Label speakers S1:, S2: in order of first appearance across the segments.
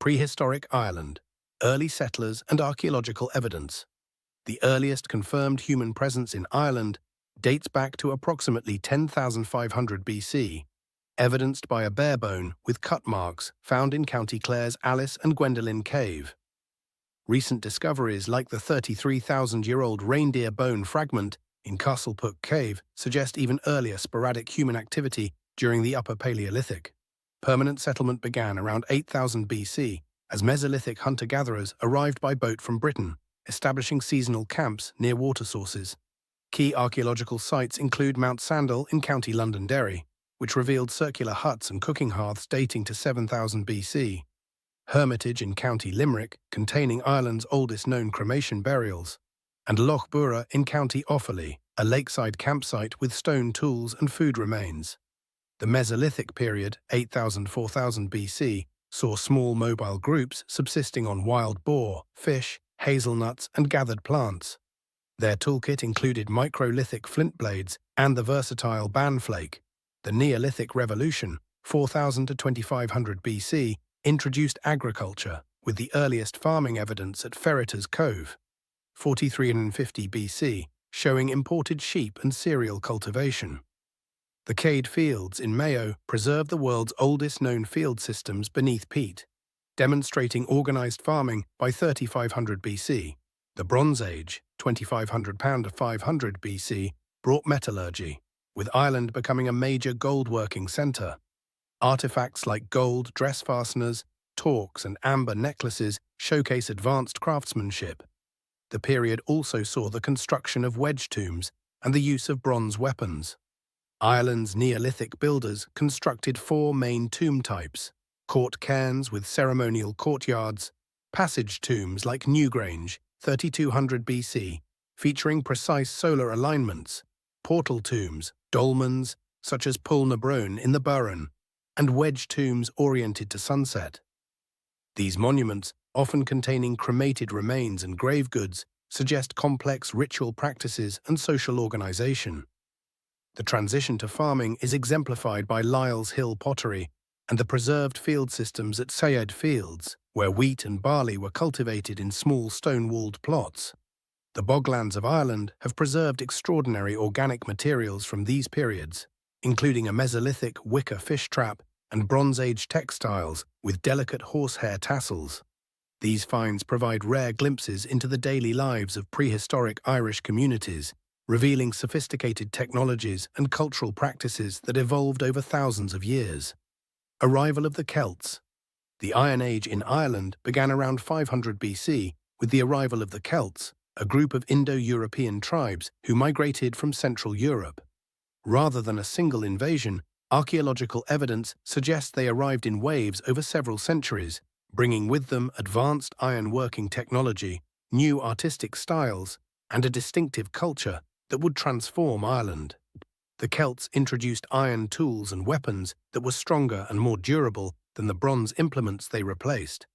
S1: Prehistoric Ireland, early settlers and archaeological evidence. The earliest confirmed human presence in Ireland dates back to approximately 10,500 BC, evidenced by a bare bone with cut marks found in County Clare's Alice and Gwendoline Cave. Recent discoveries like the 33,000-year-old reindeer bone fragment in Castlepook Cave suggest even earlier sporadic human activity during the Upper Paleolithic. Permanent settlement began around 8000 BC as Mesolithic hunter-gatherers arrived by boat from Britain, establishing seasonal camps near water sources. Key archaeological sites include Mount Sandal in County Londonderry, which revealed circular huts and cooking hearths dating to 7000 BC. Hermitage in County Limerick, containing Ireland's oldest known cremation burials, and Loch Bura in County Offaly, a lakeside campsite with stone tools and food remains. The Mesolithic period, 8000–4000 BC, saw small mobile groups subsisting on wild boar, fish, hazelnuts, and gathered plants. Their toolkit included microlithic flint blades and the versatile banflake. The Neolithic Revolution, 4000 to 2500 BC, introduced agriculture, with the earliest farming evidence at Ferreter's Cove, 4350 BC, showing imported sheep and cereal cultivation. The Cade Fields in Mayo preserve the world's oldest known field systems beneath peat, demonstrating organized farming by 3500 BC. The Bronze Age, 2500 to 500 BC, brought metallurgy, with Ireland becoming a major gold-working center. Artifacts like gold dress fasteners, torques, and amber necklaces showcase advanced craftsmanship. The period also saw the construction of wedge tombs and the use of bronze weapons. Ireland's Neolithic builders constructed four main tomb types: court cairns with ceremonial courtyards, passage tombs like Newgrange, 3200 BC, featuring precise solar alignments, portal tombs, dolmens, such as Pul na Brone in the Burren, and wedge tombs oriented to sunset. These monuments, often containing cremated remains and grave goods, suggest complex ritual practices and social organization. The transition to farming is exemplified by Lyle's Hill pottery and the preserved field systems at Sayed Fields, where wheat and barley were cultivated in small stone-walled plots. The boglands of Ireland have preserved extraordinary organic materials from these periods, including a Mesolithic wicker fish trap and Bronze Age textiles with delicate horsehair tassels. These finds provide rare glimpses into the daily lives of prehistoric Irish communities, revealing sophisticated technologies and cultural practices that evolved over thousands of years. Arrival of the Celts. The Iron Age in Ireland began around 500 BC with the arrival of the Celts, a group of Indo-European tribes who migrated from Central Europe. Rather than a single invasion, archaeological evidence suggests they arrived in waves over several centuries, bringing with them advanced iron-working technology, new artistic styles, and a distinctive culture that would transform Ireland. The Celts introduced iron tools and weapons that were stronger and more durable than the bronze implements they replaced.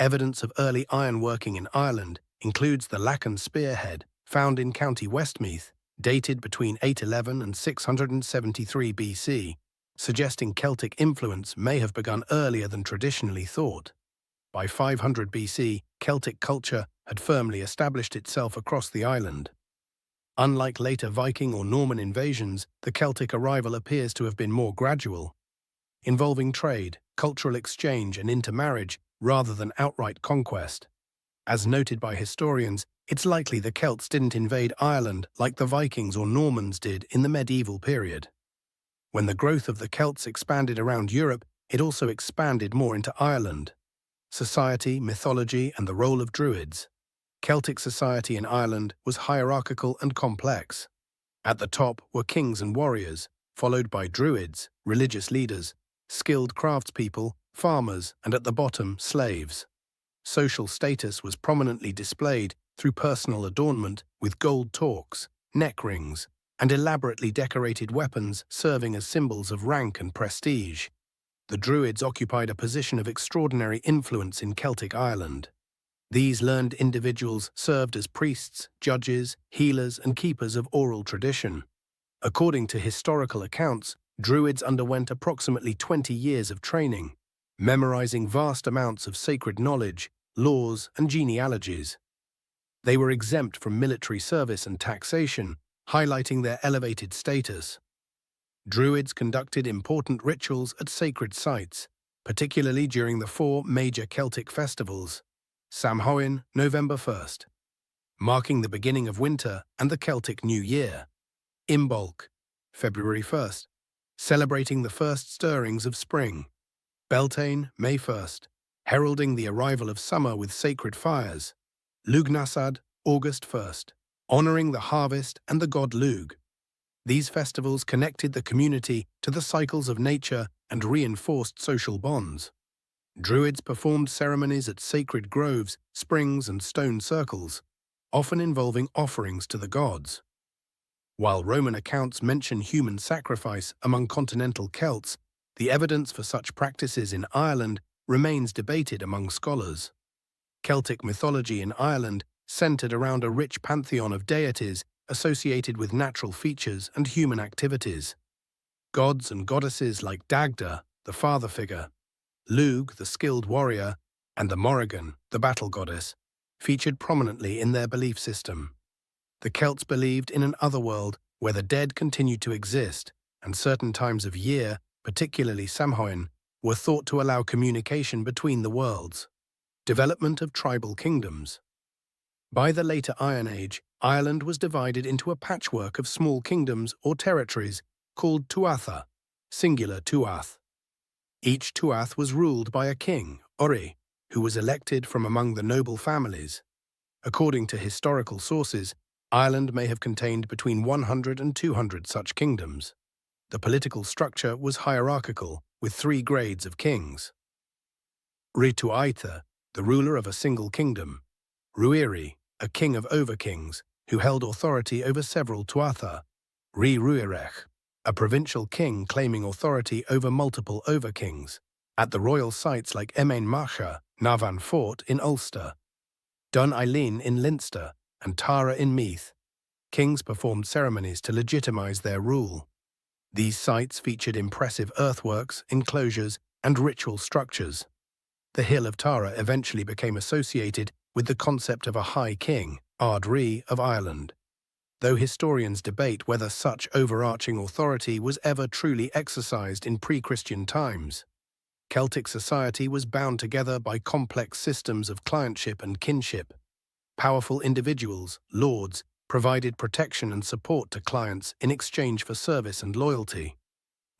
S1: Evidence of early ironworking in Ireland includes the Lacan spearhead, found in County Westmeath, dated between 811 and 673 BC, suggesting Celtic influence may have begun earlier than traditionally thought. By 500 BC, Celtic culture had firmly established itself across the island. Unlike later Viking or Norman invasions, the Celtic arrival appears to have been more gradual, involving trade, cultural exchange, and intermarriage rather than outright conquest. As noted by historians, it's likely the Celts didn't invade Ireland like the Vikings or Normans did in the medieval period. When the growth of the Celts expanded around Europe, it also expanded more into Ireland. Society, mythology, and the role of Druids. Celtic society in Ireland was hierarchical and complex. At the top were kings and warriors, followed by Druids, religious leaders, skilled craftspeople, farmers, and at the bottom, slaves. Social status was prominently displayed through personal adornment with gold torques, neck rings, and elaborately decorated weapons serving as symbols of rank and prestige. The Druids occupied a position of extraordinary influence in Celtic Ireland. These learned individuals served as priests, judges, healers, and keepers of oral tradition. According to historical accounts, Druids underwent approximately 20 years of training, memorizing vast amounts of sacred knowledge, laws, and genealogies. They were exempt from military service and taxation, highlighting their elevated status. Druids conducted important rituals at sacred sites, particularly during the four major Celtic festivals: Samhain, November 1st, marking the beginning of winter and the Celtic New Year; Imbolc, February 1st, celebrating the first stirrings of spring; Beltane, May 1st, heralding the arrival of summer with sacred fires; Lugnasad, August 1st, honoring the harvest and the god Lugh. These festivals connected the community to the cycles of nature and reinforced social bonds. Druids performed ceremonies at sacred groves, springs, and stone circles, often involving offerings to the gods. While Roman accounts mention human sacrifice among continental Celts, the evidence for such practices in Ireland remains debated among scholars. Celtic mythology in Ireland centered around a rich pantheon of deities associated with natural features and human activities. Gods and goddesses like Dagda, the father figure, Lugh, the skilled warrior, and the Morrigan, the battle goddess, featured prominently in their belief system. The Celts believed in an otherworld where the dead continued to exist, and certain times of year, particularly Samhain, were thought to allow communication between the worlds. Development of tribal kingdoms. By the later Iron Age, Ireland was divided into a patchwork of small kingdoms or territories called tuatha, singular tuath. Each tuath was ruled by a king, ori, who was elected from among the noble families. According to historical sources, Ireland may have contained between 100 and 200 such kingdoms. The political structure was hierarchical, with 3 grades of kings. Rituaitha, the ruler of a single kingdom; Ruiri, a king of overkings, who held authority over several tuatha; Ruirech, a provincial king claiming authority over multiple overkings, at the royal sites like Emain Macha, Navan Fort in Ulster, Dun Eilean in Leinster, and Tara in Meath. Kings performed ceremonies to legitimize their rule. These sites featured impressive earthworks, enclosures, and ritual structures. The Hill of Tara eventually became associated with the concept of a High King, Ard Rí of Ireland, though historians debate whether such overarching authority was ever truly exercised in pre-Christian times. Celtic society was bound together by complex systems of clientship and kinship. Powerful individuals, lords, provided protection and support to clients in exchange for service and loyalty.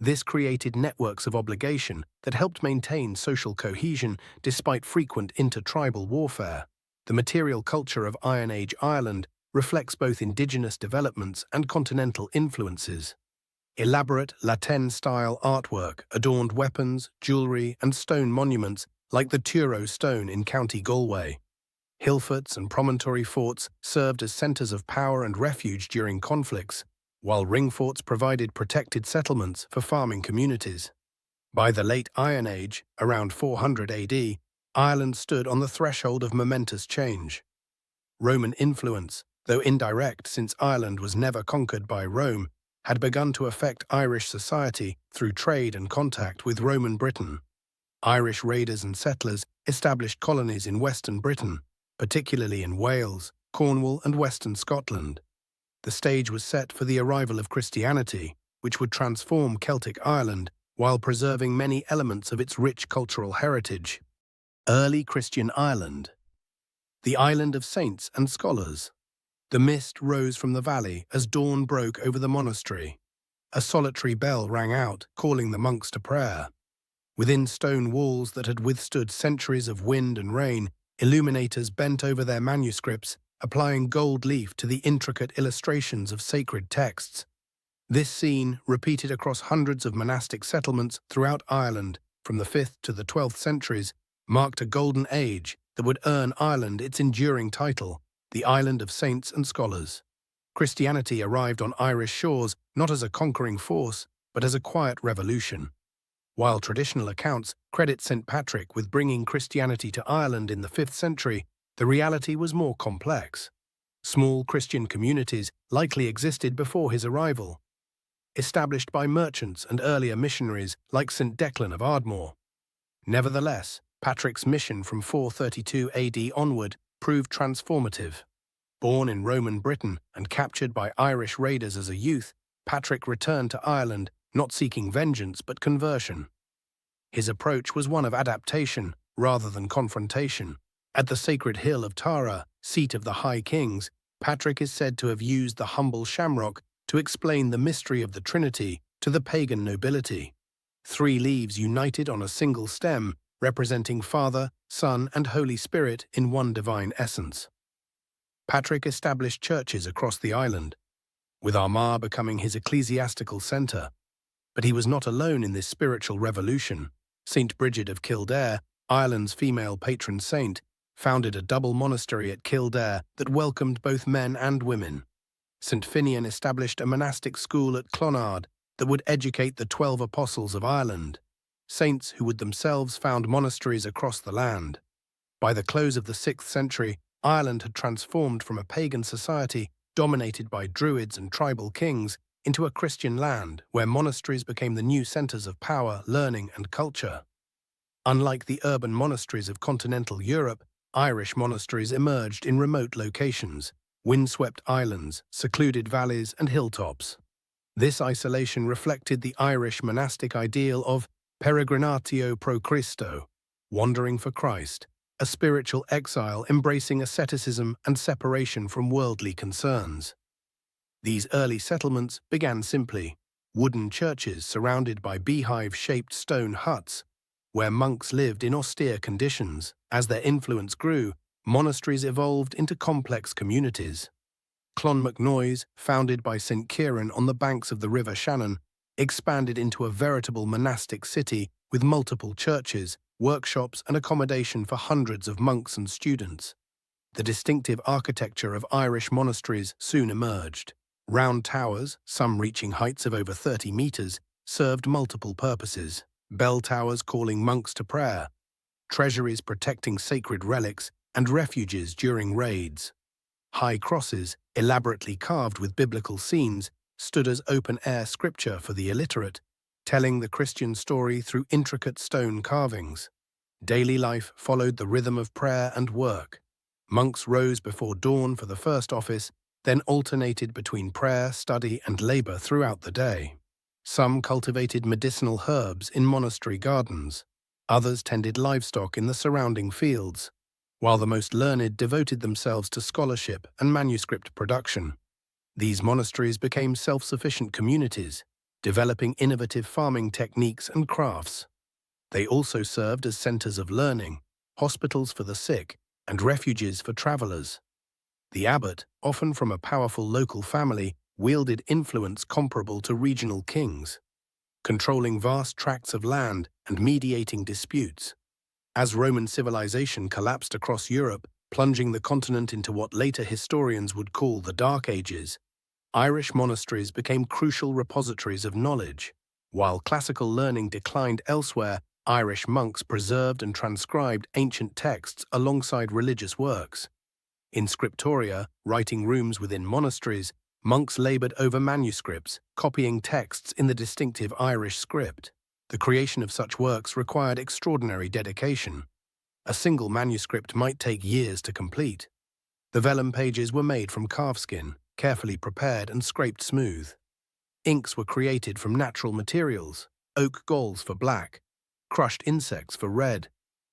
S1: This created networks of obligation that helped maintain social cohesion despite frequent intertribal warfare. The material culture of Iron Age Ireland reflects both indigenous developments and continental influences. Elaborate Latin-style artwork adorned weapons, jewellery, and stone monuments like the Turo stone in County Galway. Hillforts and promontory forts served as centres of power and refuge during conflicts, while ring forts provided protected settlements for farming communities. By the late Iron Age, around 400 AD, Ireland stood on the threshold of momentous change. Roman influence, though indirect since Ireland was never conquered by Rome, had begun to affect Irish society through trade and contact with Roman Britain. Irish raiders and settlers established colonies in western Britain, particularly in Wales, Cornwall, and western Scotland. The stage was set for the arrival of Christianity, which would transform Celtic Ireland while preserving many elements of its rich cultural heritage. Early Christian Ireland. The island of saints and scholars. The mist rose from the valley as dawn broke over the monastery. A solitary bell rang out, calling the monks to prayer. Within stone walls that had withstood centuries of wind and rain, illuminators bent over their manuscripts, applying gold leaf to the intricate illustrations of sacred texts. This scene, repeated across hundreds of monastic settlements throughout Ireland from the 5th to the 12th centuries, marked a golden age that would earn Ireland its enduring title, the Island of Saints and Scholars. Christianity arrived on Irish shores not as a conquering force, but as a quiet revolution. While traditional accounts credit St. Patrick with bringing Christianity to Ireland in the 5th century, the reality was more complex. Small Christian communities likely existed before his arrival, established by merchants and earlier missionaries like St. Declan of Ardmore. Nevertheless, Patrick's mission from 432 AD onward proved transformative. Born in Roman Britain and captured by Irish raiders as a youth, Patrick returned to Ireland, not seeking vengeance but conversion. His approach was one of adaptation rather than confrontation. At the sacred hill of Tara, seat of the High Kings, Patrick is said to have used the humble shamrock to explain the mystery of the Trinity to the pagan nobility. 3 leaves united on a single stem, representing Father, Son, and Holy Spirit in one divine essence. Patrick established churches across the island, with Armagh becoming his ecclesiastical centre. But he was not alone in this spiritual revolution. St. Bridget of Kildare, Ireland's female patron saint, founded a double monastery at Kildare that welcomed both men and women. St. Finian established a monastic school at Clonard that would educate the 12 apostles of Ireland, saints who would themselves found monasteries across the land. By the close of the 6th century, Ireland had transformed from a pagan society dominated by druids and tribal kings into a Christian land where monasteries became the new centers of power, learning, and culture. Unlike the urban monasteries of continental Europe, Irish monasteries emerged in remote locations, windswept islands, secluded valleys, and hilltops. This isolation reflected the Irish monastic ideal of peregrinatio pro Christo, wandering for Christ, a spiritual exile embracing asceticism and separation from worldly concerns. These early settlements began simply, wooden churches surrounded by beehive-shaped stone huts, where monks lived in austere conditions. As their influence grew, monasteries evolved into complex communities. Clonmacnoise, founded by St. Kieran on the banks of the River Shannon, expanded into a veritable monastic city with multiple churches, workshops, and accommodation for hundreds of monks and students. The distinctive architecture of Irish monasteries soon emerged. Round towers, some reaching heights of over 30 meters, served multiple purposes. Bell towers calling monks to prayer, treasuries protecting sacred relics, and refuges during raids. High crosses, elaborately carved with biblical scenes, stood as open-air scripture for the illiterate, telling the Christian story through intricate stone carvings. Daily life followed the rhythm of prayer and work. Monks rose before dawn for the first office, then alternated between prayer, study, and labor throughout the day. Some cultivated medicinal herbs in monastery gardens. Others tended livestock in the surrounding fields, while the most learned devoted themselves to scholarship and manuscript production. These monasteries became self-sufficient communities, developing innovative farming techniques and crafts. They also served as centers of learning, hospitals for the sick, and refuges for travelers. The abbot, often from a powerful local family, wielded influence comparable to regional kings, controlling vast tracts of land and mediating disputes. As Roman civilization collapsed across Europe, plunging the continent into what later historians would call the Dark Ages, Irish monasteries became crucial repositories of knowledge. While classical learning declined elsewhere, Irish monks preserved and transcribed ancient texts alongside religious works. In scriptoria, writing rooms within monasteries, monks labored over manuscripts, copying texts in the distinctive Irish script. The creation of such works required extraordinary dedication. A single manuscript might take years to complete. The vellum pages were made from calfskin, carefully prepared and scraped smooth. Inks were created from natural materials, oak galls for black, crushed insects for red,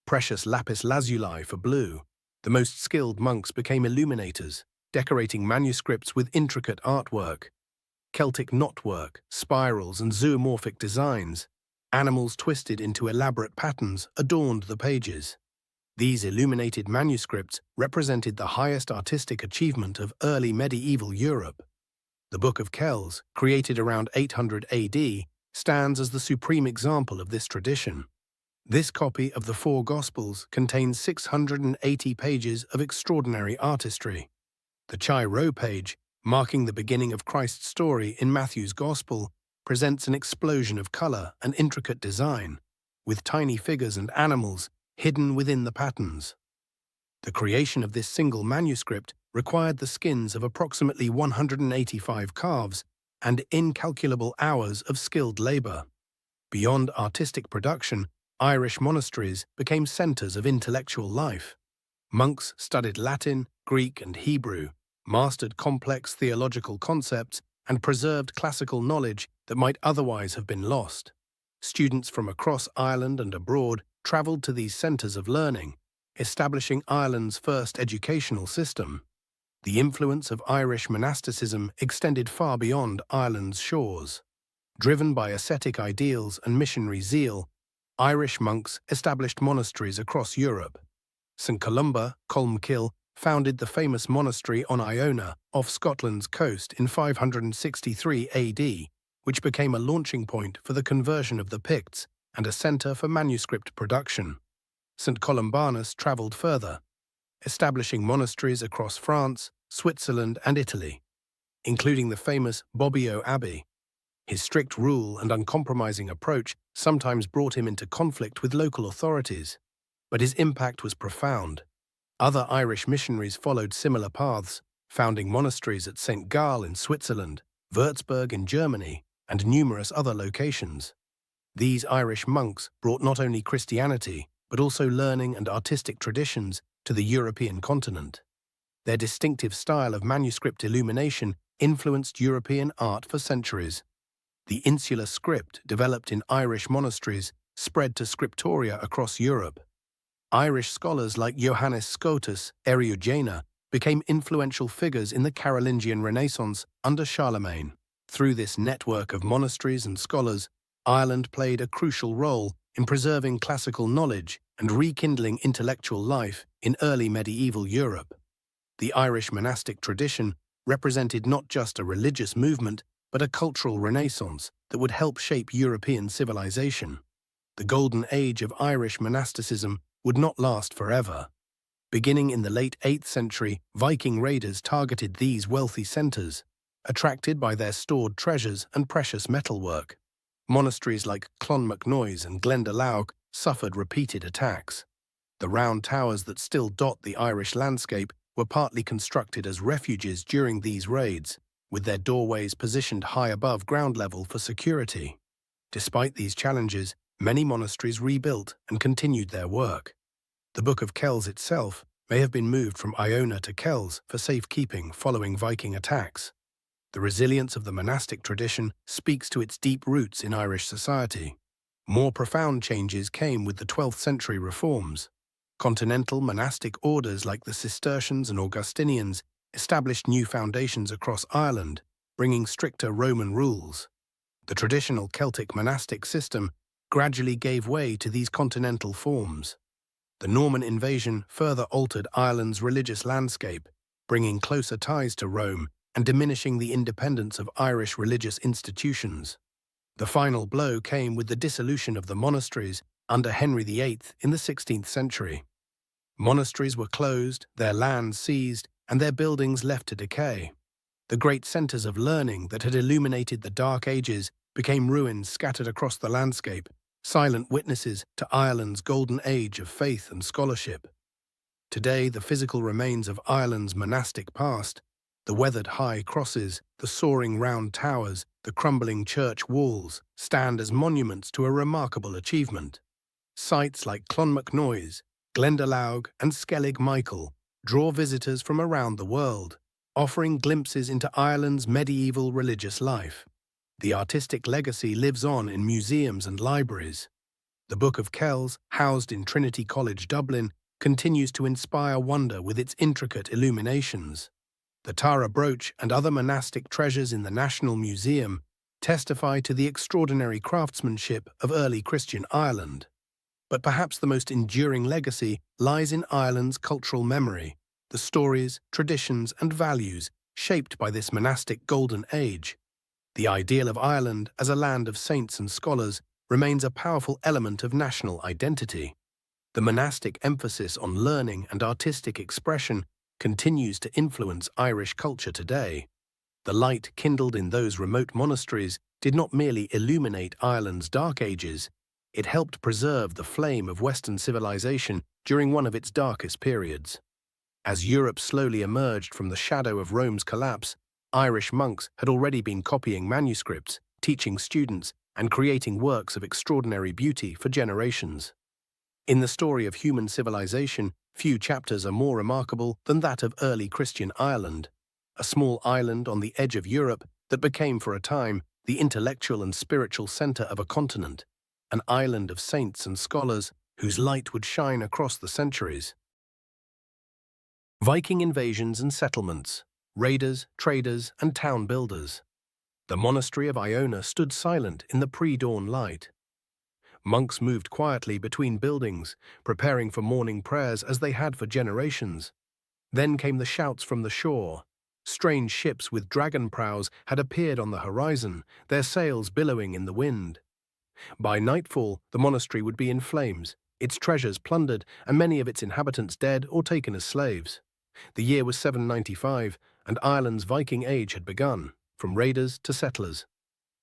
S1: precious lapis lazuli for blue. The most skilled monks became illuminators, decorating manuscripts with intricate artwork. Celtic knotwork, spirals, and zoomorphic designs, animals twisted into elaborate patterns, adorned the pages. These illuminated manuscripts represented the highest artistic achievement of early medieval Europe. The Book of Kells, created around 800 AD, stands as the supreme example of this tradition. This copy of the Four Gospels contains 680 pages of extraordinary artistry. The Chi Rho page, marking the beginning of Christ's story in Matthew's Gospel, presents an explosion of color and intricate design, with tiny figures and animals hidden within the patterns. The creation of this single manuscript required the skins of approximately 185 calves and incalculable hours of skilled labor. Beyond artistic production, Irish monasteries became centers of intellectual life. Monks studied Latin, Greek, and Hebrew, mastered complex theological concepts, and preserved classical knowledge that might otherwise have been lost. Students from across Ireland and abroad travelled to these centres of learning, establishing Ireland's first educational system. The influence of Irish monasticism extended far beyond Ireland's shores. Driven by ascetic ideals and missionary zeal, Irish monks established monasteries across Europe. St Columba, Colmcille, founded the famous monastery on Iona, off Scotland's coast in 563 AD, which became a launching point for the conversion of the Picts and a centre for manuscript production. St Columbanus travelled further, establishing monasteries across France, Switzerland, and Italy, including the famous Bobbio Abbey. His strict rule and uncompromising approach sometimes brought him into conflict with local authorities, but his impact was profound. Other Irish missionaries followed similar paths, founding monasteries at St Gall in Switzerland, Würzburg in Germany, and numerous other locations. These Irish monks brought not only Christianity, but also learning and artistic traditions to the European continent. Their distinctive style of manuscript illumination influenced European art for centuries. The insular script developed in Irish monasteries spread to scriptoria across Europe. Irish scholars like Johannes Scotus Eriugena became influential figures in the Carolingian Renaissance under Charlemagne. Through this network of monasteries and scholars, Ireland played a crucial role in preserving classical knowledge and rekindling intellectual life in early medieval Europe. The Irish monastic tradition represented not just a religious movement, but a cultural renaissance that would help shape European civilization. The golden age of Irish monasticism would not last forever. Beginning in the late 8th century, Viking raiders targeted these wealthy centers, attracted by their stored treasures and precious metalwork. Monasteries like Clonmacnoise and Glendalough suffered repeated attacks. The round towers that still dot the Irish landscape were partly constructed as refuges during these raids, with their doorways positioned high above ground level for security. Despite these challenges, many monasteries rebuilt and continued their work. The Book of Kells itself may have been moved from Iona to Kells for safekeeping following Viking attacks. The resilience of the monastic tradition speaks to its deep roots in Irish society. More profound changes came with the 12th century reforms. Continental monastic orders like the Cistercians and Augustinians established new foundations across Ireland, bringing stricter Roman rules. The traditional Celtic monastic system gradually gave way to these continental forms. The Norman invasion further altered Ireland's religious landscape, bringing closer ties to Rome and diminishing the independence of Irish religious institutions. The final blow came with the dissolution of the monasteries under Henry VIII in the 16th century. Monasteries were closed, their lands seized, and their buildings left to decay. The great centers of learning that had illuminated the Dark Ages became ruins scattered across the landscape, silent witnesses to Ireland's golden age of faith and scholarship. Today, the physical remains of Ireland's monastic past, the weathered high crosses, the soaring round towers, the crumbling church walls, stand as monuments to a remarkable achievement. Sites like Clonmacnoise, Glendalough, and Skellig Michael draw visitors from around the world, offering glimpses into Ireland's medieval religious life. The artistic legacy lives on in museums and libraries. The Book of Kells, housed in Trinity College, Dublin, continues to inspire wonder with its intricate illuminations. The Tara brooch and other monastic treasures in the National Museum testify to the extraordinary craftsmanship of early Christian Ireland. But perhaps the most enduring legacy lies in Ireland's cultural memory, the stories, traditions, and values shaped by this monastic golden age. The ideal of Ireland as a land of saints and scholars remains a powerful element of national identity. The monastic emphasis on learning and artistic expression continues to influence Irish culture today. The light kindled in those remote monasteries did not merely illuminate Ireland's dark ages, it helped preserve the flame of Western civilization during one of its darkest periods. As Europe slowly emerged from the shadow of Rome's collapse, Irish monks had already been copying manuscripts, teaching students, and creating works of extraordinary beauty for generations. In the story of human civilization, few chapters are more remarkable than that of early Christian Ireland, a small island on the edge of Europe that became for a time the intellectual and spiritual center of a continent, an island of saints and scholars whose light would shine across the centuries. Viking invasions and settlements, raiders, traders, and town builders. The monastery of Iona stood silent in the pre-dawn light. Monks moved quietly between buildings, preparing for morning prayers as they had for generations. Then came the shouts from the shore. Strange ships with dragon prows had appeared on the horizon, their sails billowing in the wind. By nightfall, the monastery would be in flames, its treasures plundered, and many of its inhabitants dead or taken as slaves. The year was 795, and Ireland's Viking Age had begun, from raiders to settlers.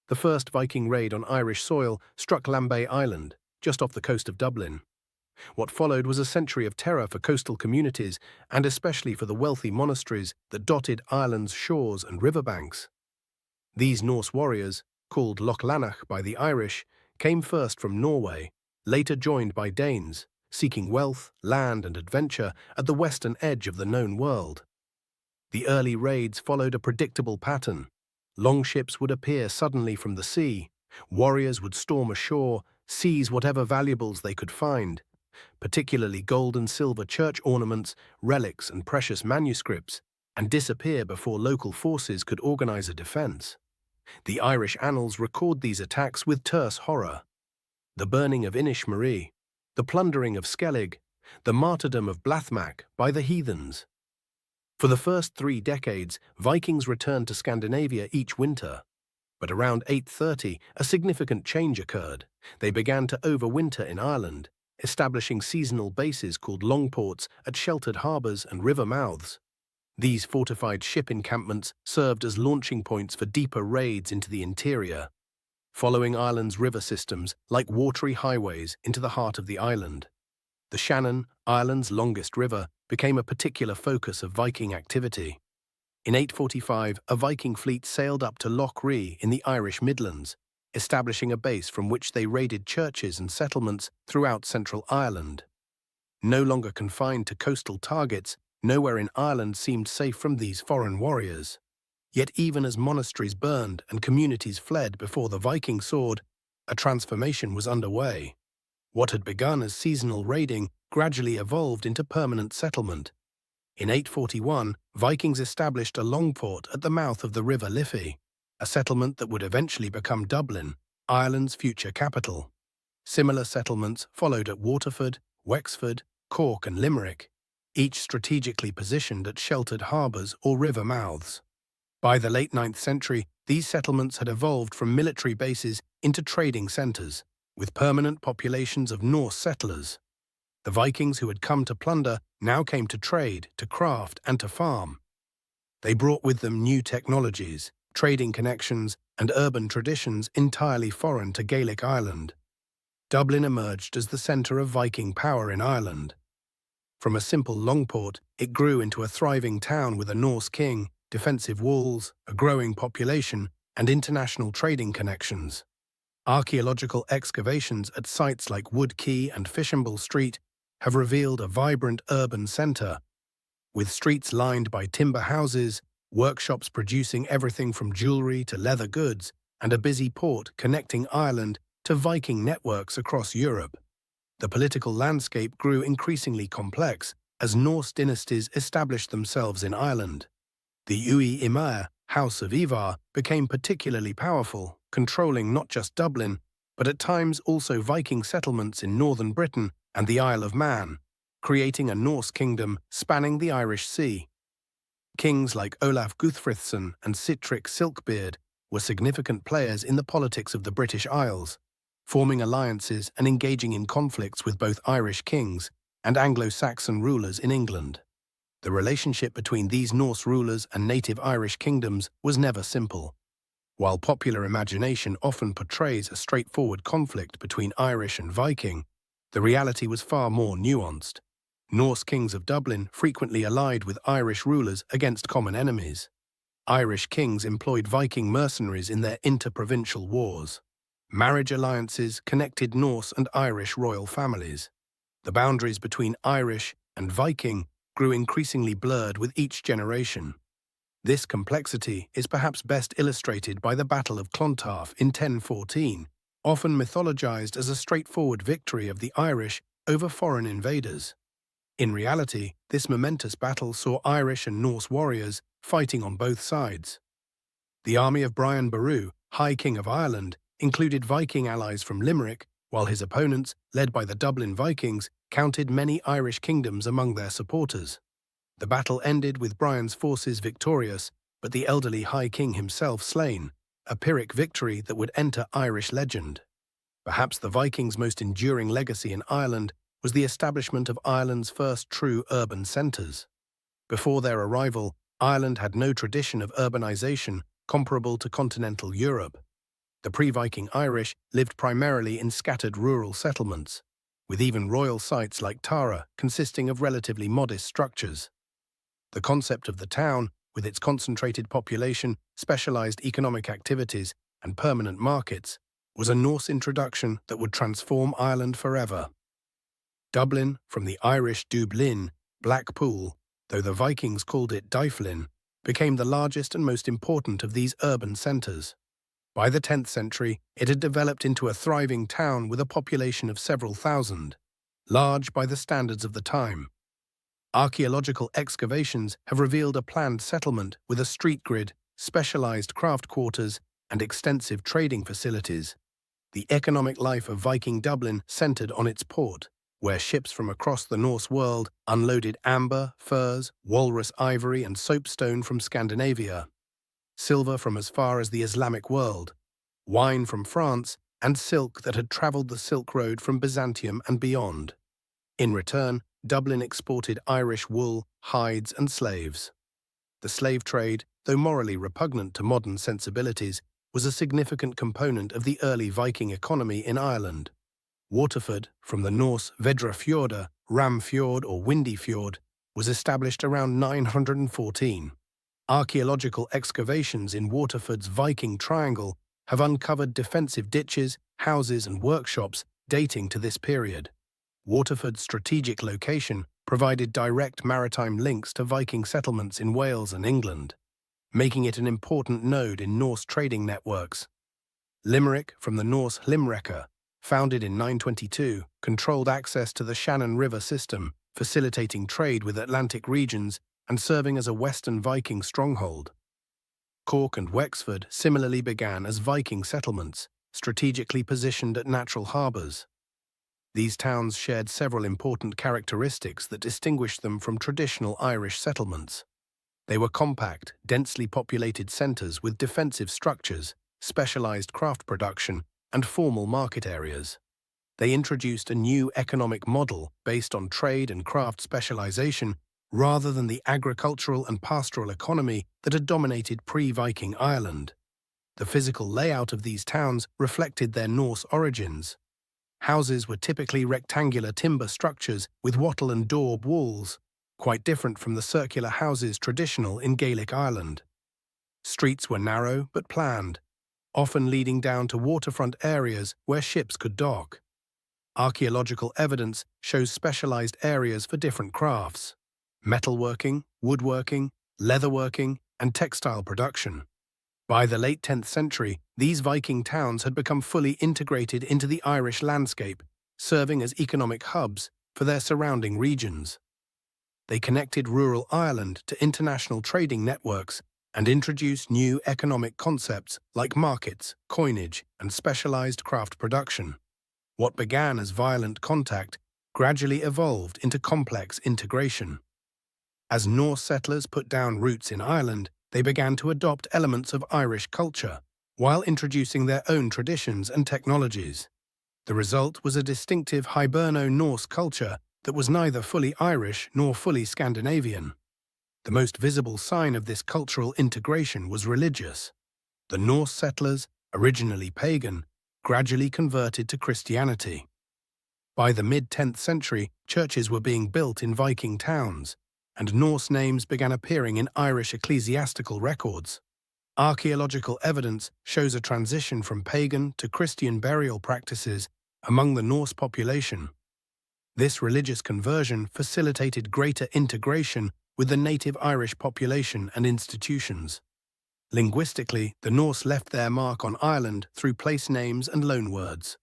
S1: The first Viking raid on Irish soil struck Lambay Island, just off the coast of Dublin. What followed was a century of terror for coastal communities, and especially for the wealthy monasteries that dotted Ireland's shores and riverbanks. These Norse warriors, called Lochlanach by the Irish, came first from Norway, later joined by Danes, seeking wealth, land, and adventure at the western edge of the known world. The early raids followed a predictable pattern. Longships would appear suddenly from the sea, warriors would storm ashore, seize whatever valuables they could find, particularly gold and silver church ornaments, relics, and precious manuscripts, and disappear before local forces could organize a defense. The Irish annals record these attacks with terse horror. The burning of Inishmarie, the plundering of Skellig, the martyrdom of Blathmac by the heathens. For the first 3 decades, Vikings returned to Scandinavia each winter. But around 830, a significant change occurred. They began to overwinter in Ireland, establishing seasonal bases called longports at sheltered harbours and river mouths. These fortified ship encampments served as launching points for deeper raids into the interior, following Ireland's river systems like watery highways into the heart of the island. The Shannon, Ireland's longest river, became a particular focus of Viking activity. In 845, a Viking fleet sailed up to Loch Ree in the Irish Midlands, establishing a base from which they raided churches and settlements throughout central Ireland. No longer confined to coastal targets, nowhere in Ireland seemed safe from these foreign warriors. Yet even as monasteries burned and communities fled before the Viking sword, a transformation was underway. What had begun as seasonal raiding gradually evolved into permanent settlement. In 841, Vikings established a longport at the mouth of the River Liffey, a settlement that would eventually become Dublin, Ireland's future capital. Similar settlements followed at Waterford, Wexford, Cork, and Limerick, each strategically positioned at sheltered harbours or river mouths. By the late 9th century, these settlements had evolved from military bases into trading centres, with permanent populations of Norse settlers. The Vikings who had come to plunder now came to trade, to craft, and to farm. They brought with them new technologies, trading connections, and urban traditions entirely foreign to Gaelic Ireland. Dublin emerged as the centre of Viking power in Ireland. From a simple longport, it grew into a thriving town with a Norse king, defensive walls, a growing population, and international trading connections. Archaeological excavations at sites like Wood Quay and Fishamble Street have revealed a vibrant urban centre, with streets lined by timber houses, workshops producing everything from jewellery to leather goods, and a busy port connecting Ireland to Viking networks across Europe. The political landscape grew increasingly complex as Norse dynasties established themselves in Ireland. The Ui Imar, House of Ivar, became particularly powerful, controlling not just Dublin, but at times also Viking settlements in northern Britain and the Isle of Man, creating a Norse kingdom spanning the Irish Sea. Kings like Olaf Guthfrithson and Sitrick Silkbeard were significant players in the politics of the British Isles, forming alliances and engaging in conflicts with both Irish kings and Anglo-Saxon rulers in England. The relationship between these Norse rulers and native Irish kingdoms was never simple. While popular imagination often portrays a straightforward conflict between Irish and Viking, the reality was far more nuanced. Norse kings of Dublin frequently allied with Irish rulers against common enemies. Irish kings employed Viking mercenaries in their inter-provincial wars. Marriage alliances connected Norse and Irish royal families. The boundaries between Irish and Viking grew increasingly blurred with each generation. This complexity is perhaps best illustrated by the Battle of Clontarf in 1014, often mythologized as a straightforward victory of the Irish over foreign invaders. In reality, this momentous battle saw Irish and Norse warriors fighting on both sides. The army of Brian Boru, High King of Ireland, included Viking allies from Limerick, while his opponents, led by the Dublin Vikings, counted many Irish kingdoms among their supporters. The battle ended with Brian's forces victorious, but the elderly High King himself slain, a Pyrrhic victory that would enter Irish legend. Perhaps the Vikings' most enduring legacy in Ireland was the establishment of Ireland's first true urban centres. Before their arrival, Ireland had no tradition of urbanization comparable to continental Europe. The pre-Viking Irish lived primarily in scattered rural settlements, with even royal sites like Tara consisting of relatively modest structures. The concept of the town, with its concentrated population, specialized economic activities, and permanent markets, was a Norse introduction that would transform Ireland forever. Dublin, from the Irish Dublin, Blackpool, though the Vikings called it Dyflin, became the largest and most important of these urban centres. By the 10th century, it had developed into a thriving town with a population of several thousand, large by the standards of the time. Archaeological excavations have revealed a planned settlement with a street grid, specialized craft quarters, and extensive trading facilities. The economic life of Viking Dublin centered on its port, where ships from across the Norse world unloaded amber, furs, walrus ivory, and soapstone from Scandinavia, silver from as far as the Islamic world, wine from France, and silk that had traveled the Silk Road from Byzantium and beyond. In return, Dublin exported Irish wool, hides, and slaves. The slave trade, though morally repugnant to modern sensibilities, was a significant component of the early Viking economy in Ireland. Waterford, from the Norse Vedrafjorda, Ram Fjord or Windy Fjord, was established around 914. Archaeological excavations in Waterford's Viking Triangle have uncovered defensive ditches, houses, and workshops dating to this period. Waterford's strategic location provided direct maritime links to Viking settlements in Wales and England, making it an important node in Norse trading networks. Limerick, from the Norse Limrekka, founded in 922, controlled access to the Shannon River system, facilitating trade with Atlantic regions and serving as a Western Viking stronghold. Cork and Wexford similarly began as Viking settlements, strategically positioned at natural harbours. These towns shared several important characteristics that distinguished them from traditional Irish settlements. They were compact, densely populated centres with defensive structures, specialised craft production, and formal market areas. They introduced a new economic model based on trade and craft specialisation rather than the agricultural and pastoral economy that had dominated pre-Viking Ireland. The physical layout of these towns reflected their Norse origins. Houses were typically rectangular timber structures with wattle and daub walls, quite different from the circular houses traditional in Gaelic Ireland. Streets were narrow but planned, often leading down to waterfront areas where ships could dock. Archaeological evidence shows specialized areas for different crafts: metalworking, woodworking, leatherworking, and textile production. By the late 10th century, these Viking towns had become fully integrated into the Irish landscape, serving as economic hubs for their surrounding regions. They connected rural Ireland to international trading networks and introduced new economic concepts like markets, coinage, and specialized craft production. What began as violent contact gradually evolved into complex integration. As Norse settlers put down roots in Ireland, they began to adopt elements of Irish culture, while introducing their own traditions and technologies. The result was a distinctive Hiberno-Norse culture that was neither fully Irish nor fully Scandinavian. The most visible sign of this cultural integration was religious. The Norse settlers, originally pagan, gradually converted to Christianity. By the mid-10th century, churches were being built in Viking towns, and Norse names began appearing in Irish ecclesiastical records. Archaeological evidence shows a transition from pagan to Christian burial practices among the Norse population. This religious conversion facilitated greater integration with the native Irish population and institutions. Linguistically, the Norse left their mark on Ireland through place names and loanwords.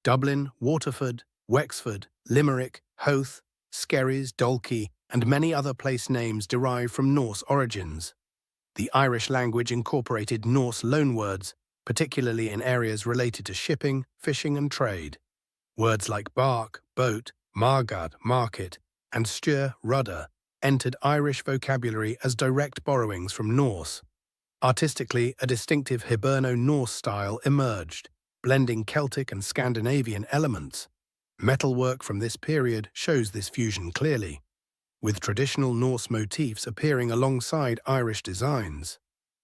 S1: Dublin, Waterford, Wexford, Limerick, Howth, Skerries, Dalkey, and many other place names derive from Norse origins. The Irish language incorporated Norse loanwords, particularly in areas related to shipping, fishing, and trade. Words like bark, boat, margad, market, and styr, rudder, entered Irish vocabulary as direct borrowings from Norse. Artistically, a distinctive Hiberno-Norse style emerged, blending Celtic and Scandinavian elements. Metalwork from this period shows this fusion clearly, with traditional Norse motifs appearing alongside Irish designs.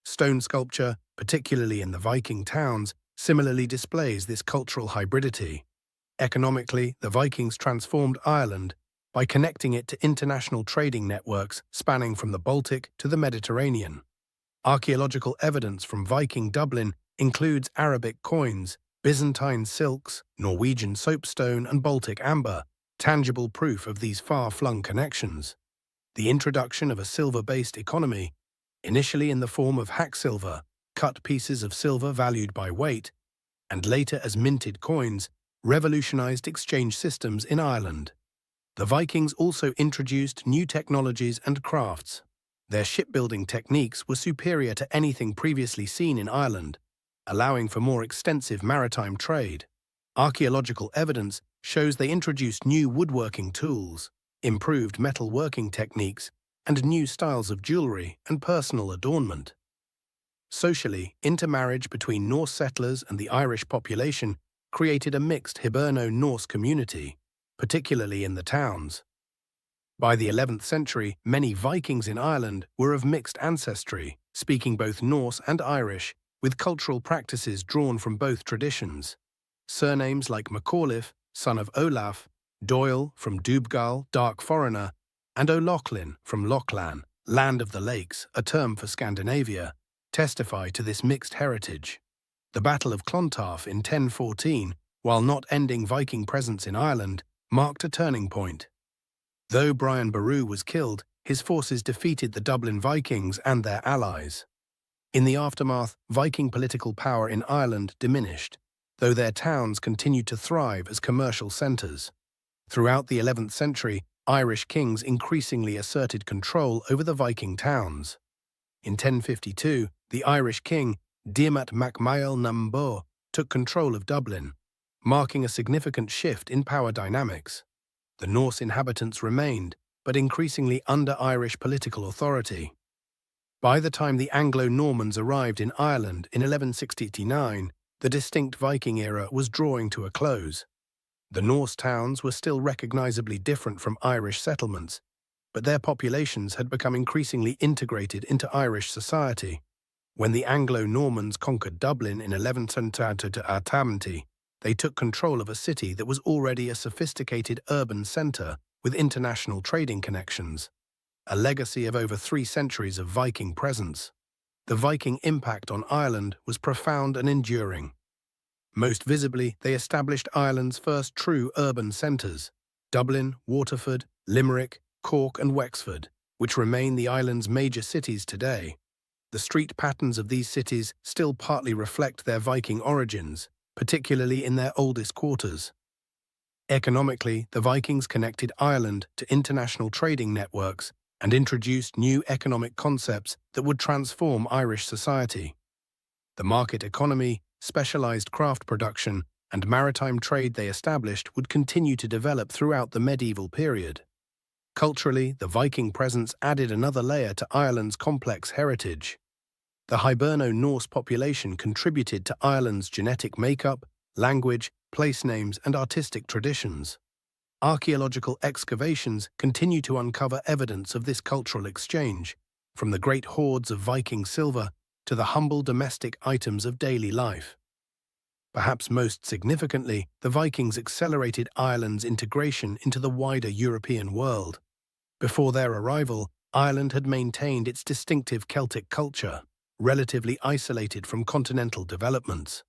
S1: Stone sculpture, particularly in the Viking towns, similarly displays this cultural hybridity. Economically, the Vikings transformed Ireland by connecting it to international trading networks spanning from the Baltic to the Mediterranean. Archaeological evidence from Viking Dublin includes Arabic coins, Byzantine silks, Norwegian soapstone, and Baltic amber, tangible proof of these far-flung connections. The introduction of a silver-based economy, initially in the form of hack silver, cut pieces of silver valued by weight, and later as minted coins, revolutionized exchange systems in Ireland. The Vikings also introduced new technologies and crafts. Their shipbuilding techniques were superior to anything previously seen in Ireland, allowing for more extensive maritime trade. Archaeological evidence shows they introduced new woodworking tools, improved metalworking techniques, and new styles of jewelry and personal adornment. Socially, intermarriage between Norse settlers and the Irish population created a mixed Hiberno-Norse community, particularly in the towns. By the 11th century, many Vikings in Ireland were of mixed ancestry, speaking both Norse and Irish, with cultural practices drawn from both traditions. Surnames like MacAuliffe, son of Olaf, Doyle from Dubgal, dark foreigner, and O'Loughlin from Lochlan, land of the lakes, a term for Scandinavia, testify to this mixed heritage. The Battle of Clontarf in 1014, while not ending Viking presence in Ireland, marked a turning point. Though Brian Boru was killed, his forces defeated the Dublin Vikings and their allies. In the aftermath, Viking political power in Ireland diminished, though their towns continued to thrive as commercial centres. Throughout the 11th century, Irish kings increasingly asserted control over the Viking towns. In 1052, the Irish king, Diarmait mac Mael na Mbo, took control of Dublin, marking a significant shift in power dynamics. The Norse inhabitants remained, but increasingly under Irish political authority. By the time the Anglo-Normans arrived in Ireland in 1169, the distinct Viking era was drawing to a close. The Norse towns were still recognizably different from Irish settlements, but their populations had become increasingly integrated into Irish society. When the Anglo-Normans conquered Dublin in 1170, they took control of a city that was already a sophisticated urban centre with international trading connections, a legacy of over 3 centuries of Viking presence. The Viking impact on Ireland was profound and enduring. Most visibly, they established Ireland's first true urban centres, Dublin, Waterford, Limerick, Cork and Wexford, which remain the island's major cities today. The street patterns of these cities still partly reflect their Viking origins, particularly in their oldest quarters. Economically, the Vikings connected Ireland to international trading networks and introduced new economic concepts that would transform Irish society. The market economy, specialized craft production, and maritime trade they established would continue to develop throughout the medieval period. Culturally, the Viking presence added another layer to Ireland's complex heritage. The Hiberno-Norse population contributed to Ireland's genetic makeup, language, place names, and artistic traditions. Archaeological excavations continue to uncover evidence of this cultural exchange, from the great hoards of Viking silver to the humble domestic items of daily life. Perhaps most significantly, the Vikings accelerated Ireland's integration into the wider European world. Before their arrival, Ireland had maintained its distinctive Celtic culture, relatively isolated from continental developments.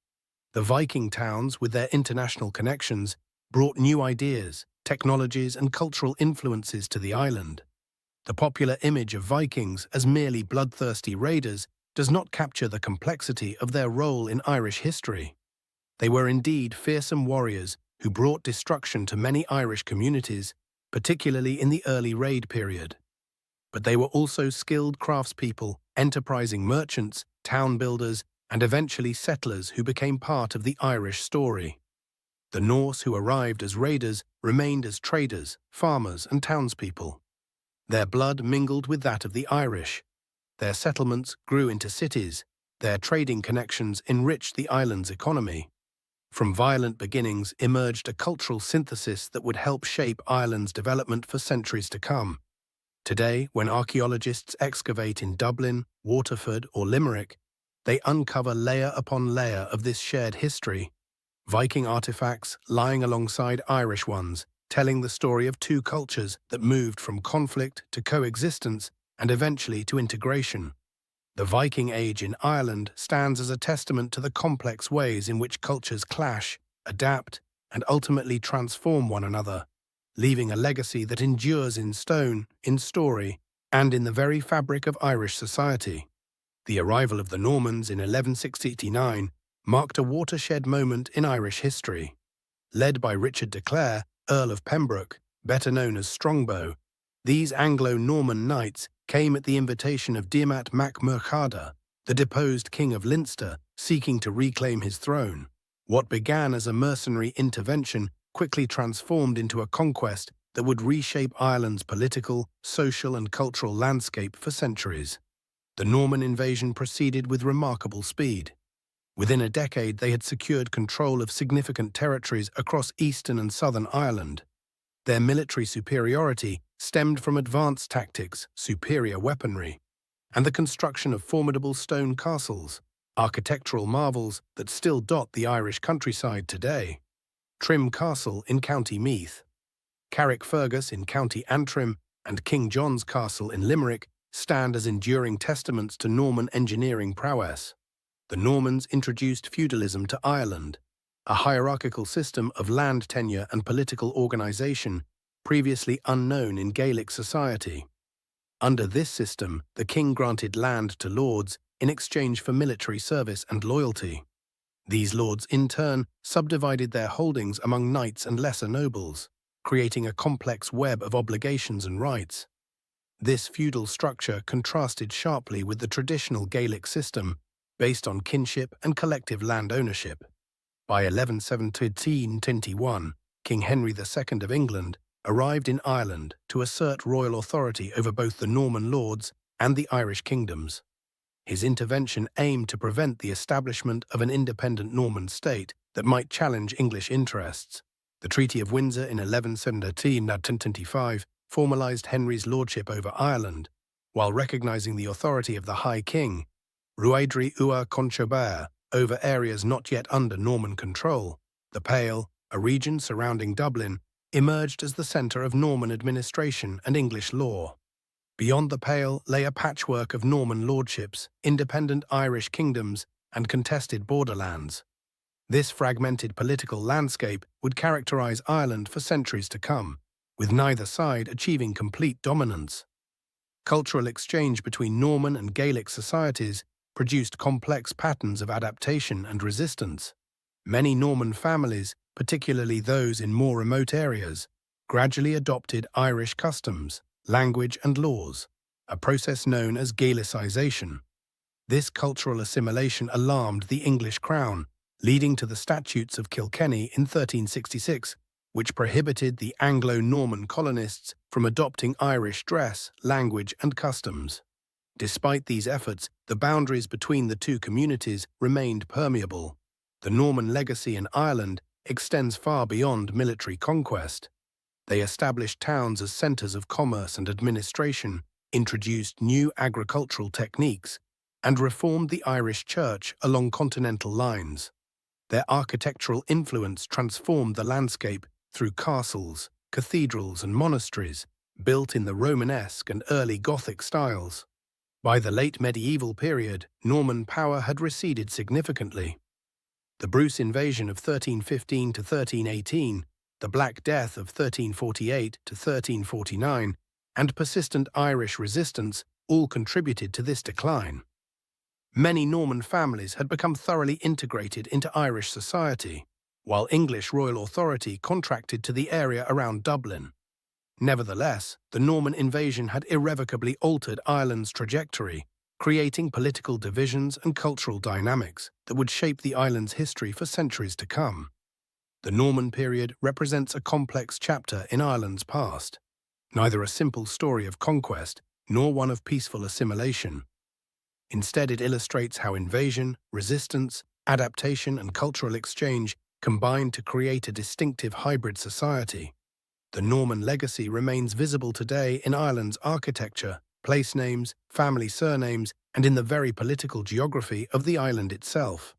S1: The Viking towns, with their international connections, brought new ideas, technologies, and cultural influences to the island. The popular image of Vikings as merely bloodthirsty raiders does not capture the complexity of their role in Irish history. They were indeed fearsome warriors who brought destruction to many Irish communities, particularly in the early raid period. But they were also skilled craftspeople, enterprising merchants, town builders, and eventually settlers who became part of the Irish story. The Norse who arrived as raiders remained as traders, farmers, and townspeople. Their blood mingled with that of the Irish. Their settlements grew into cities. Their trading connections enriched the island's economy. From violent beginnings emerged a cultural synthesis that would help shape Ireland's development for centuries to come. Today, when archaeologists excavate in Dublin, Waterford, or Limerick, they uncover layer upon layer of this shared history. Viking artifacts lying alongside Irish ones, telling the story of two cultures that moved from conflict to coexistence and eventually to integration. The Viking Age in Ireland stands as a testament to the complex ways in which cultures clash, adapt, and ultimately transform one another, leaving a legacy that endures in stone, in story, and in the very fabric of Irish society. The arrival of the Normans in 1169 marked a watershed moment in Irish history. Led by Richard de Clare, Earl of Pembroke, better known as Strongbow, these Anglo-Norman knights came at the invitation of Diarmait mac Murchada, the deposed king of Leinster, seeking to reclaim his throne. What began as a mercenary intervention quickly transformed into a conquest that would reshape Ireland's political, social, and cultural landscape for centuries. The Norman invasion proceeded with remarkable speed. Within a decade, they had secured control of significant territories across eastern and southern Ireland. Their military superiority stemmed from advanced tactics, superior weaponry, and the construction of formidable stone castles, architectural marvels that still dot the Irish countryside today. Trim Castle in County Meath, Carrickfergus in County Antrim, and King John's Castle in Limerick stand as enduring testaments to Norman engineering prowess. The Normans introduced feudalism to Ireland, a hierarchical system of land tenure and political organization previously unknown in Gaelic society. Under this system, the king granted land to lords in exchange for military service and loyalty. These lords, in turn, subdivided their holdings among knights and lesser nobles, creating a complex web of obligations and rights. This feudal structure contrasted sharply with the traditional Gaelic system, based on kinship and collective land ownership. By 1117-21, King Henry II of England arrived in Ireland to assert royal authority over both the Norman lords and the Irish kingdoms. His intervention aimed to prevent the establishment of an independent Norman state that might challenge English interests. The Treaty of Windsor in 1117-1025 formalized Henry's lordship over Ireland, while recognizing the authority of the High King, Ruaidhrí Ua Conchobar, over areas not yet under Norman control. The Pale, a region surrounding Dublin, emerged as the centre of Norman administration and English law. Beyond the Pale lay a patchwork of Norman lordships, independent Irish kingdoms, and contested borderlands. This fragmented political landscape would characterize Ireland for centuries to come, with neither side achieving complete dominance. Cultural exchange between Norman and Gaelic societies produced complex patterns of adaptation and resistance. Many Norman families, particularly those in more remote areas, gradually adopted Irish customs, language, and laws, a process known as Gaelicization. This cultural assimilation alarmed the English crown, leading to the Statutes of Kilkenny in 1366, which prohibited the Anglo-Norman colonists from adopting Irish dress, language, and customs. Despite these efforts, the boundaries between the two communities remained permeable. The Norman legacy in Ireland extends far beyond military conquest. They established towns as centres of commerce and administration, introduced new agricultural techniques, and reformed the Irish Church along continental lines. Their architectural influence transformed the landscape through castles, cathedrals, and monasteries, built in the Romanesque and early Gothic styles. By the late medieval period, Norman power had receded significantly. The Bruce invasion of 1315 to 1318, the Black Death of 1348 to 1349, and persistent Irish resistance all contributed to this decline. Many Norman families had become thoroughly integrated into Irish society, while English royal authority contracted to the area around Dublin. Nevertheless, the Norman invasion had irrevocably altered Ireland's trajectory, creating political divisions and cultural dynamics that would shape the island's history for centuries to come. The Norman period represents a complex chapter in Ireland's past, neither a simple story of conquest nor one of peaceful assimilation. Instead, it illustrates how invasion, resistance, adaptation, and cultural exchange combined to create a distinctive hybrid society. The Norman legacy remains visible today in Ireland's architecture, place names, family surnames, and in the very political geography of the island itself.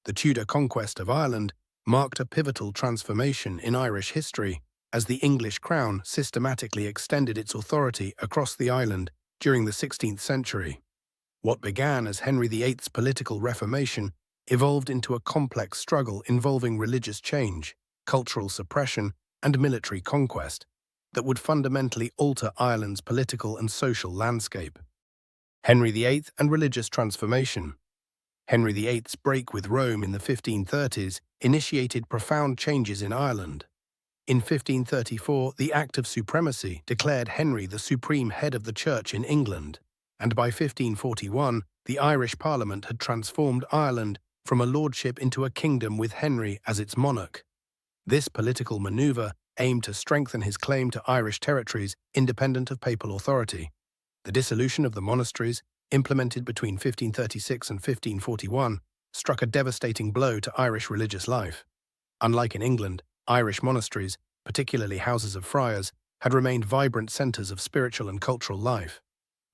S1: The Tudor conquest of Ireland marked a pivotal transformation in Irish history, as the English crown systematically extended its authority across the island during the 16th century. What began as Henry VIII's political reformation evolved into a complex struggle involving religious change, cultural suppression, and military conquest that would fundamentally alter Ireland's political and social landscape. Henry VIII and religious transformation. Henry VIII's break with Rome in the 1530s initiated profound changes in Ireland. In 1534, the Act of Supremacy declared Henry the supreme head of the Church in England, and by 1541, the Irish Parliament had transformed Ireland from a lordship into a kingdom with Henry as its monarch. This political maneuver aimed to strengthen his claim to Irish territories independent of papal authority. The dissolution of the monasteries, implemented between 1536 and 1541, struck a devastating blow to Irish religious life. Unlike in England, Irish monasteries, particularly houses of friars, had remained vibrant centres of spiritual and cultural life.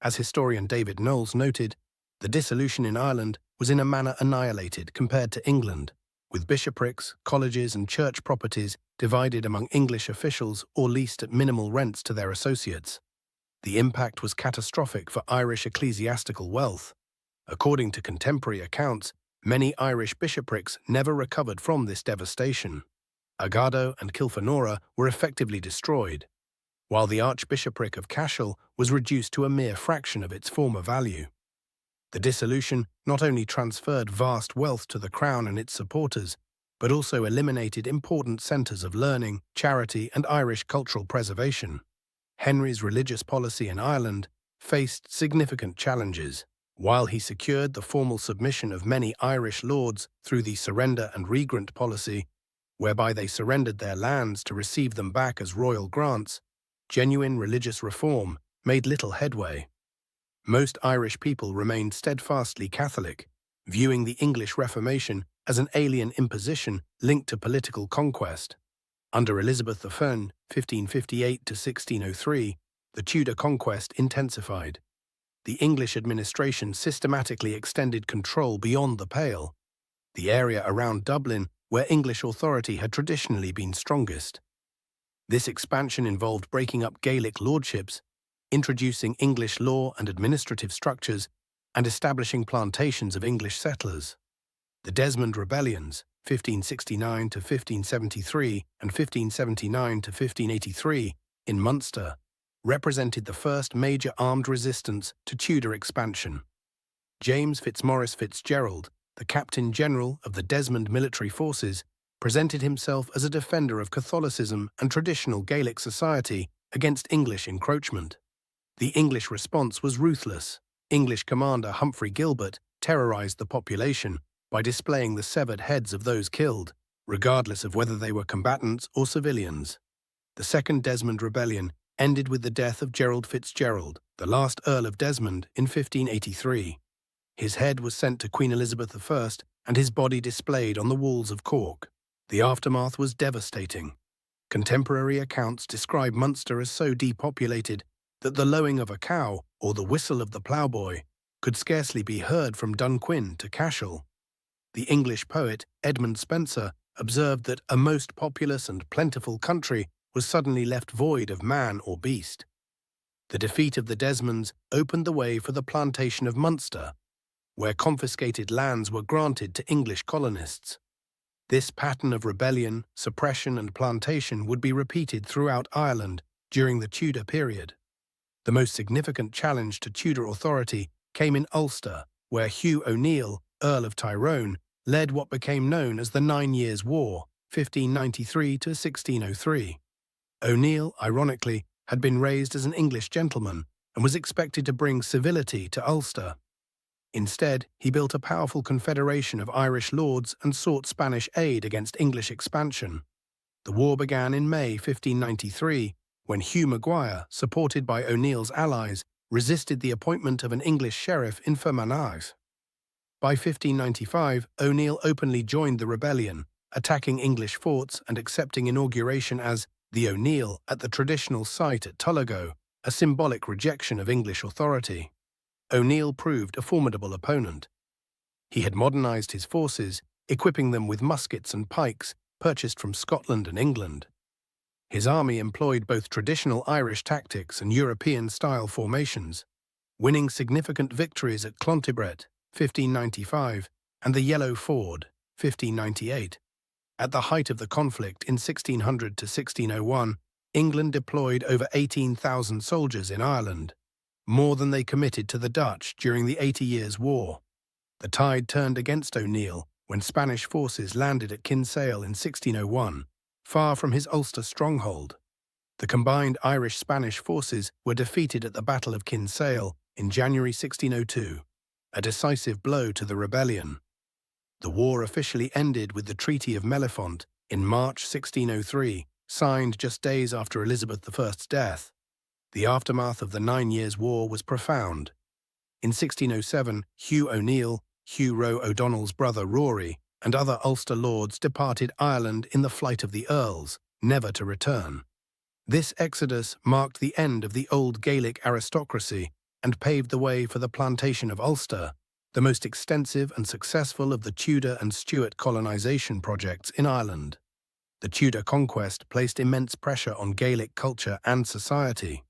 S1: As historian David Knowles noted, the dissolution in Ireland was in a manner annihilated compared to England, with bishoprics, colleges and church properties divided among English officials or leased at minimal rents to their associates. The impact was catastrophic for Irish ecclesiastical wealth. According to contemporary accounts, many Irish bishoprics never recovered from this devastation. Agado and Kilfenora were effectively destroyed, while the Archbishopric of Cashel was reduced to a mere fraction of its former value. The dissolution not only transferred vast wealth to the Crown and its supporters, but also eliminated important centres of learning, charity, and Irish cultural preservation. Henry's religious policy in Ireland faced significant challenges. While he secured the formal submission of many Irish lords through the surrender and regrant policy, whereby they surrendered their lands to receive them back as royal grants, genuine religious reform made little headway. Most Irish people remained steadfastly Catholic, viewing the English Reformation as an alien imposition linked to political conquest. Under Elizabeth I, 1558 to 1603, the Tudor conquest intensified. The English administration systematically extended control beyond the Pale, the area around Dublin where English authority had traditionally been strongest. This expansion involved breaking up Gaelic lordships, introducing English law and administrative structures, and establishing plantations of English settlers. The Desmond Rebellions, 1569 to 1573 and 1579 to 1583, in Munster, represented the first major armed resistance to Tudor expansion. James Fitzmaurice Fitzgerald, the Captain General of the Desmond military forces, presented himself as a defender of Catholicism and traditional Gaelic society against English encroachment. The English response was ruthless. English commander Humphrey Gilbert terrorized the population by displaying the severed heads of those killed, regardless of whether they were combatants or civilians. The Second Desmond Rebellion ended with the death of Gerald Fitzgerald, the last Earl of Desmond, in 1583. His head was sent to Queen Elizabeth I and his body displayed on the walls of Cork. The aftermath was devastating. Contemporary accounts describe Munster as so depopulated that the lowing of a cow or the whistle of the ploughboy could scarcely be heard from Dunquin to Cashel. The English poet Edmund Spenser observed that a most populous and plentiful country was suddenly left void of man or beast. The defeat of the Desmonds opened the way for the plantation of Munster, where confiscated lands were granted to English colonists. This pattern of rebellion, suppression, and plantation would be repeated throughout Ireland during the Tudor period. The most significant challenge to Tudor authority came in Ulster, where Hugh O'Neill, Earl of Tyrone, led what became known as the 9 Years' War, 1593 to 1603. O'Neill, ironically, had been raised as an English gentleman and was expected to bring civility to Ulster. Instead, he built a powerful confederation of Irish lords and sought Spanish aid against English expansion. The war began in May 1593, when Hugh Maguire, supported by O'Neill's allies, resisted the appointment of an English sheriff in Fermanagh. By 1595, O'Neill openly joined the rebellion, attacking English forts and accepting inauguration as the O'Neill at the traditional site at Tullago, a symbolic rejection of English authority. O'Neill proved a formidable opponent. He had modernized his forces, equipping them with muskets and pikes purchased from Scotland and England. His army employed both traditional Irish tactics and European-style formations, winning significant victories at Clontibret, 1595, and the Yellow Ford, 1598. At the height of the conflict in 1600 to 1601, England deployed over 18,000 soldiers in Ireland, more than they committed to the Dutch during the 80 Years' War. The tide turned against O'Neill when Spanish forces landed at Kinsale in 1601, far from his Ulster stronghold. The combined Irish-Spanish forces were defeated at the Battle of Kinsale in January 1602, a decisive blow to the rebellion. The war officially ended with the Treaty of Mellifont in March 1603, signed just days after Elizabeth I's death. The aftermath of the 9 Years' War was profound. In 1607, Hugh O'Neill, Hugh Roe O'Donnell's brother Rory, and other Ulster lords departed Ireland in the flight of the Earls, never to return. This exodus marked the end of the old Gaelic aristocracy and paved the way for the plantation of Ulster, the most extensive and successful of the Tudor and Stuart colonization projects in Ireland. The Tudor conquest placed immense pressure on Gaelic culture and society.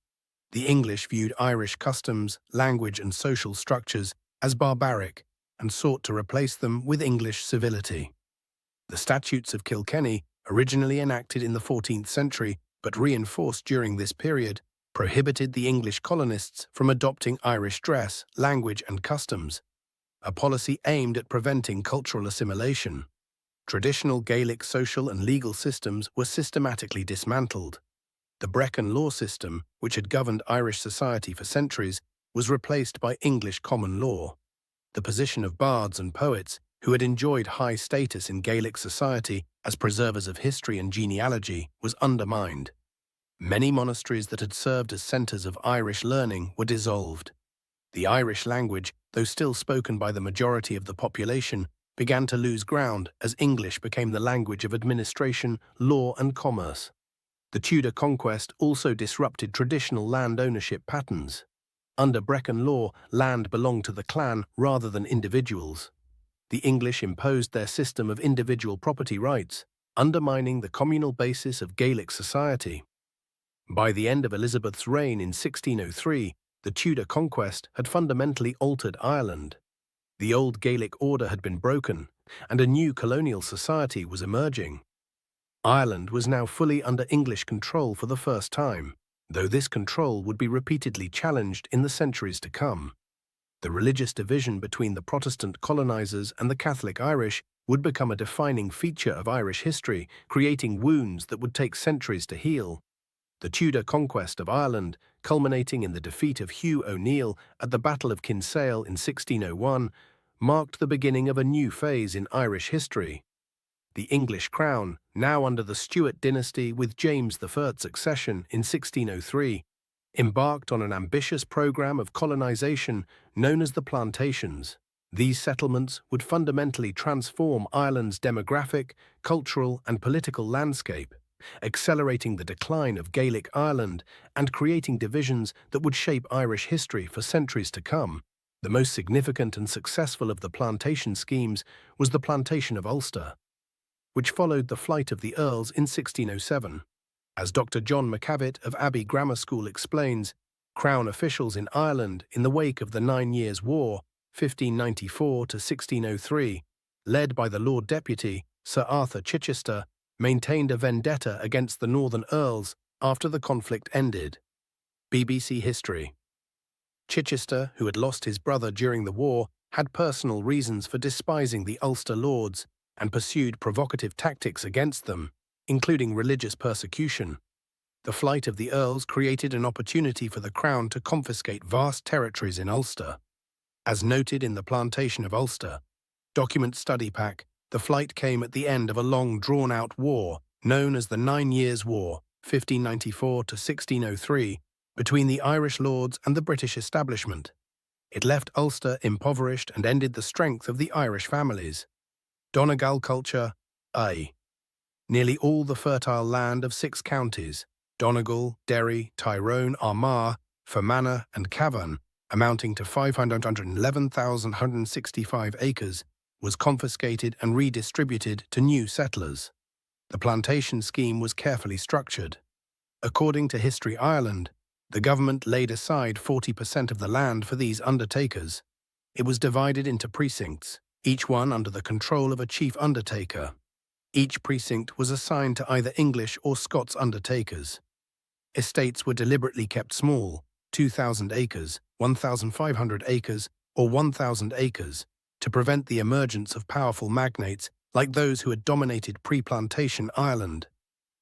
S1: The English viewed Irish customs, language, and social structures as barbaric and sought to replace them with English civility. The Statutes of Kilkenny, originally enacted in the 14th century but reinforced during this period, prohibited the English colonists from adopting Irish dress, language, and customs, a policy aimed at preventing cultural assimilation. Traditional Gaelic social and legal systems were systematically dismantled. The Brecon law system, which had governed Irish society for centuries, was replaced by English common law. The position of bards and poets, who had enjoyed high status in Gaelic society as preservers of history and genealogy, was undermined. Many monasteries that had served as centres of Irish learning were dissolved. The Irish language, though still spoken by the majority of the population, began to lose ground as English became the language of administration, law, and commerce. The Tudor conquest also disrupted traditional land ownership patterns. Under Brecon law, land belonged to the clan rather than individuals. The English imposed their system of individual property rights, undermining the communal basis of Gaelic society. By the end of Elizabeth's reign in 1603, the Tudor conquest had fundamentally altered Ireland. The old Gaelic order had been broken, and a new colonial society was emerging. Ireland was now fully under English control for the first time, though this control would be repeatedly challenged in the centuries to come. The religious division between the Protestant colonizers and the Catholic Irish would become a defining feature of Irish history, creating wounds that would take centuries to heal. The Tudor conquest of Ireland, culminating in the defeat of Hugh O'Neill at the Battle of Kinsale in 1601, marked the beginning of a new phase in Irish history. The English crown, now under the Stuart dynasty with James I's accession in 1603, embarked on an ambitious program of colonization known as the plantations. These settlements would fundamentally transform Ireland's demographic, cultural, and political landscape, accelerating the decline of Gaelic Ireland and creating divisions that would shape Irish history for centuries to come. The most significant and successful of the plantation schemes was the Plantation of Ulster, which followed the flight of the Earls in 1607. As Dr. John McCavitt of Abbey Grammar School explains, Crown officials in Ireland, in the wake of the 9 Years' War, 1594 to 1603, led by the Lord Deputy, Sir Arthur Chichester, maintained a vendetta against the Northern Earls after the conflict ended. BBC History. Chichester, who had lost his brother during the war, had personal reasons for despising the Ulster lords and pursued provocative tactics against them, including religious persecution. The flight of the Earls created an opportunity for the Crown to confiscate vast territories in Ulster. As noted in the Plantation of Ulster document study pack, the flight came at the end of a long drawn-out war known as the 9 Years' War, 1594 to 1603, between the Irish lords and the British establishment. It left Ulster impoverished and ended the strength of the Irish families. Donegal culture, I. Nearly all the fertile land of 6 counties, Donegal, Derry, Tyrone, Armagh, Fermanagh and Cavan, amounting to 511,165 acres, was confiscated and redistributed to new settlers. The plantation scheme was carefully structured. According to History Ireland, the government laid aside 40% of the land for these undertakers. It was divided into precincts, each one under the control of a chief undertaker. Each precinct was assigned to either English or Scots undertakers. Estates were deliberately kept small, 2,000 acres, 1,500 acres, or 1,000 acres, to prevent the emergence of powerful magnates like those who had dominated pre-plantation Ireland.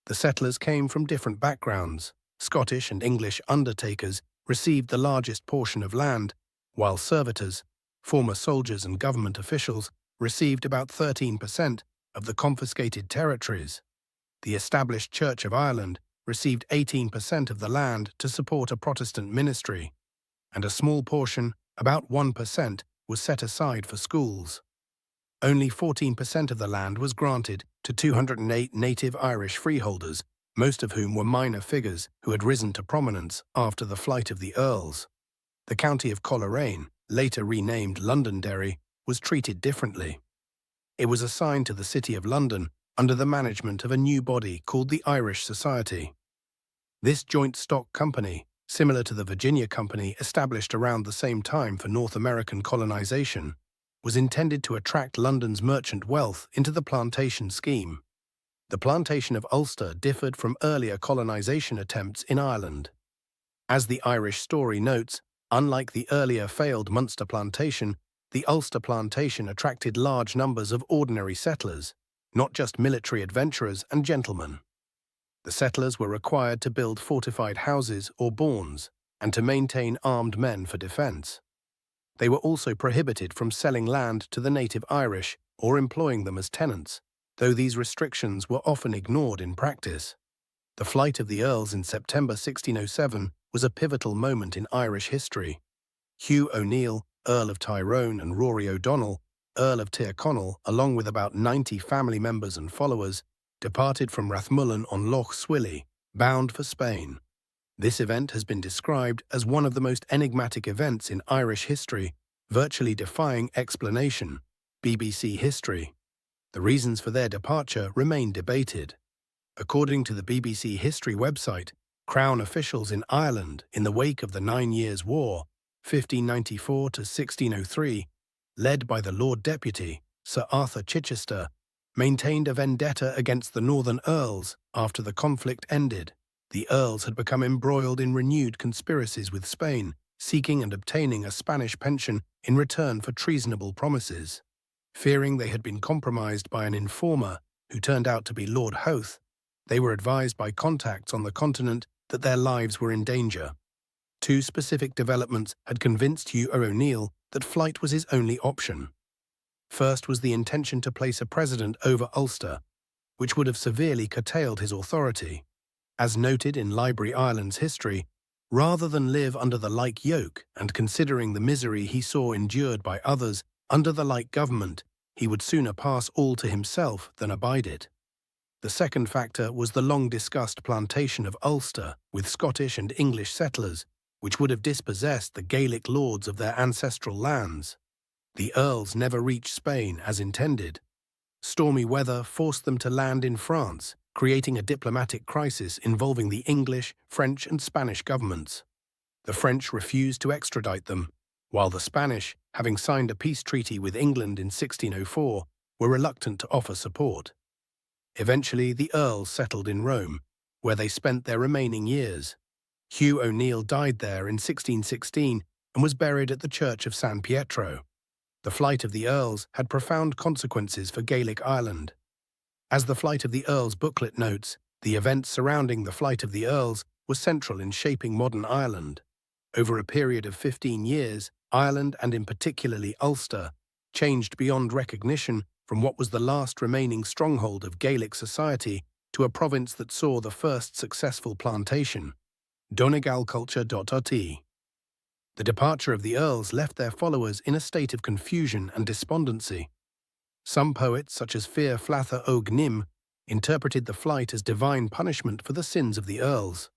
S1: The settlers came from different backgrounds. Scottish and English undertakers received the largest portion of land, while servitors, former soldiers and government officials, received about 13% of the confiscated territories. The established Church of Ireland received 18% of the land to support a Protestant ministry, and a small portion, about 1%, was set aside for schools. Only 14% of the land was granted to 208 native Irish freeholders, most of whom were minor figures who had risen to prominence after the flight of the Earls. The county of Coleraine, later renamed Londonderry, was treated differently. It was assigned to the City of London under the management of a new body called the Irish Society. This joint stock company, similar to the Virginia Company established around the same time for North American colonization, was intended to attract London's merchant wealth into the plantation scheme. The plantation of Ulster differed from earlier colonization attempts in Ireland. As the Irish story notes, unlike the earlier failed Munster plantation, the Ulster plantation attracted large numbers of ordinary settlers, not just military adventurers and gentlemen. The settlers were required to build fortified houses or bournes, and to maintain armed men for defense. They were also prohibited from selling land to the native Irish or employing them as tenants, though these restrictions were often ignored in practice. The flight of the Earls in September 1607 was a pivotal moment in Irish history. Hugh O'Neill, Earl of Tyrone, and Rory O'Donnell, Earl of Tyrconnell, along with about 90 family members and followers, departed from Rathmullen on Lough Swilly, bound for Spain. This event has been described as one of the most enigmatic events in Irish history, virtually defying explanation. BBC History. The reasons for their departure remain debated. According to the BBC History website, Crown officials in Ireland, in the wake of the 9 Years' War, 1594 to 1603, led by the Lord Deputy, Sir Arthur Chichester, maintained a vendetta against the Northern Earls after the conflict ended. The Earls had become embroiled in renewed conspiracies with Spain, seeking and obtaining a Spanish pension in return for treasonable promises. Fearing they had been compromised by an informer who turned out to be Lord Howth, they were advised by contacts on the continent that their lives were in danger. 2 specific developments had convinced Hugh O'Neill that flight was his only option. First was the intention to place a president over Ulster, which would have severely curtailed his authority. As noted in Library Ireland's history, rather than live under the like yoke and considering the misery he saw endured by others under the like government, he would sooner pass all to himself than abide it. The second factor was the long-discussed plantation of Ulster with Scottish and English settlers, which would have dispossessed the Gaelic lords of their ancestral lands. The Earls never reached Spain as intended. Stormy weather forced them to land in France, creating a diplomatic crisis involving the English, French, and Spanish governments. The French refused to extradite them, while the Spanish, having signed a peace treaty with England in 1604, were reluctant to offer support. Eventually, the earls settled in Rome, where they spent their remaining years. Hugh O'Neill died there in 1616 and was buried at the Church of San Pietro. The flight of the earls had profound consequences for Gaelic Ireland. As the Flight of the Earls booklet notes, the events surrounding the flight of the earls were central in shaping modern Ireland. Over a period of 15 years, Ireland, and in particularly Ulster, changed beyond recognition from what was the last remaining stronghold of Gaelic society to a province that saw the first successful plantation. Donegalculture.rt. The departure of the earls left their followers in a state of confusion and despondency. Some poets, such as Fear Flatha Og Nim, interpreted the flight as divine punishment for the sins of the earls.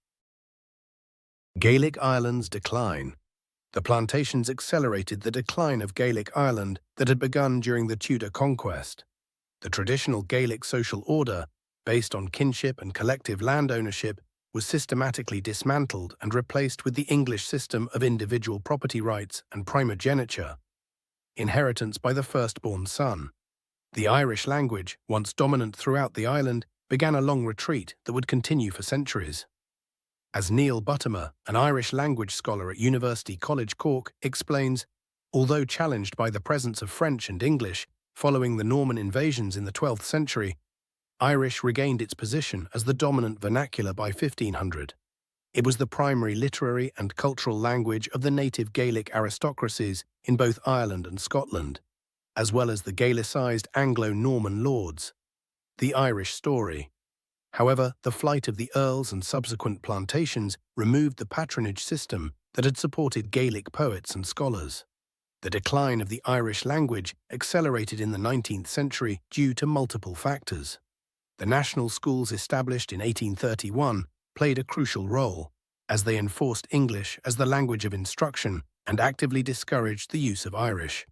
S1: Gaelic Ireland's decline. The plantations accelerated the decline of Gaelic Ireland that had begun during the Tudor conquest. The traditional Gaelic social order, based on kinship and collective land ownership, was systematically dismantled and replaced with the English system of individual property rights and primogeniture, inheritance by the firstborn son. The Irish language, once dominant throughout the island, began a long retreat that would continue for centuries. As Neil Buttimer, an Irish language scholar at University College Cork, explains, although challenged by the presence of French and English following the Norman invasions in the 12th century, Irish regained its position as the dominant vernacular by 1500. It was the primary literary and cultural language of the native Gaelic aristocracies in both Ireland and Scotland, as well as the Gaelicized Anglo-Norman lords. The Irish story. However, the flight of the earls and subsequent plantations removed the patronage system that had supported Gaelic poets and scholars. The decline of the Irish language accelerated in the 19th century due to multiple factors. The national schools established in 1831 played a crucial role, as they enforced English as the language of instruction and actively discouraged the use of Irish.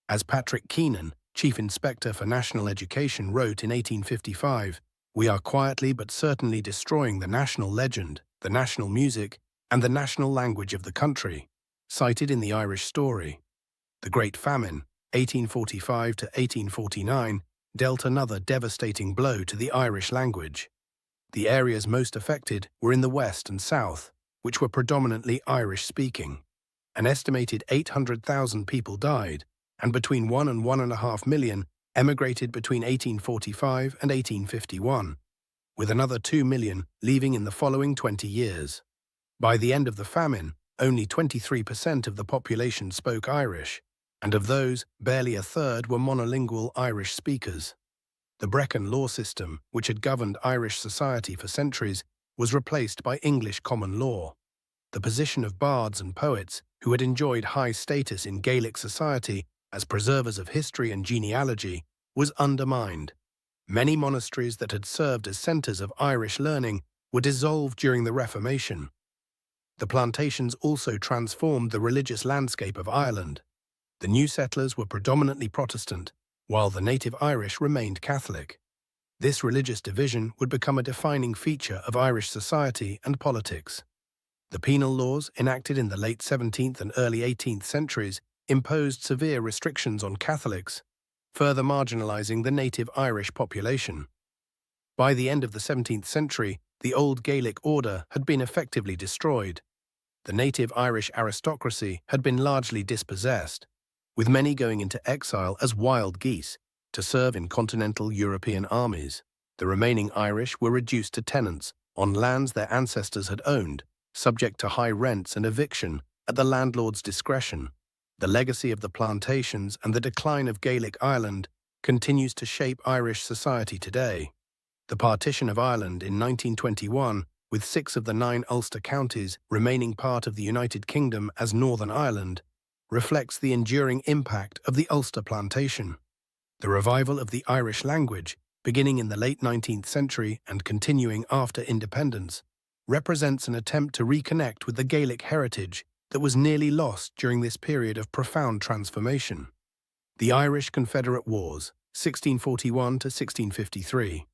S1: As Patrick Keenan, Chief Inspector for National Education, wrote in 1855, "We are quietly but certainly destroying the national legend, the national music, and the national language of the country," cited in the Irish story. The Great Famine, 1845 to 1849, dealt another devastating blow to the Irish language. The areas most affected were in the west and south, which were predominantly Irish-speaking. An estimated 800,000 people died, and between 1 and 1.5 million emigrated between 1845 and 1851, with another 2 million leaving in the following 20 years. By the end of the famine, only 23% of the population spoke Irish, and of those, barely a third were monolingual Irish speakers. The Brecon law system, which had governed Irish society for centuries, was replaced by English common law. The position of bards and poets, who had enjoyed high status in Gaelic society as preservers of history and genealogy, was undermined. Many monasteries that had served as centres of Irish learning were dissolved during the Reformation. The plantations also transformed the religious landscape of Ireland. The new settlers were predominantly Protestant, while the native Irish remained Catholic. This religious division would become a defining feature of Irish society and politics. The penal laws, enacted in the late 17th and early 18th centuries, imposed severe restrictions on Catholics, further marginalizing the native Irish population. By the end of the 17th century, the old Gaelic order had been effectively destroyed. The native Irish aristocracy had been largely dispossessed, with many going into exile as wild geese to serve in continental European armies. The remaining Irish were reduced to tenants on lands their ancestors had owned, subject to high rents and eviction at the landlord's discretion. The legacy of the plantations and the decline of Gaelic Ireland continues to shape Irish society today. The partition of Ireland in 1921, with 6 of the 9 Ulster counties remaining part of the United Kingdom as Northern Ireland, reflects the enduring impact of the Ulster plantation. The revival of the Irish language, beginning in the late 19th century and continuing after independence, represents an attempt to reconnect with the Gaelic heritage that was nearly lost during this period of profound transformation. The Irish Confederate Wars, 1641 to 1653.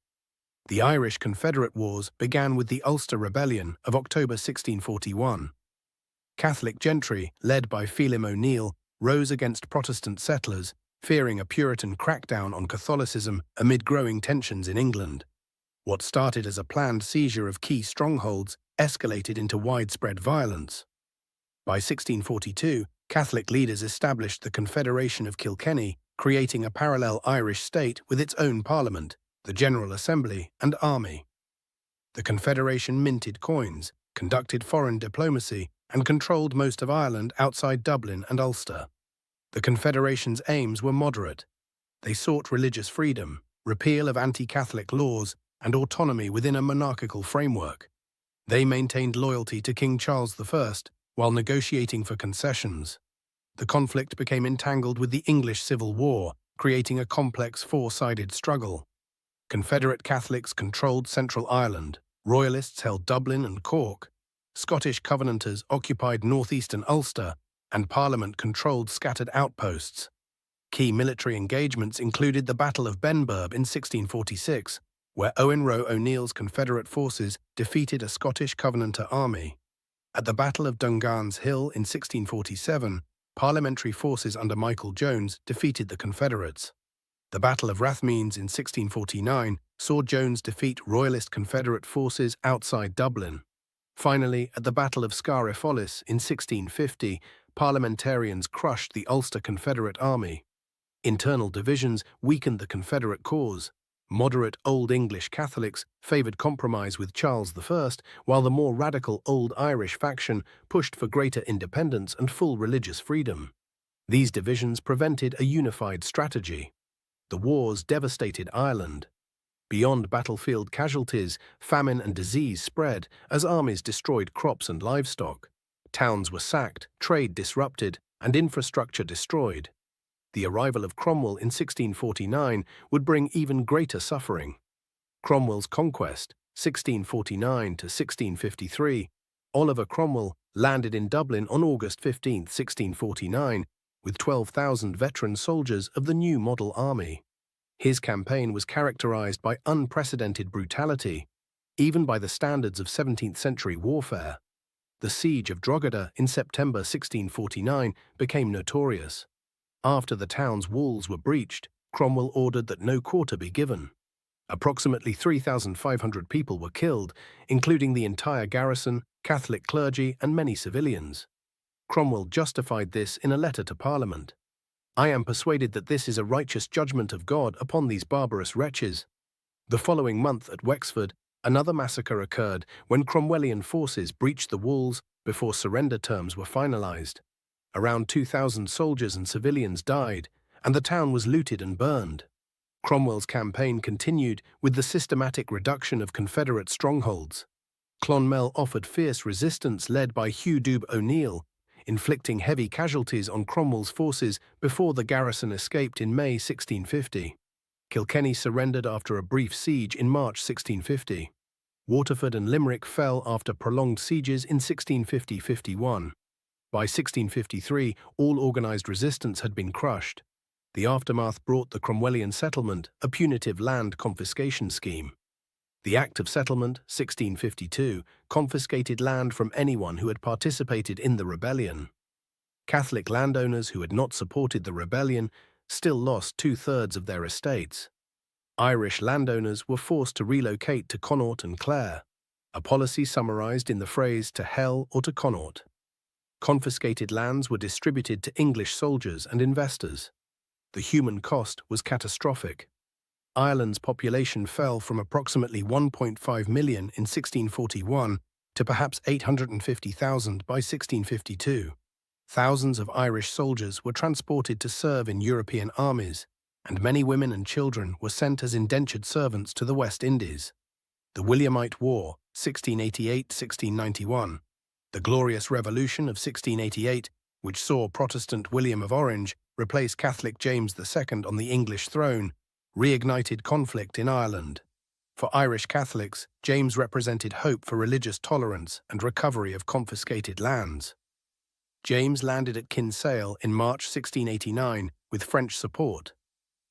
S1: The Irish Confederate Wars began with the Ulster Rebellion of October 1641. Catholic gentry, led by Phelim O'Neill, rose against Protestant settlers, fearing a Puritan crackdown on Catholicism amid growing tensions in England. What started as a planned seizure of key strongholds escalated into widespread violence. By 1642, Catholic leaders established the Confederation of Kilkenny, creating a parallel Irish state with its own parliament, the General Assembly, and army. The Confederation minted coins, conducted foreign diplomacy, and controlled most of Ireland outside Dublin and Ulster. The Confederation's aims were moderate. They sought religious freedom, repeal of anti-Catholic laws, and autonomy within a monarchical framework. They maintained loyalty to King Charles I while negotiating for concessions. The conflict became entangled with the English Civil War, creating a complex four-sided struggle. Confederate Catholics controlled Central Ireland, Royalists held Dublin and Cork, Scottish Covenanters occupied northeastern Ulster, and Parliament controlled scattered outposts. Key military engagements included the Battle of Benburb in 1646, where Owen Roe O'Neill's Confederate forces defeated a Scottish Covenanter army. At the Battle of Dungan's Hill in 1647, parliamentary forces under Michael Jones defeated the Confederates. The Battle of Rathmines in 1649 saw Jones defeat Royalist Confederate forces outside Dublin. Finally, at the Battle of Scarrifolis in 1650, parliamentarians crushed the Ulster Confederate army. Internal divisions weakened the Confederate cause. Moderate Old English Catholics favoured compromise with Charles I, while the more radical Old Irish faction pushed for greater independence and full religious freedom. These divisions prevented a unified strategy. The wars devastated Ireland. Beyond battlefield casualties, famine and disease spread as armies destroyed crops and livestock. Towns were sacked, trade disrupted, and infrastructure destroyed. The arrival of Cromwell in 1649 would bring even greater suffering. Cromwell's conquest, 1649 to 1653, Oliver Cromwell landed in Dublin on August 15, 1649, with 12,000 veteran soldiers of the new model army. His campaign was characterized by unprecedented brutality, even by the standards of 17th-century warfare. The siege of Drogheda in September 1649 became notorious. After the town's walls were breached, Cromwell ordered that no quarter be given. Approximately 3,500 people were killed, including the entire garrison, Catholic clergy, and many civilians. Cromwell justified this in a letter to Parliament. "I am persuaded that this is a righteous judgment of God upon these barbarous wretches." The following month at Wexford, another massacre occurred when Cromwellian forces breached the walls before surrender terms were finalized. Around 2,000 soldiers and civilians died, and the town was looted and burned. Cromwell's campaign continued with the systematic reduction of Confederate strongholds. Clonmel offered fierce resistance led by Hugh Dubh O'Neill, inflicting heavy casualties on Cromwell's forces before the garrison escaped in May 1650. Kilkenny surrendered after a brief siege in March 1650. Waterford and Limerick fell after prolonged sieges in 1650–51. By 1653, all organised resistance had been crushed. The aftermath brought the Cromwellian settlement, a punitive land confiscation scheme. The Act of Settlement, 1652, confiscated land from anyone who had participated in the rebellion. Catholic landowners who had not supported the rebellion still lost 2/3 of their estates. Irish landowners were forced to relocate to Connaught and Clare, a policy summarised in the phrase "to hell or to Connaught." Confiscated lands were distributed to English soldiers and investors. The human cost was catastrophic. Ireland's population fell from approximately 1.5 million in 1641 to perhaps 850,000 by 1652. Thousands of Irish soldiers were transported to serve in European armies, and many women and children were sent as indentured servants to the West Indies. The Williamite War, 1688–1691. The Glorious Revolution of 1688, which saw Protestant William of Orange replace Catholic James II on the English throne, reignited conflict in Ireland. For Irish Catholics, James represented hope for religious tolerance and recovery of confiscated lands. James landed at Kinsale in March 1689 with French support.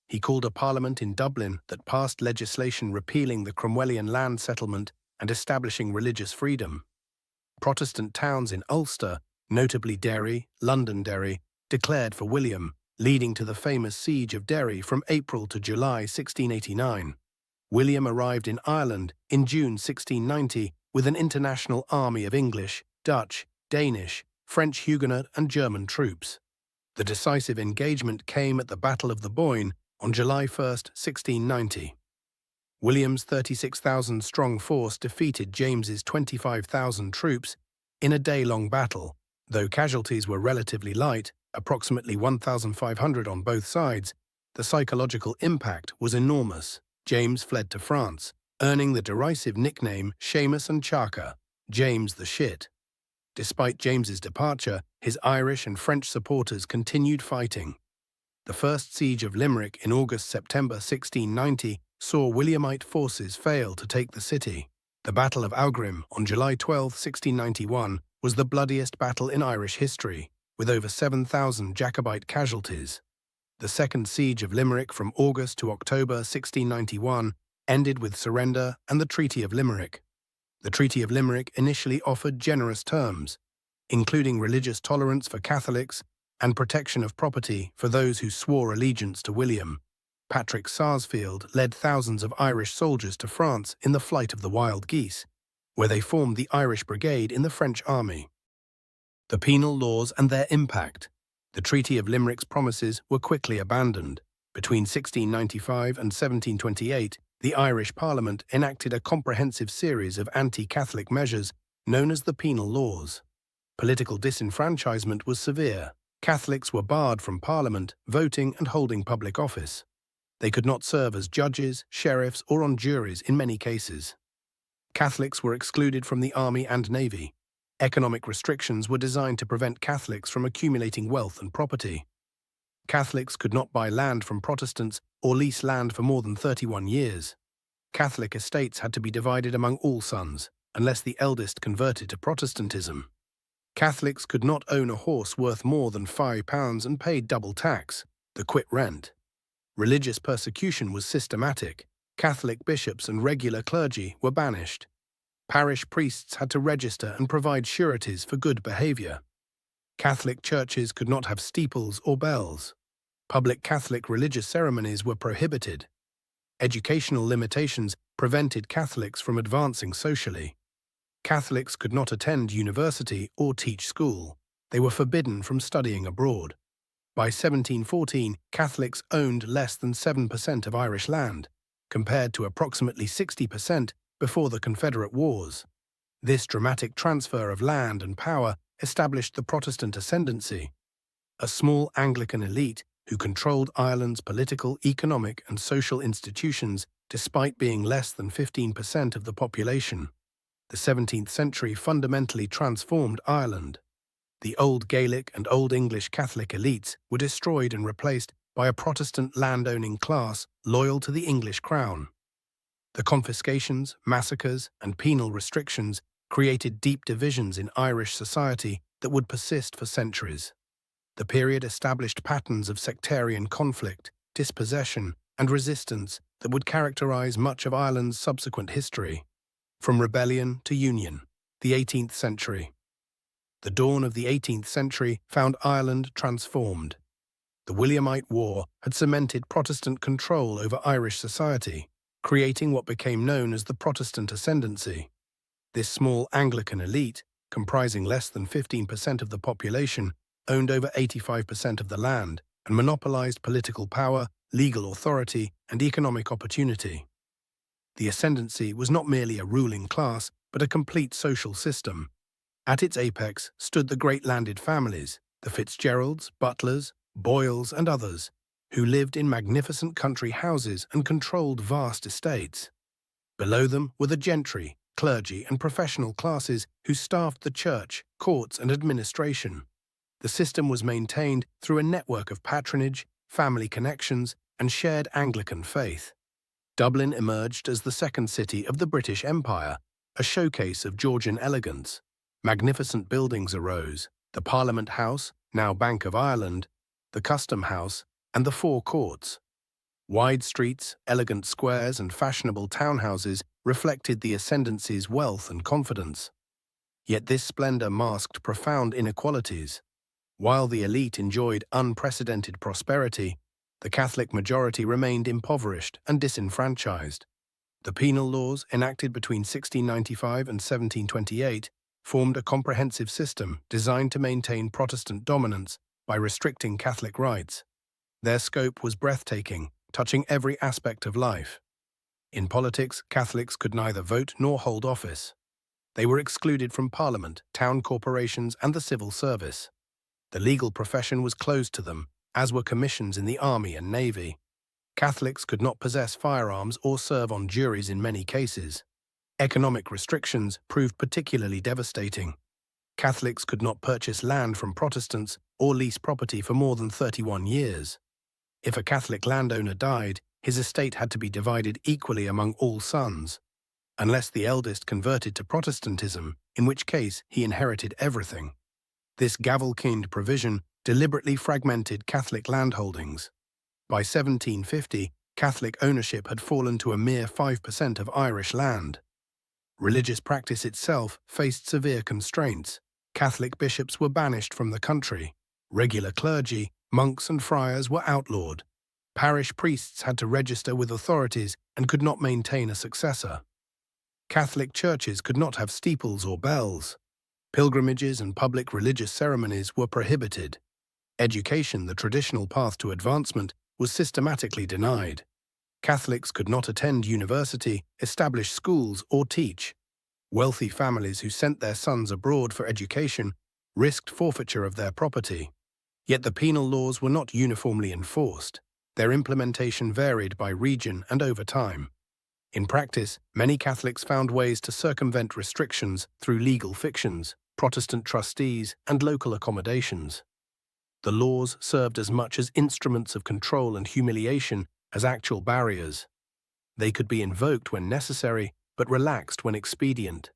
S1: He called a parliament in Dublin that passed legislation repealing the Cromwellian land settlement and establishing religious freedom. Protestant towns in Ulster, Notably Derry, Londonderry, declared for William, leading to the famous Siege of Derry from April to July 1689. William arrived in Ireland in June 1690 with an international army of English, Dutch, Danish, French Huguenot and German troops. The decisive engagement came at the Battle of the Boyne on July 1, 1690. William's 36,000-strong force defeated James's 25,000 troops in a day-long battle. Though casualties were relatively light, approximately 1,500 on both sides, the psychological impact was enormous. James fled to France, earning the derisive nickname Seamus and Chaka, James the Shit. Despite James's departure, his Irish and French supporters continued fighting. The first siege of Limerick in August-September 1690 saw Williamite forces fail to take the city. The Battle of Aughrim on July 12, 1691, was the bloodiest battle in Irish history, with over 7,000 Jacobite casualties. The second siege of Limerick from August to October 1691 ended with surrender and the Treaty of Limerick. The Treaty of Limerick initially offered generous terms, including religious tolerance for Catholics and protection of property for those who swore allegiance to William. Patrick Sarsfield led thousands of Irish soldiers to France in the Flight of the Wild Geese, where they formed the Irish Brigade in the French army. The penal laws and their impact. The Treaty of Limerick's promises were quickly abandoned. Between 1695 and 1728, the Irish Parliament enacted a comprehensive series of anti-Catholic measures known as the penal laws. Political disenfranchisement was severe. Catholics were barred from Parliament, voting and holding public office. They could not serve as judges, sheriffs, or on juries in many cases. Catholics were excluded from the army and navy. Economic restrictions were designed to prevent Catholics from accumulating wealth and property. Catholics could not buy land from Protestants or lease land for more than 31 years. Catholic estates had to be divided among all sons, unless the eldest converted to Protestantism. Catholics could not own a horse worth more than £5 and paid double tax, the quit rent. Religious persecution was systematic. Catholic bishops and regular clergy were banished. Parish priests had to register and provide sureties for good behavior. Catholic churches could not have steeples or bells. Public Catholic religious ceremonies were prohibited. Educational limitations prevented Catholics from advancing socially. Catholics could not attend university or teach school. They were forbidden from studying abroad. By 1714, Catholics owned less than 7% of Irish land, compared to approximately 60% before the Confederate Wars. This dramatic transfer of land and power established the Protestant ascendancy, a small Anglican elite who controlled Ireland's political, economic, and social institutions despite being less than 15% of the population. The 17th century fundamentally transformed Ireland. The Old Gaelic and Old English Catholic elites were destroyed and replaced by a Protestant land-owning class loyal to the English crown. The confiscations, massacres, and penal restrictions created deep divisions in Irish society that would persist for centuries. The period established patterns of sectarian conflict, dispossession, and resistance that would characterize much of Ireland's subsequent history. From rebellion to union, the 18th century. The dawn of the 18th century found Ireland transformed. The Williamite War had cemented Protestant control over Irish society, creating what became known as the Protestant ascendancy. This small Anglican elite, comprising less than 15% of the population, owned over 85% of the land and monopolized political power, legal authority, and economic opportunity. The ascendancy was not merely a ruling class, but a complete social system. At its apex stood the great landed families, the Fitzgeralds, Butlers, Boyles, and others, who lived in magnificent country houses and controlled vast estates. Below them were the gentry, clergy, and professional classes who staffed the church, courts, and administration. The system was maintained through a network of patronage, family connections, and shared Anglican faith. Dublin emerged as the second city of the British Empire, a showcase of Georgian elegance. Magnificent buildings arose: the Parliament House, now Bank of Ireland, the Custom House, and the Four Courts. Wide streets, elegant squares, and fashionable townhouses reflected the ascendancy's wealth and confidence. Yet this splendor masked profound inequalities. While the elite enjoyed unprecedented prosperity, the Catholic majority remained impoverished and disenfranchised. The penal laws, enacted between 1695 and 1728, formed a comprehensive system designed to maintain Protestant dominance by restricting Catholic rights. Their scope was breathtaking, touching every aspect of life. In politics, Catholics could neither vote nor hold office. They were excluded from Parliament, town corporations, and the civil service. The legal profession was closed to them, as were commissions in the army and navy. Catholics could not possess firearms or serve on juries in many cases. Economic restrictions proved particularly devastating. Catholics could not purchase land from Protestants or lease property for more than 31 years. If a Catholic landowner died, his estate had to be divided equally among all sons, unless the eldest converted to Protestantism, in which case he inherited everything. This gavel-kind provision deliberately fragmented Catholic landholdings. By 1750, Catholic ownership had fallen to a mere 5% of Irish land. Religious practice itself faced severe constraints. Catholic bishops were banished from the country. Regular clergy, monks and friars were outlawed. Parish priests had to register with authorities and could not maintain a successor. Catholic churches could not have steeples or bells. Pilgrimages and public religious ceremonies were prohibited. Education, the traditional path to advancement, was systematically denied. Catholics could not attend university, establish schools, or teach. Wealthy families who sent their sons abroad for education risked forfeiture of their property. Yet the penal laws were not uniformly enforced. Their implementation varied by region and over time. In practice, many Catholics found ways to circumvent restrictions through legal fictions, Protestant trustees, and local accommodations. The laws served as much as instruments of control and humiliation as actual barriers. They could be invoked when necessary, but relaxed when expedient.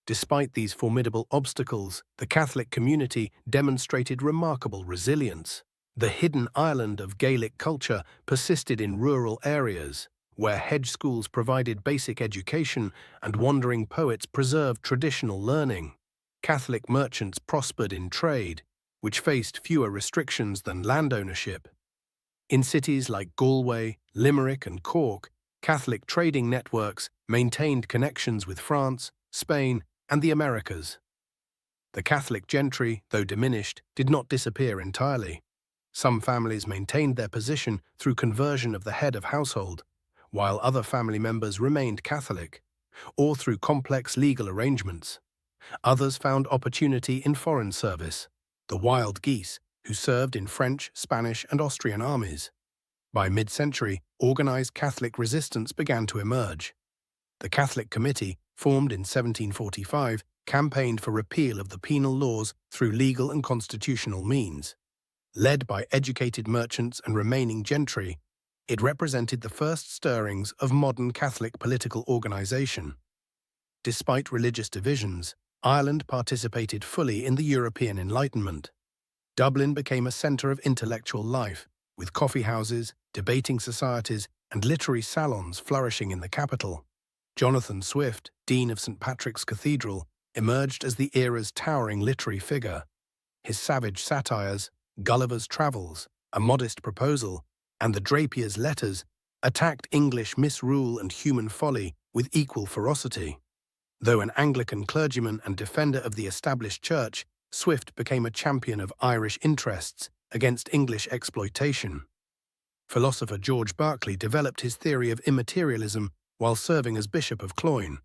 S1: Despite these formidable obstacles, the Catholic community demonstrated remarkable resilience. The hidden island of Gaelic culture persisted in rural areas, where hedge schools provided basic education and wandering poets preserved traditional learning. Catholic merchants prospered in trade, which faced fewer restrictions than land ownership. In cities like Galway, Limerick, and Cork, Catholic trading networks maintained connections with France, Spain, and the Americas. The Catholic gentry, though diminished, did not disappear entirely. Some families maintained their position through conversion of the head of household, while other family members remained Catholic, or through complex legal arrangements. Others found opportunity in foreign service, the wild geese, who served in French, Spanish, and Austrian armies. By mid-century, organized Catholic resistance began to emerge. The Catholic Committee, formed in 1745, campaigned for repeal of the penal laws through legal and constitutional means. Led by educated merchants and remaining gentry, it represented the first stirrings of modern Catholic political organization. Despite religious divisions, Ireland participated fully in the European Enlightenment. Dublin became a centre of intellectual life, with coffee houses, debating societies, and literary salons flourishing in the capital. Jonathan Swift, Dean of St. Patrick's Cathedral, emerged as the era's towering literary figure. His savage satires, Gulliver's Travels, A Modest Proposal, and the Drapier's Letters attacked English misrule and human folly with equal ferocity. Though an Anglican clergyman and defender of the established church, Swift became a champion of Irish interests against English exploitation. Philosopher George Berkeley developed his theory of immaterialism while serving as Bishop of Cloyne.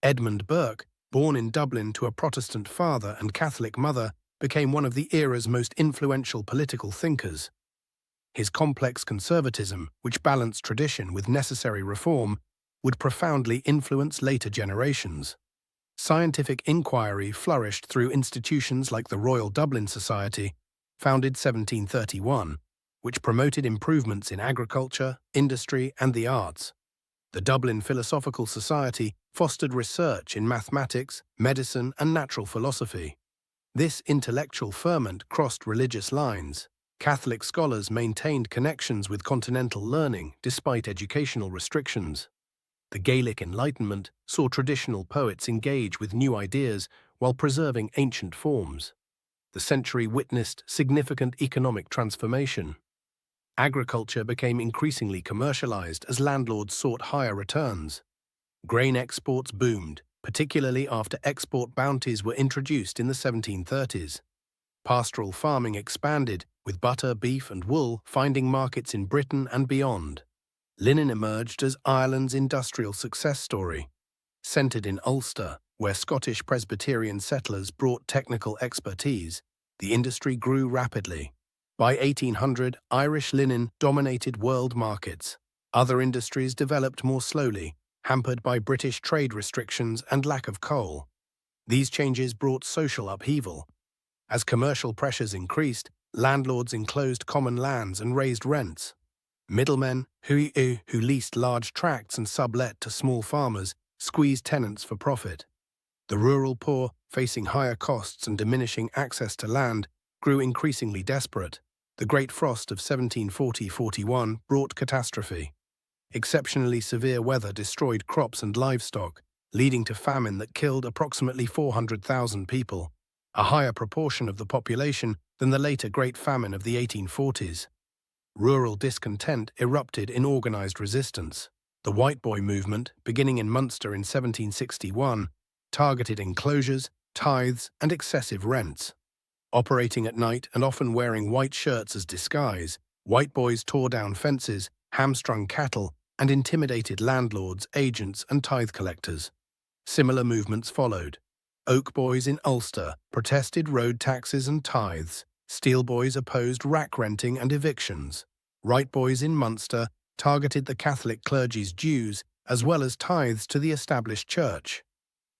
S1: Edmund Burke, born in Dublin to a Protestant father and Catholic mother, became one of the era's most influential political thinkers. His complex conservatism, which balanced tradition with necessary reform, would profoundly influence later generations. Scientific inquiry flourished through institutions like the Royal Dublin Society, founded 1731, which promoted improvements in agriculture, industry, and the arts. The Dublin Philosophical Society fostered research in mathematics, medicine, and natural philosophy. This intellectual ferment crossed religious lines. Catholic scholars maintained connections with continental learning despite educational restrictions. The Gaelic Enlightenment saw traditional poets engage with new ideas while preserving ancient forms. The century witnessed significant economic transformation. Agriculture became increasingly commercialized as landlords sought higher returns. Grain exports boomed, particularly after export bounties were introduced in the 1730s. Pastoral farming expanded, with butter, beef, and wool finding markets in Britain and beyond. Linen emerged as Ireland's industrial success story. Centred in Ulster, where Scottish Presbyterian settlers brought technical expertise, the industry grew rapidly. By 1800, Irish linen dominated world markets. Other industries developed more slowly, hampered by British trade restrictions and lack of coal. These changes brought social upheaval. As commercial pressures increased, landlords enclosed common lands and raised rents. Middlemen, who leased large tracts and sublet to small farmers, squeezed tenants for profit. The rural poor, facing higher costs and diminishing access to land, grew increasingly desperate. The Great Frost of 1740–41 brought catastrophe. Exceptionally severe weather destroyed crops and livestock, leading to famine that killed approximately 400,000 people, a higher proportion of the population than the later Great Famine of the 1840s. Rural discontent erupted in organized resistance. The White Boy movement, beginning in Munster in 1761, targeted enclosures, tithes, and excessive rents. Operating at night and often wearing white shirts as disguise, White Boys tore down fences, hamstrung cattle, and intimidated landlords, agents, and tithe collectors. Similar movements followed. Oak Boys in Ulster protested road taxes and tithes. Steel Boys opposed rack renting and evictions. Right Boys in Munster targeted the Catholic clergy's dues as well as tithes to the established church.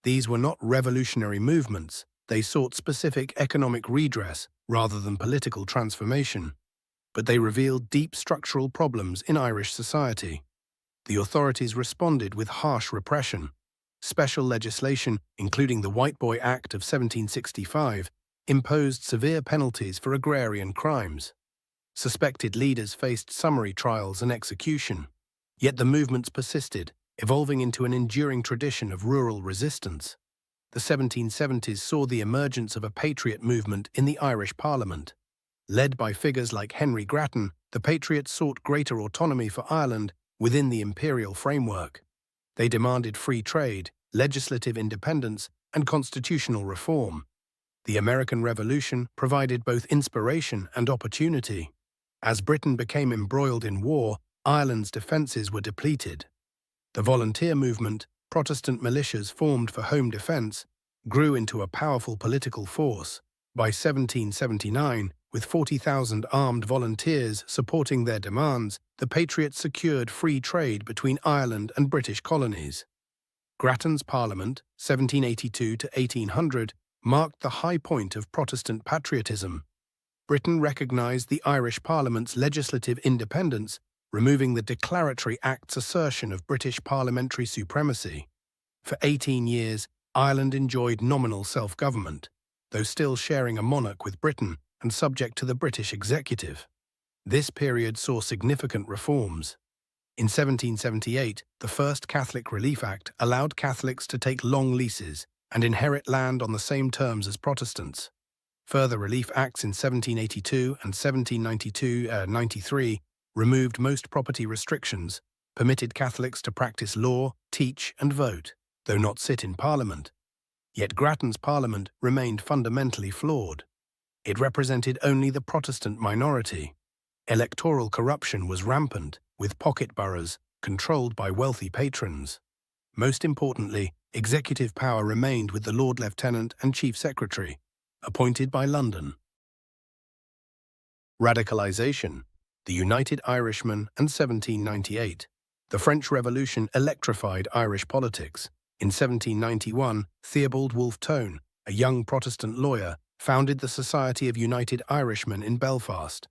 S1: These were not revolutionary movements. They sought specific economic redress rather than political transformation. But they revealed deep structural problems in Irish society. The authorities responded with harsh repression. Special legislation, including the White Boy Act of 1765, imposed severe penalties for agrarian crimes. Suspected leaders faced summary trials and execution. Yet the movements persisted, evolving into an enduring tradition of rural resistance. The 1770s saw the emergence of a patriot movement in the Irish Parliament. Led by figures like Henry Grattan, the Patriots sought greater autonomy for Ireland within the imperial framework. They demanded free trade, legislative independence, and constitutional reform. The American Revolution provided both inspiration and opportunity. As Britain became embroiled in war, Ireland's defences were depleted. The volunteer movement, Protestant militias formed for home defence, grew into a powerful political force. By 1779, with 40,000 armed volunteers supporting their demands, the Patriots secured free trade between Ireland and British colonies. Grattan's Parliament, 1782–1800, marked the high point of Protestant patriotism. Britain recognised the Irish Parliament's legislative independence, removing the Declaratory Act's assertion of British parliamentary supremacy. For 18 years, Ireland enjoyed nominal self-government, though still sharing a monarch with Britain and subject to the British executive. This period saw significant reforms. In 1778, the first Catholic Relief Act allowed Catholics to take long leases and inherit land on the same terms as Protestants. Further relief acts in 1782 and 1792–93 removed most property restrictions, permitted Catholics to practice law, teach, and vote, though not sit in Parliament. Yet Grattan's Parliament remained fundamentally flawed. It represented only the Protestant minority. Electoral corruption was rampant, with pocket boroughs controlled by wealthy patrons. Most importantly, executive power remained with the Lord Lieutenant and Chief Secretary, appointed by London. Radicalisation, the United Irishmen, and 1798. The French Revolution electrified Irish politics. In 1791, Theobald Wolfe Tone, a young Protestant lawyer, founded the Society of United Irishmen in Belfast.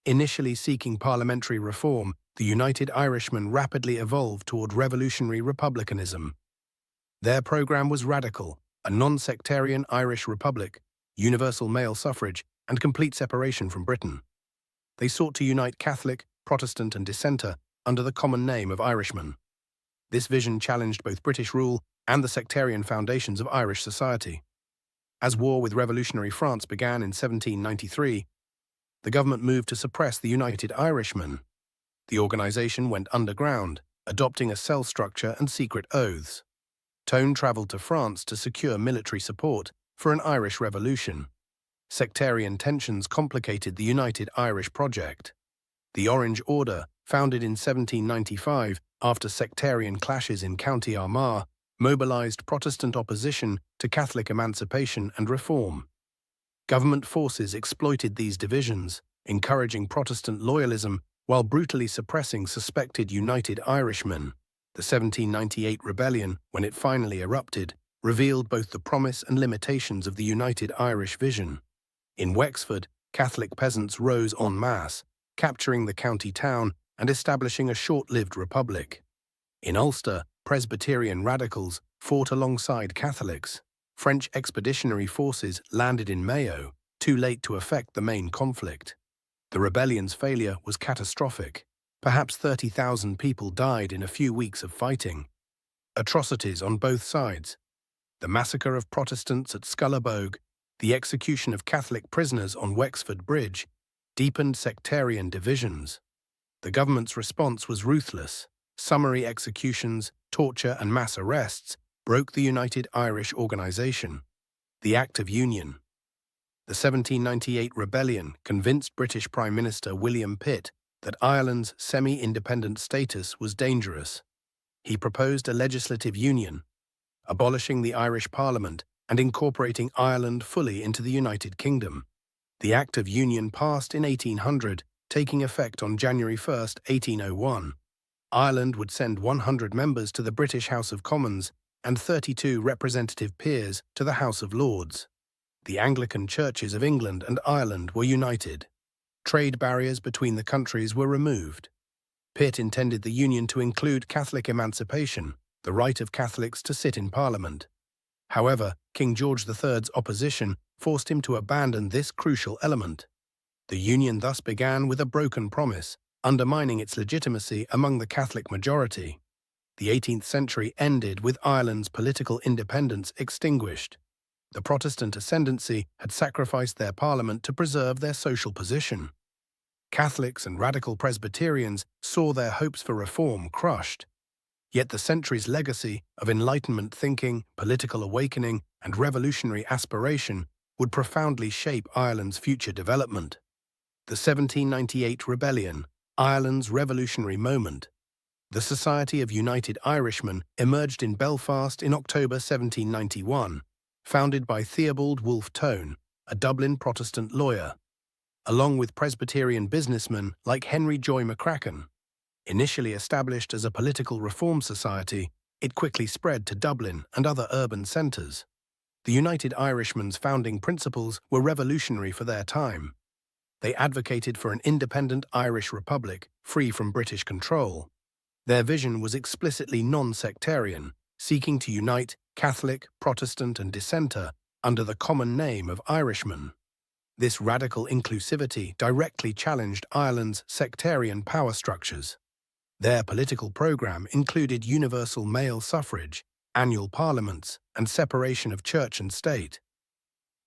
S1: Initially seeking parliamentary reform, the United Irishmen rapidly evolved toward revolutionary republicanism. Their program was radical: a non-sectarian Irish republic, universal male suffrage, and complete separation from Britain. They sought to unite Catholic, Protestant, and Dissenter under the common name of Irishmen. This vision challenged both British rule and the sectarian foundations of Irish society. As war with revolutionary France began in 1793, the government moved to suppress the United Irishmen. The organization went underground, adopting a cell structure and secret oaths. Tone traveled to France to secure military support for an Irish revolution. Sectarian tensions complicated the United Irish project. The Orange Order, founded in 1795 after sectarian clashes in County Armagh, mobilized Protestant opposition to Catholic emancipation and reform. Government forces exploited these divisions, encouraging Protestant loyalism while brutally suppressing suspected United Irishmen. The 1798 rebellion, when it finally erupted, revealed both the promise and limitations of the United Irish vision. In Wexford, Catholic peasants rose en masse, capturing the county town and establishing a short-lived republic. In Ulster, Presbyterian radicals fought alongside Catholics. French expeditionary forces landed in Mayo, too late to effect the main conflict. The rebellion's failure was catastrophic. Perhaps 30,000 people died in a few weeks of fighting. Atrocities on both sides. The massacre of Protestants at Scullabogue, the execution of Catholic prisoners on Wexford Bridge, deepened sectarian divisions. The government's response was ruthless. Summary executions, torture, and mass arrests broke the United Irish organization. The Act of Union. The 1798 rebellion convinced British Prime Minister William Pitt that Ireland's semi-independent status was dangerous. He proposed a legislative union, abolishing the Irish Parliament and incorporating Ireland fully into the United Kingdom. The Act of Union passed in 1800, taking effect on January 1, 1801. Ireland would send 100 members to the British House of Commons and 32 representative peers to the House of Lords. The Anglican churches of England and Ireland were united. Trade barriers between the countries were removed. Pitt intended the union to include Catholic emancipation, the right of Catholics to sit in Parliament. However, King George III's opposition forced him to abandon this crucial element. The union thus began with a broken promise, undermining its legitimacy among the Catholic majority. The 18th century ended with Ireland's political independence extinguished. The Protestant ascendancy had sacrificed their parliament to preserve their social position. Catholics and radical Presbyterians saw their hopes for reform crushed. Yet the century's legacy of Enlightenment thinking, political awakening, and revolutionary aspiration would profoundly shape Ireland's future development. The 1798 Rebellion, Ireland's revolutionary moment. The Society of United Irishmen emerged in Belfast in October 1791, founded by Theobald Wolfe Tone, a Dublin Protestant lawyer, along with Presbyterian businessmen like Henry Joy McCracken. Initially established as a political reform society, it quickly spread to Dublin and other urban centres. The United Irishmen's founding principles were revolutionary for their time. They advocated for an independent Irish republic, free from British control. Their vision was explicitly non-sectarian, seeking to unite Catholic, Protestant, and Dissenter under the common name of Irishmen. This radical inclusivity directly challenged Ireland's sectarian power structures. Their political programme included universal male suffrage, annual parliaments, and separation of church and state.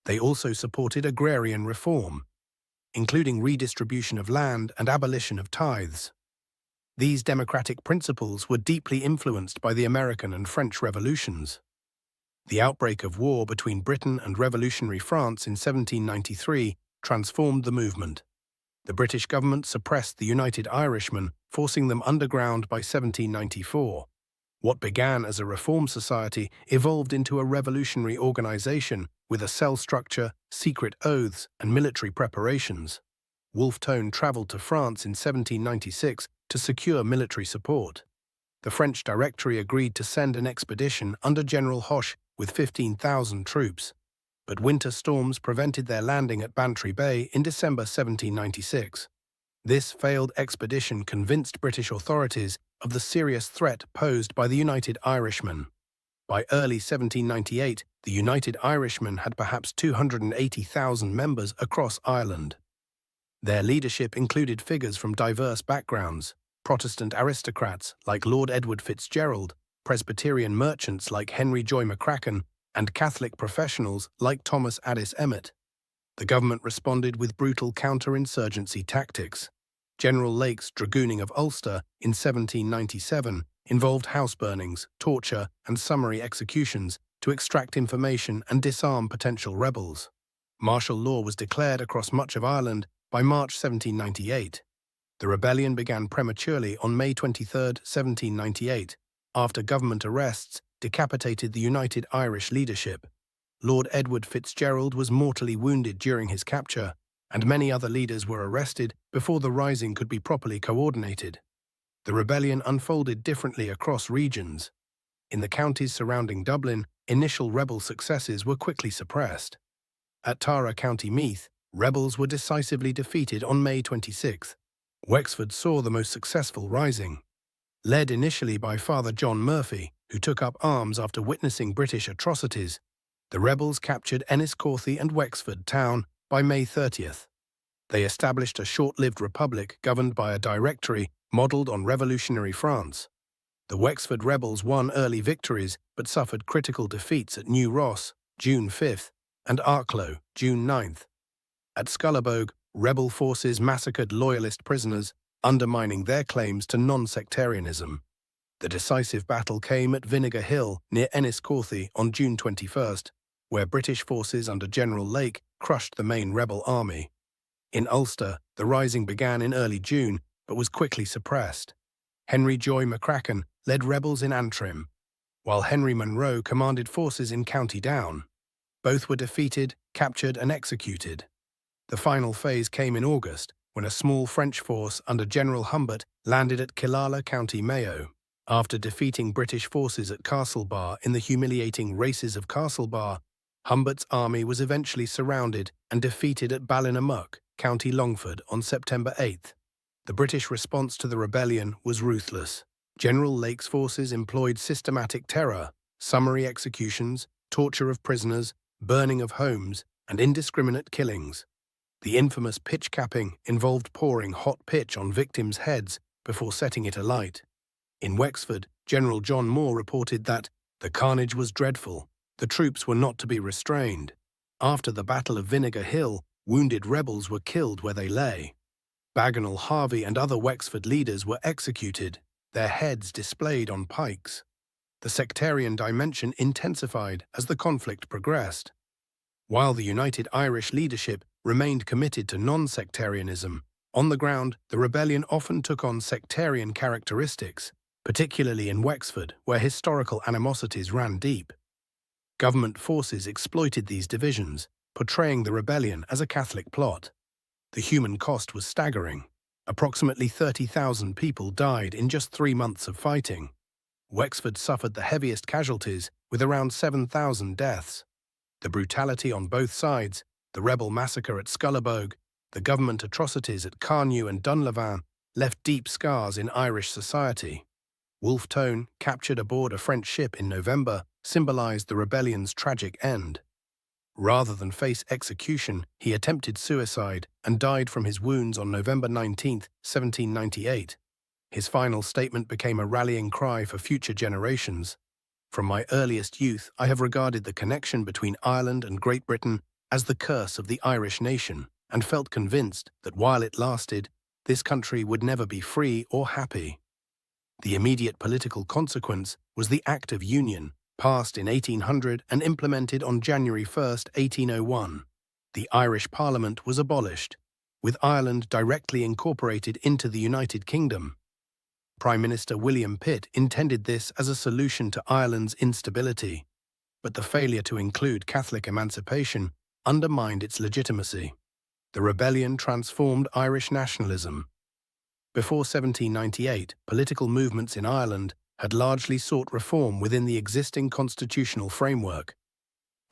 S1: They also supported agrarian reform, including redistribution of land and abolition of tithes. These democratic principles were deeply influenced by the American and French revolutions. The outbreak of war between Britain and revolutionary France in 1793 transformed the movement. The British government suppressed the United Irishmen, forcing them underground by 1794. What began as a reform society evolved into a revolutionary organization with a cell structure, secret oaths, and military preparations. Wolfe Tone traveled to France in 1796 to secure military support. The French Directory agreed to send an expedition under General Hoche with 15,000 troops, but winter storms prevented their landing at Bantry Bay in December 1796. This failed expedition convinced British authorities of the serious threat posed by the United Irishmen. By early 1798, the United Irishmen had perhaps 280,000 members across Ireland. Their leadership included figures from diverse backgrounds, Protestant aristocrats like Lord Edward Fitzgerald, Presbyterian merchants like Henry Joy McCracken, and Catholic professionals like Thomas Addis Emmet. The government responded with brutal counter-insurgency tactics. General Lake's dragooning of Ulster in 1797 involved house burnings, torture, and summary executions to extract information and disarm potential rebels. Martial law was declared across much of Ireland by March 1798. The rebellion began prematurely on May 23, 1798, after government arrests decapitated the United Irish leadership. Lord Edward Fitzgerald was mortally wounded during his capture, and many other leaders were arrested before the rising could be properly coordinated. The rebellion unfolded differently across regions. In the counties surrounding Dublin, initial rebel successes were quickly suppressed. At Tara, County Meath, rebels were decisively defeated on May 26. Wexford saw the most successful rising. Led initially by Father John Murphy, who took up arms after witnessing British atrocities, the rebels captured Enniscorthy and Wexford town by May 30th. They established a short-lived republic governed by a directory modelled on revolutionary France. The Wexford rebels won early victories but suffered critical defeats at New Ross, June 5th, and Arklow, June 9th. At Scullabogue, rebel forces massacred loyalist prisoners, undermining their claims to non-sectarianism. The decisive battle came at Vinegar Hill near Enniscorthy on June 21st, where British forces under General Lake crushed the main rebel army. In Ulster, the rising began in early June but was quickly suppressed. Henry Joy McCracken led rebels in Antrim, while Henry Munro commanded forces in County Down. Both were defeated, captured and executed. The final phase came in August, when a small French force under General Humbert landed at Killala, County Mayo. After defeating British forces at Castlebar in the humiliating Races of Castlebar, Humbert's army was eventually surrounded and defeated at Ballinamuck, County Longford, on September 8th. The British response to the rebellion was ruthless. General Lake's forces employed systematic terror, summary executions, torture of prisoners, burning of homes, and indiscriminate killings. The infamous pitch capping involved pouring hot pitch on victims' heads before setting it alight. In Wexford, General John Moore reported that the carnage was dreadful. The troops were not to be restrained. After the Battle of Vinegar Hill, wounded rebels were killed where they lay. Bagenal Harvey and other Wexford leaders were executed, their heads displayed on pikes. The sectarian dimension intensified as the conflict progressed. While the United Irish leadership remained committed to non-sectarianism, on the ground, the rebellion often took on sectarian characteristics, particularly in Wexford, where historical animosities ran deep. Government forces exploited these divisions, portraying the rebellion as a Catholic plot. The human cost was staggering. Approximately 30,000 people died in just 3 months of fighting. Wexford suffered the heaviest casualties, with around 7,000 deaths. The brutality on both sides, the rebel massacre at Scullabogue, the government atrocities at Carnew and Dunlavin, left deep scars in Irish society. Wolfe Tone, captured aboard a French ship in November, symbolized the rebellion's tragic end. Rather than face execution, he attempted suicide and died from his wounds on November 19, 1798. His final statement became a rallying cry for future generations. From my earliest youth, I have regarded the connection between Ireland and Great Britain as the curse of the Irish nation, and felt convinced that while it lasted, this country would never be free or happy. The immediate political consequence was the Act of Union, passed in 1800 and implemented on January 1, 1801. The Irish Parliament was abolished, with Ireland directly incorporated into the United Kingdom. Prime Minister William Pitt intended this as a solution to Ireland's instability, but the failure to include Catholic emancipation undermined its legitimacy. The rebellion transformed Irish nationalism. Before 1798, political movements in Ireland had largely sought reform within the existing constitutional framework.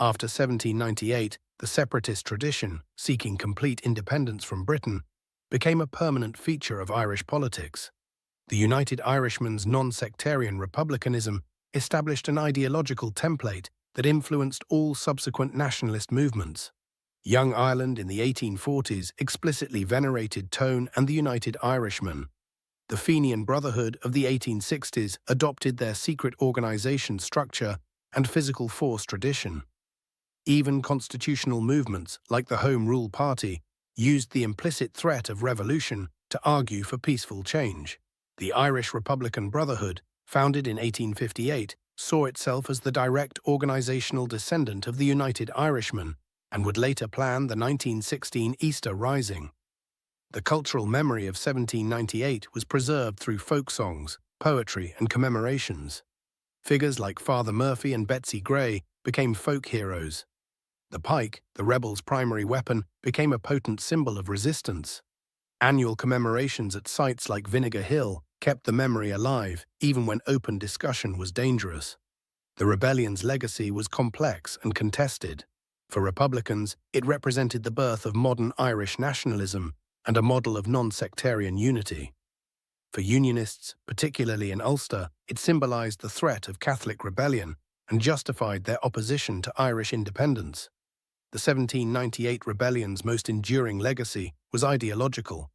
S1: After 1798, the separatist tradition, seeking complete independence from Britain, became a permanent feature of Irish politics. The United Irishmen's non-sectarian republicanism established an ideological template that influenced all subsequent nationalist movements. Young Ireland in the 1840s explicitly venerated Tone and the United Irishmen. The Fenian Brotherhood of the 1860s adopted their secret organization structure and physical force tradition. Even constitutional movements like the Home Rule Party used the implicit threat of revolution to argue for peaceful change. The Irish Republican Brotherhood, founded in 1858, saw itself as the direct organizational descendant of the United Irishmen and would later plan the 1916 Easter Rising. The cultural memory of 1798 was preserved through folk songs, poetry, and commemorations. Figures like Father Murphy and Betsy Gray became folk heroes. The pike, the rebels' primary weapon, became a potent symbol of resistance. Annual commemorations at sites like Vinegar Hill kept the memory alive, even when open discussion was dangerous. The rebellion's legacy was complex and contested. For Republicans, it represented the birth of modern Irish nationalism and a model of non-sectarian unity. For Unionists, particularly in Ulster, it symbolized the threat of Catholic rebellion and justified their opposition to Irish independence. The 1798 rebellion's most enduring legacy was ideological.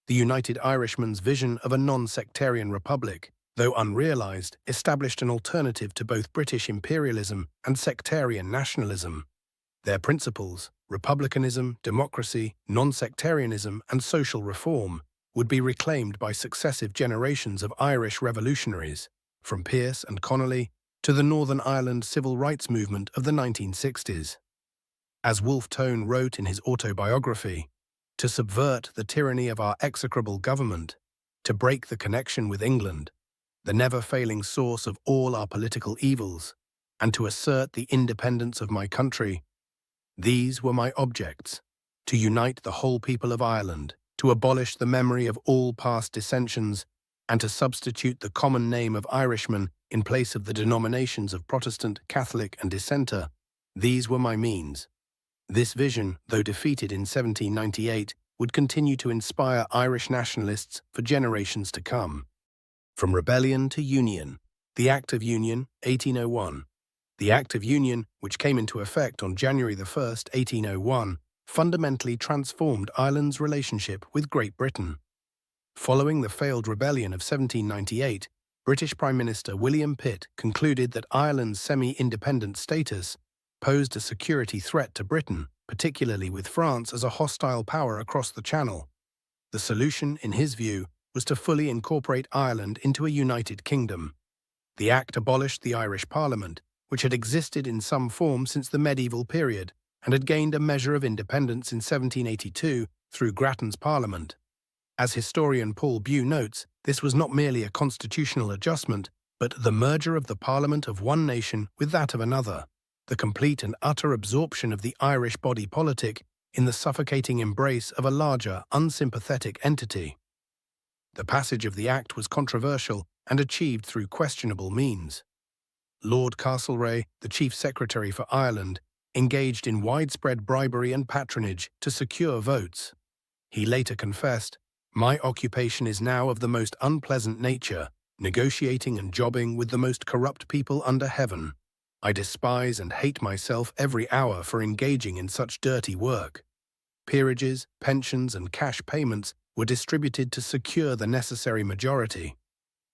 S1: The United Irishmen's vision of a non-sectarian republic, though unrealized, established an alternative to both British imperialism and sectarian nationalism. Their principles, republicanism, democracy, non-sectarianism, and social reform, would be reclaimed by successive generations of Irish revolutionaries, from Pearse and Connolly to the Northern Ireland civil rights movement of the 1960s. As Wolfe Tone wrote in his autobiography, "To subvert the tyranny of our execrable government, to break the connection with England, the never-failing source of all our political evils, and to assert the independence of my country, these were my objects: to unite the whole people of Ireland, to abolish the memory of all past dissensions, and to substitute the common name of Irishman in place of the denominations of Protestant, Catholic, and Dissenter. These were my means." This vision, though defeated in 1798, would continue to inspire Irish nationalists for generations to come. From rebellion to union. The Act of Union, 1801. The Act of Union, which came into effect on January 1, 1801, fundamentally transformed Ireland's relationship with Great Britain. Following the failed rebellion of 1798, British Prime Minister William Pitt concluded that Ireland's semi-independent status posed a security threat to Britain, particularly with France as a hostile power across the Channel. The solution, in his view, was to fully incorporate Ireland into a united kingdom. The Act abolished the Irish Parliament, which had existed in some form since the medieval period and had gained a measure of independence in 1782 through Grattan's Parliament. As historian Paul Bew notes, this was not merely a constitutional adjustment, but the merger of the Parliament of one nation with that of another, the complete and utter absorption of the Irish body politic in the suffocating embrace of a larger, unsympathetic entity. The passage of the Act was controversial and achieved through questionable means. Lord Castlereagh, the Chief Secretary for Ireland, engaged in widespread bribery and patronage to secure votes. He later confessed, "My occupation is now of the most unpleasant nature, negotiating and jobbing with the most corrupt people under heaven. I despise and hate myself every hour for engaging in such dirty work." Peerages, pensions, and cash payments were distributed to secure the necessary majority.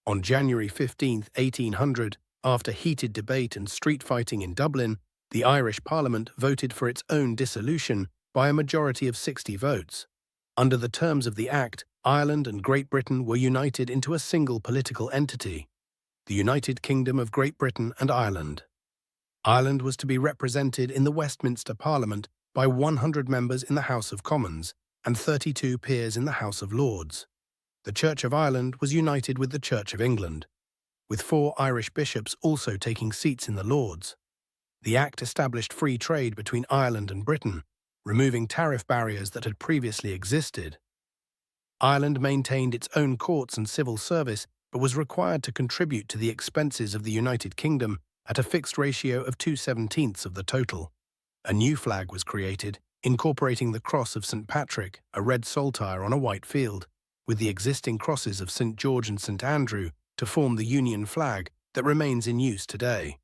S1: On January 15, 1800, after heated debate and street fighting in Dublin, the Irish Parliament voted for its own dissolution by a majority of 60 votes. Under the terms of the Act, Ireland and Great Britain were united into a single political entity, the United Kingdom of Great Britain and Ireland. Ireland was to be represented in the Westminster Parliament by 100 members in the House of Commons and 32 peers in the House of Lords. The Church of Ireland was united with the Church of England, with 4 Irish bishops also taking seats in the Lords. The Act established free trade between Ireland and Britain, removing tariff barriers that had previously existed. Ireland maintained its own courts and civil service, but was required to contribute to the expenses of the United Kingdom at a fixed ratio of 2/17 of the total. A new flag was created, incorporating the cross of St. Patrick, a red saltire on a white field, with the existing crosses of St. George and St. Andrew to form the Union flag that remains in use today.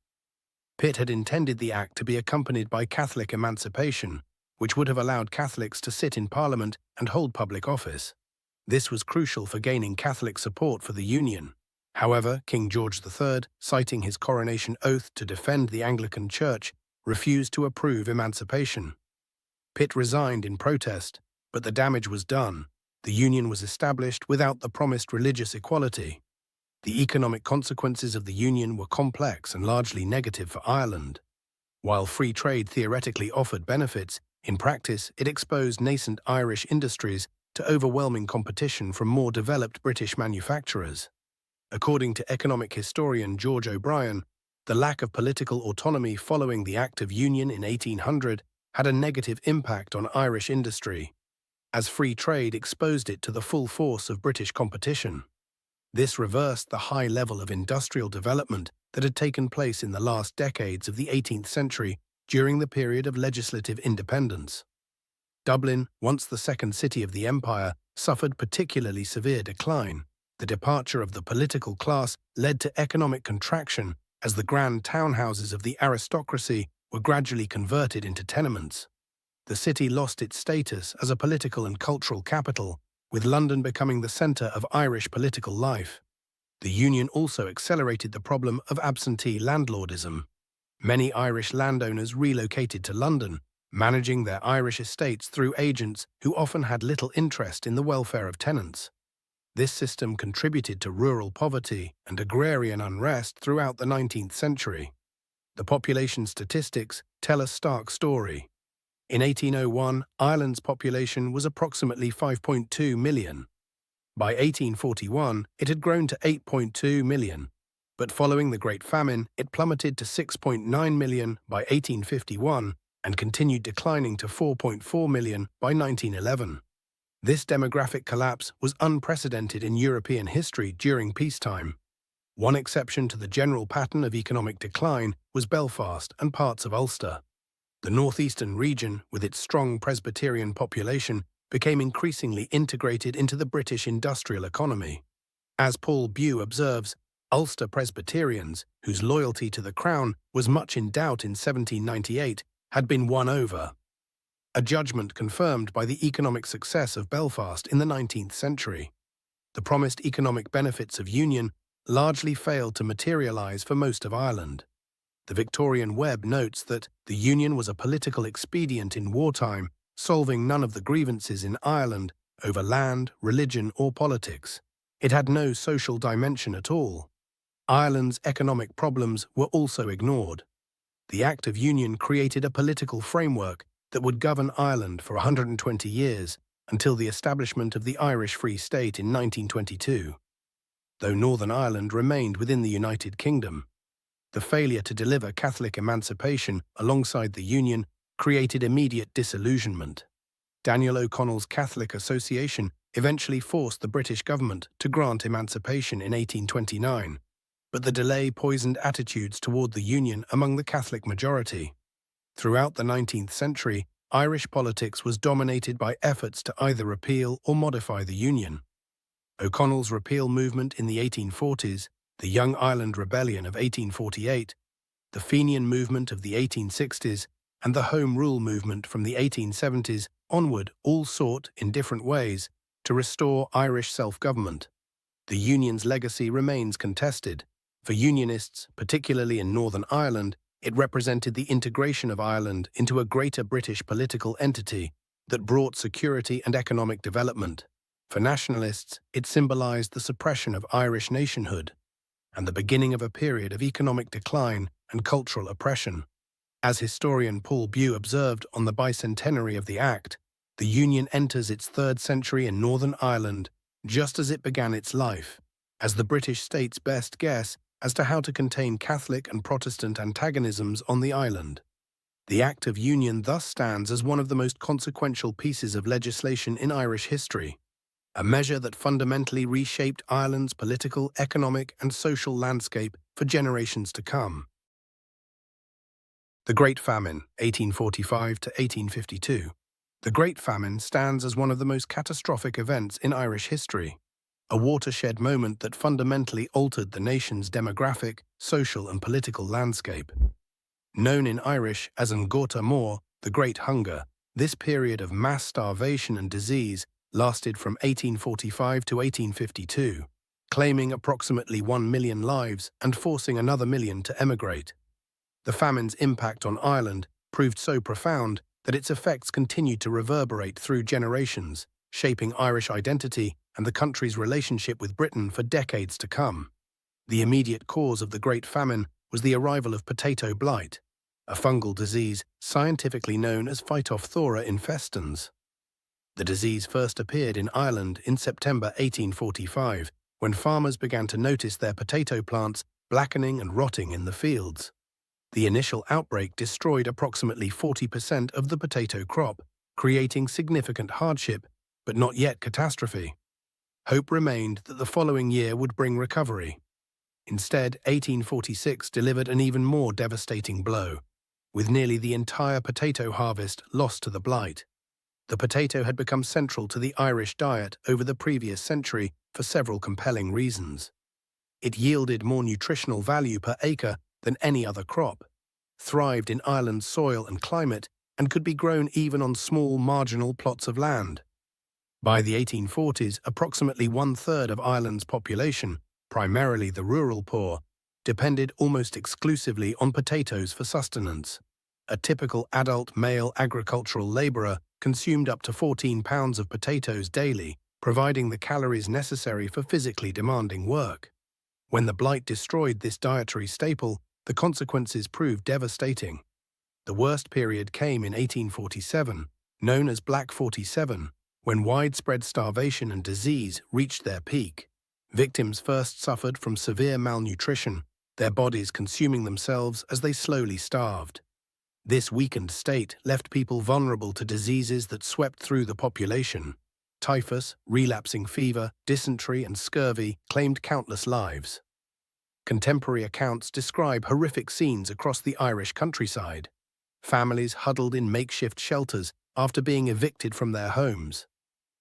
S1: Pitt had intended the Act to be accompanied by Catholic emancipation, which would have allowed Catholics to sit in Parliament and hold public office. This was crucial for gaining Catholic support for the Union. However, King George III, citing his coronation oath to defend the Anglican Church, refused to approve emancipation. Pitt resigned in protest, but the damage was done. The Union was established without the promised religious equality. The economic consequences of the Union were complex and largely negative for Ireland. While free trade theoretically offered benefits, in practice it exposed nascent Irish industries to overwhelming competition from more developed British manufacturers. According to economic historian George O'Brien, the lack of political autonomy following the Act of Union in 1800 had a negative impact on Irish industry, as free trade exposed it to the full force of British competition. This reversed the high level of industrial development that had taken place in the last decades of the 18th century during the period of legislative independence. Dublin, once the second city of the empire, suffered particularly severe decline. The departure of the political class led to economic contraction as the grand townhouses of the aristocracy were gradually converted into tenements. The city lost its status as a political and cultural capital, with London becoming the centre of Irish political life. The Union also accelerated the problem of absentee landlordism. Many Irish landowners relocated to London, managing their Irish estates through agents who often had little interest in the welfare of tenants. This system contributed to rural poverty and agrarian unrest throughout the 19th century. The population statistics tell a stark story. In 1801, Ireland's population was approximately 5.2 million. By 1841, it had grown to 8.2 million, but following the Great Famine, it plummeted to 6.9 million by 1851 and continued declining to 4.4 million by 1911. This demographic collapse was unprecedented in European history during peacetime. One exception to the general pattern of economic decline was Belfast and parts of Ulster. The northeastern region, with its strong Presbyterian population, became increasingly integrated into the British industrial economy. As Paul Bew observes, Ulster Presbyterians, whose loyalty to the Crown was much in doubt in 1798, had been won over. A judgment confirmed by the economic success of Belfast in the 19th century. The promised economic benefits of union largely failed to materialise for most of Ireland. The Victorian Webb notes that the union was a political expedient in wartime, solving none of the grievances in Ireland over land, religion, or politics. It had no social dimension at all. Ireland's economic problems were also ignored. The Act of Union created a political framework that would govern Ireland for 120 years until the establishment of the Irish Free State in 1922. Though Northern Ireland remained within the United Kingdom, the failure to deliver Catholic emancipation alongside the Union created immediate disillusionment. Daniel O'Connell's Catholic Association eventually forced the British government to grant emancipation in 1829, but the delay poisoned attitudes toward the Union among the Catholic majority. Throughout the 19th century, Irish politics was dominated by efforts to either repeal or modify the Union. O'Connell's repeal movement in the 1840s, the Young Ireland Rebellion of 1848, the Fenian movement of the 1860s, and the Home Rule movement from the 1870s onward all sought, in different ways, to restore Irish self-government. The Union's legacy remains contested. For Unionists, particularly in Northern Ireland, it represented the integration of Ireland into a greater British political entity that brought security and economic development. For nationalists, it symbolised the suppression of Irish nationhood and the beginning of a period of economic decline and cultural oppression. As historian Paul Bew observed on the bicentenary of the Act, the Union enters its third century in Northern Ireland just as it began its life, as the British state's best guess as to how to contain Catholic and Protestant antagonisms on the island. The Act of Union thus stands as one of the most consequential pieces of legislation in Irish history, a measure that fundamentally reshaped Ireland's political, economic, and social landscape for generations to come. The Great Famine, 1845 to 1852. The Great Famine stands as one of the most catastrophic events in Irish history, a watershed moment that fundamentally altered the nation's demographic, social, and political landscape. Known in Irish as An Gorta Mór, the Great Hunger, this period of mass starvation and disease lasted from 1845 to 1852, claiming approximately 1 million lives and forcing another million to emigrate. The famine's impact on Ireland proved so profound that its effects continued to reverberate through generations, shaping Irish identity and the country's relationship with Britain for decades to come. The immediate cause of the Great Famine was the arrival of potato blight, a fungal disease scientifically known as Phytophthora infestans. The disease first appeared in Ireland in September 1845, when farmers began to notice their potato plants blackening and rotting in the fields. The initial outbreak destroyed approximately 40% of the potato crop, creating significant hardship, but not yet catastrophe. Hope remained that the following year would bring recovery. Instead, 1846 delivered an even more devastating blow, with nearly the entire potato harvest lost to the blight. The potato had become central to the Irish diet over the previous century for several compelling reasons. It yielded more nutritional value per acre than any other crop, thrived in Ireland's soil and climate, and could be grown even on small marginal plots of land. By the 1840s, approximately one-third of Ireland's population, primarily the rural poor, depended almost exclusively on potatoes for sustenance. A typical adult male agricultural labourer consumed up to 14 pounds of potatoes daily, providing the calories necessary for physically demanding work. When the blight destroyed this dietary staple, the consequences proved devastating. The worst period came in 1847, known as Black 47, when widespread starvation and disease reached their peak. Victims first suffered from severe malnutrition, their bodies consuming themselves as they slowly starved. This weakened state left people vulnerable to diseases that swept through the population. Typhus, relapsing fever, dysentery, and scurvy claimed countless lives. Contemporary accounts describe horrific scenes across the Irish countryside. Families huddled in makeshift shelters after being evicted from their homes.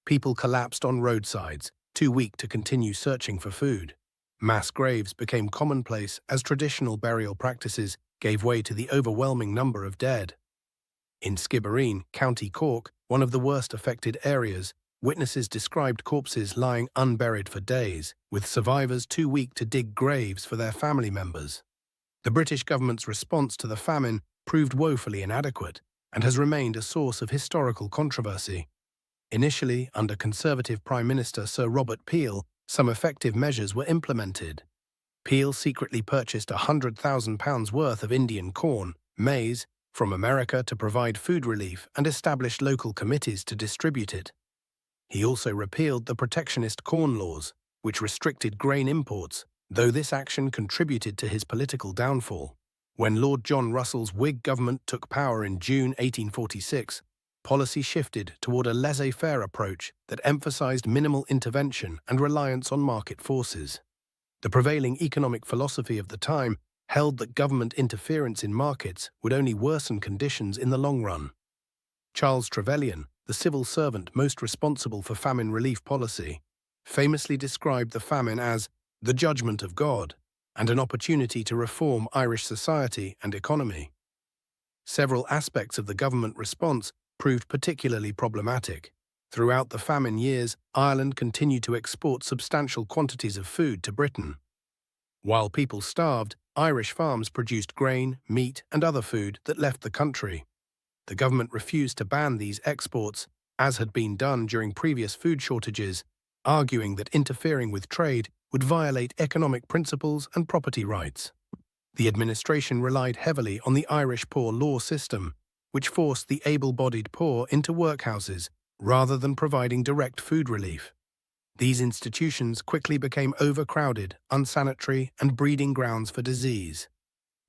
S1: People collapsed on roadsides, too weak to continue searching for food. Mass graves became commonplace as traditional burial practices gave way to the overwhelming number of dead. In Skibbereen, County Cork, one of the worst affected areas, witnesses described corpses lying unburied for days, with survivors too weak to dig graves for their family members. The British government's response to the famine proved woefully inadequate and has remained a source of historical controversy. Initially, under Conservative Prime Minister Sir Robert Peel, some effective measures were implemented. Peel secretly purchased £100,000 worth of Indian corn, maize, from America to provide food relief and established local committees to distribute it. He also repealed the protectionist corn laws, which restricted grain imports, though this action contributed to his political downfall. When Lord John Russell's Whig government took power in June 1846, policy shifted toward a laissez-faire approach that emphasized minimal intervention and reliance on market forces. The prevailing economic philosophy of the time held that government interference in markets would only worsen conditions in the long run. Charles Trevelyan, the civil servant most responsible for famine relief policy, famously described the famine as the judgment of God and an opportunity to reform Irish society and economy. Several aspects of the government response proved particularly problematic. Throughout the famine years, Ireland continued to export substantial quantities of food to Britain. While people starved, Irish farms produced grain, meat, and other food that left the country. The government refused to ban these exports, as had been done during previous food shortages, arguing that interfering with trade would violate economic principles and property rights. The administration relied heavily on the Irish poor law system, which forced the able-bodied poor into workhouses rather than providing direct food relief. These institutions quickly became overcrowded, unsanitary, and breeding grounds for disease.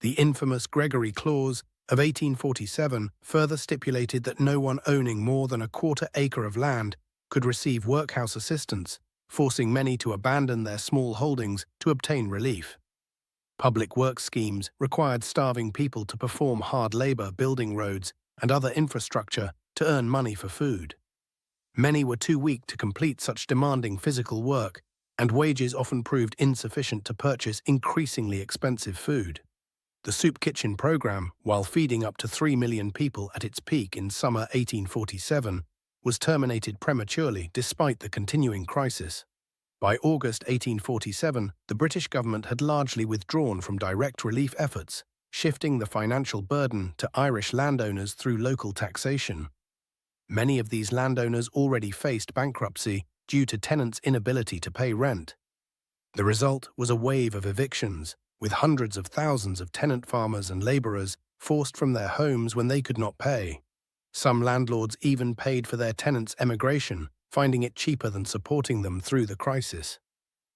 S1: The infamous Gregory Clause of 1847 further stipulated that no one owning more than a quarter acre of land could receive workhouse assistance, forcing many to abandon their small holdings to obtain relief. Public works schemes required starving people to perform hard labor building roads and other infrastructure to earn money for food. Many were too weak to complete such demanding physical work, and wages often proved insufficient to purchase increasingly expensive food. The soup kitchen program, while feeding up to 3 million people at its peak in summer 1847, was terminated prematurely despite the continuing crisis. By August 1847, the British government had largely withdrawn from direct relief efforts, shifting the financial burden to Irish landowners through local taxation. Many of these landowners already faced bankruptcy due to tenants' inability to pay rent. The result was a wave of evictions, with hundreds of thousands of tenant farmers and labourers forced from their homes when they could not pay. Some landlords even paid for their tenants' emigration, finding it cheaper than supporting them through the crisis.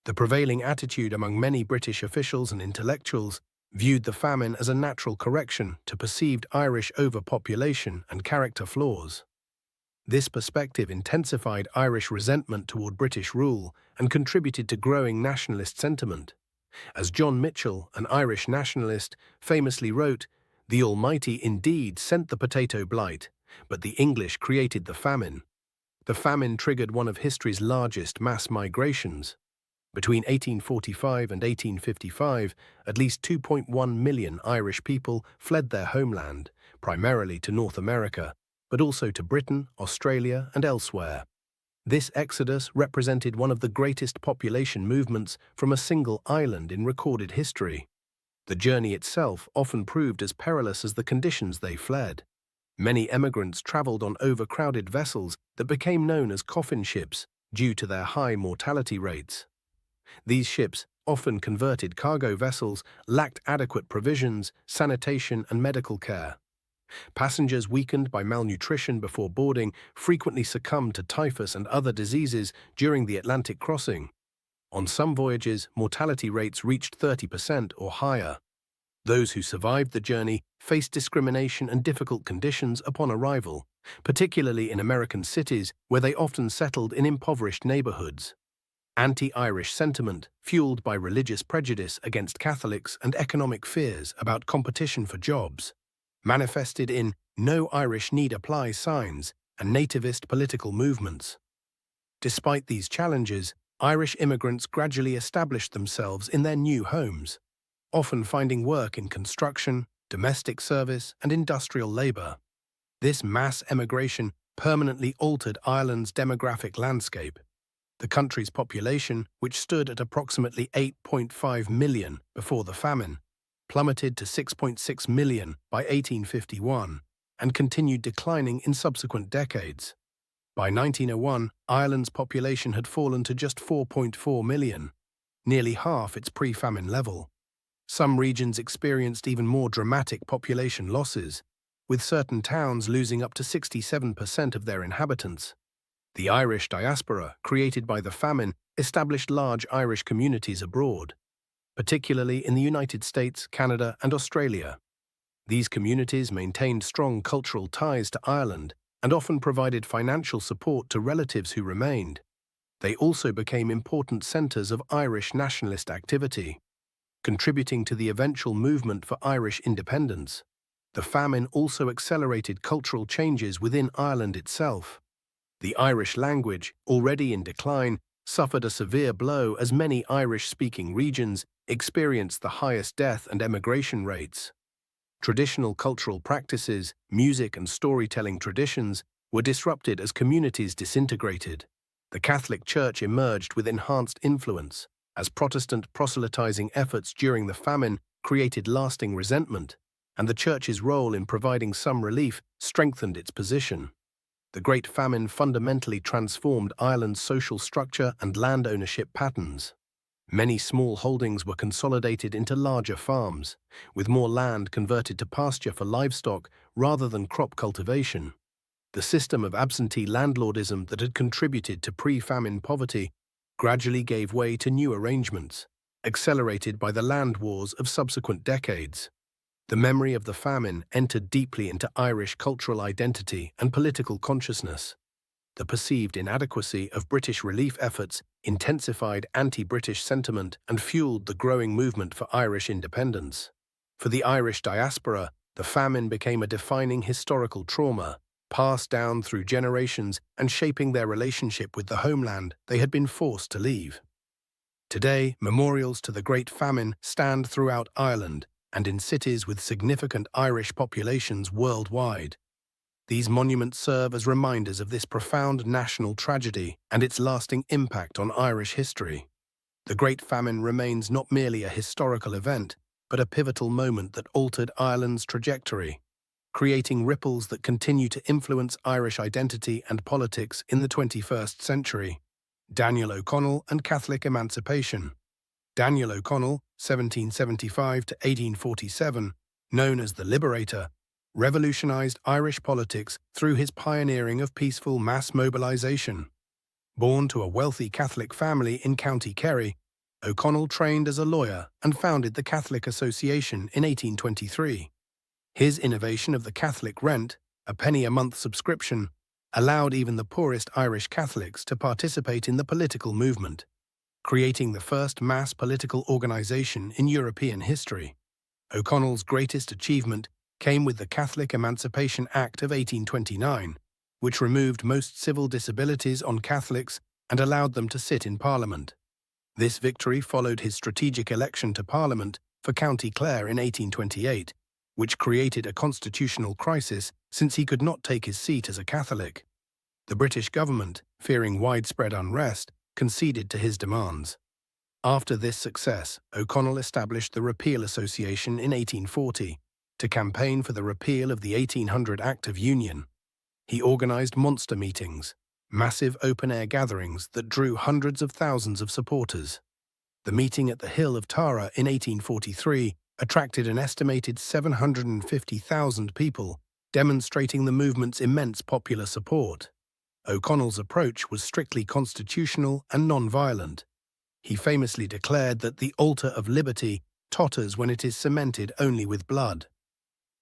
S1: The prevailing attitude among many British officials and intellectuals viewed the famine as a natural correction to perceived Irish overpopulation and character flaws. This perspective intensified Irish resentment toward British rule and contributed to growing nationalist sentiment. As John Mitchell, an Irish nationalist, famously wrote, "The Almighty indeed sent the potato blight, but the English created the famine." The famine triggered one of history's largest mass migrations. Between 1845 and 1855, at least 2.1 million Irish people fled their homeland, primarily to North America, but also to Britain, Australia, and elsewhere. This exodus represented one of the greatest population movements from a single island in recorded history. The journey itself often proved as perilous as the conditions they fled. Many emigrants traveled on overcrowded vessels that became known as coffin ships due to their high mortality rates. These ships, often converted cargo vessels, lacked adequate provisions, sanitation, and medical care. Passengers weakened by malnutrition before boarding frequently succumbed to typhus and other diseases during the Atlantic crossing. On some voyages, mortality rates reached 30% or higher. Those who survived the journey faced discrimination and difficult conditions upon arrival, particularly in American cities where they often settled in impoverished neighborhoods. Anti-Irish sentiment, fueled by religious prejudice against Catholics and economic fears about competition for jobs, manifested in "No Irish Need Apply" signs and nativist political movements. Despite these challenges, Irish immigrants gradually established themselves in their new homes, often finding work in construction, domestic service, and industrial labor. This mass emigration permanently altered Ireland's demographic landscape. The country's population, which stood at approximately 8.5 million before the famine, plummeted to 6.6 million by 1851 and continued declining in subsequent decades. By 1901, Ireland's population had fallen to just 4.4 million, nearly half its pre-famine level. Some regions experienced even more dramatic population losses, with certain towns losing up to 67% of their inhabitants. The Irish diaspora, created by the famine, established large Irish communities abroad, particularly in the United States, Canada, and Australia. These communities maintained strong cultural ties to Ireland and often provided financial support to relatives who remained. They also became important centres of Irish nationalist activity, contributing to the eventual movement for Irish independence. The famine also accelerated cultural changes within Ireland itself. The Irish language, already in decline, suffered a severe blow as many Irish-speaking regions experienced the highest death and emigration rates. Traditional cultural practices, music and storytelling traditions were disrupted as communities disintegrated. The Catholic Church emerged with enhanced influence, as Protestant proselytizing efforts during the famine created lasting resentment, and the Church's role in providing some relief strengthened its position. The Great Famine fundamentally transformed Ireland's social structure and land ownership patterns. Many small holdings were consolidated into larger farms, with more land converted to pasture for livestock rather than crop cultivation. The system of absentee landlordism that had contributed to pre-famine poverty gradually gave way to new arrangements, accelerated by the land wars of subsequent decades. The memory of the famine entered deeply into Irish cultural identity and political consciousness. The perceived inadequacy of British relief efforts intensified anti-British sentiment and fueled the growing movement for Irish independence. For the Irish diaspora, the famine became a defining historical trauma, passed down through generations and shaping their relationship with the homeland they had been forced to leave. Today, memorials to the Great Famine stand throughout Ireland and in cities with significant Irish populations worldwide. These monuments serve as reminders of this profound national tragedy and its lasting impact on Irish history. The Great Famine remains not merely a historical event, but a pivotal moment that altered Ireland's trajectory, creating ripples that continue to influence Irish identity and politics in the 21st century. Daniel O'Connell and Catholic emancipation. Daniel O'Connell, 1775 to 1847, known as the Liberator, revolutionized Irish politics through his pioneering of peaceful mass mobilization. Born to a wealthy Catholic family in County Kerry, O'Connell trained as a lawyer and founded the Catholic Association in 1823. His innovation of the Catholic rent, a penny-a-month subscription, allowed even the poorest Irish Catholics to participate in the political movement, creating the first mass political organization in European history. O'Connell's greatest achievement came with the Catholic Emancipation Act of 1829, which removed most civil disabilities on Catholics and allowed them to sit in Parliament. This victory followed his strategic election to Parliament for County Clare in 1828, which created a constitutional crisis since he could not take his seat as a Catholic. The British government, fearing widespread unrest, conceded to his demands. After this success, O'Connell established the Repeal Association in 1840 to campaign for the repeal of the 1800 Act of Union. He organized monster meetings, massive open-air gatherings that drew hundreds of thousands of supporters. The meeting at the Hill of Tara in 1843 attracted an estimated 750,000 people, demonstrating the movement's immense popular support. O'Connell's approach was strictly constitutional and non-violent. He famously declared that the altar of liberty totters when it is cemented only with blood.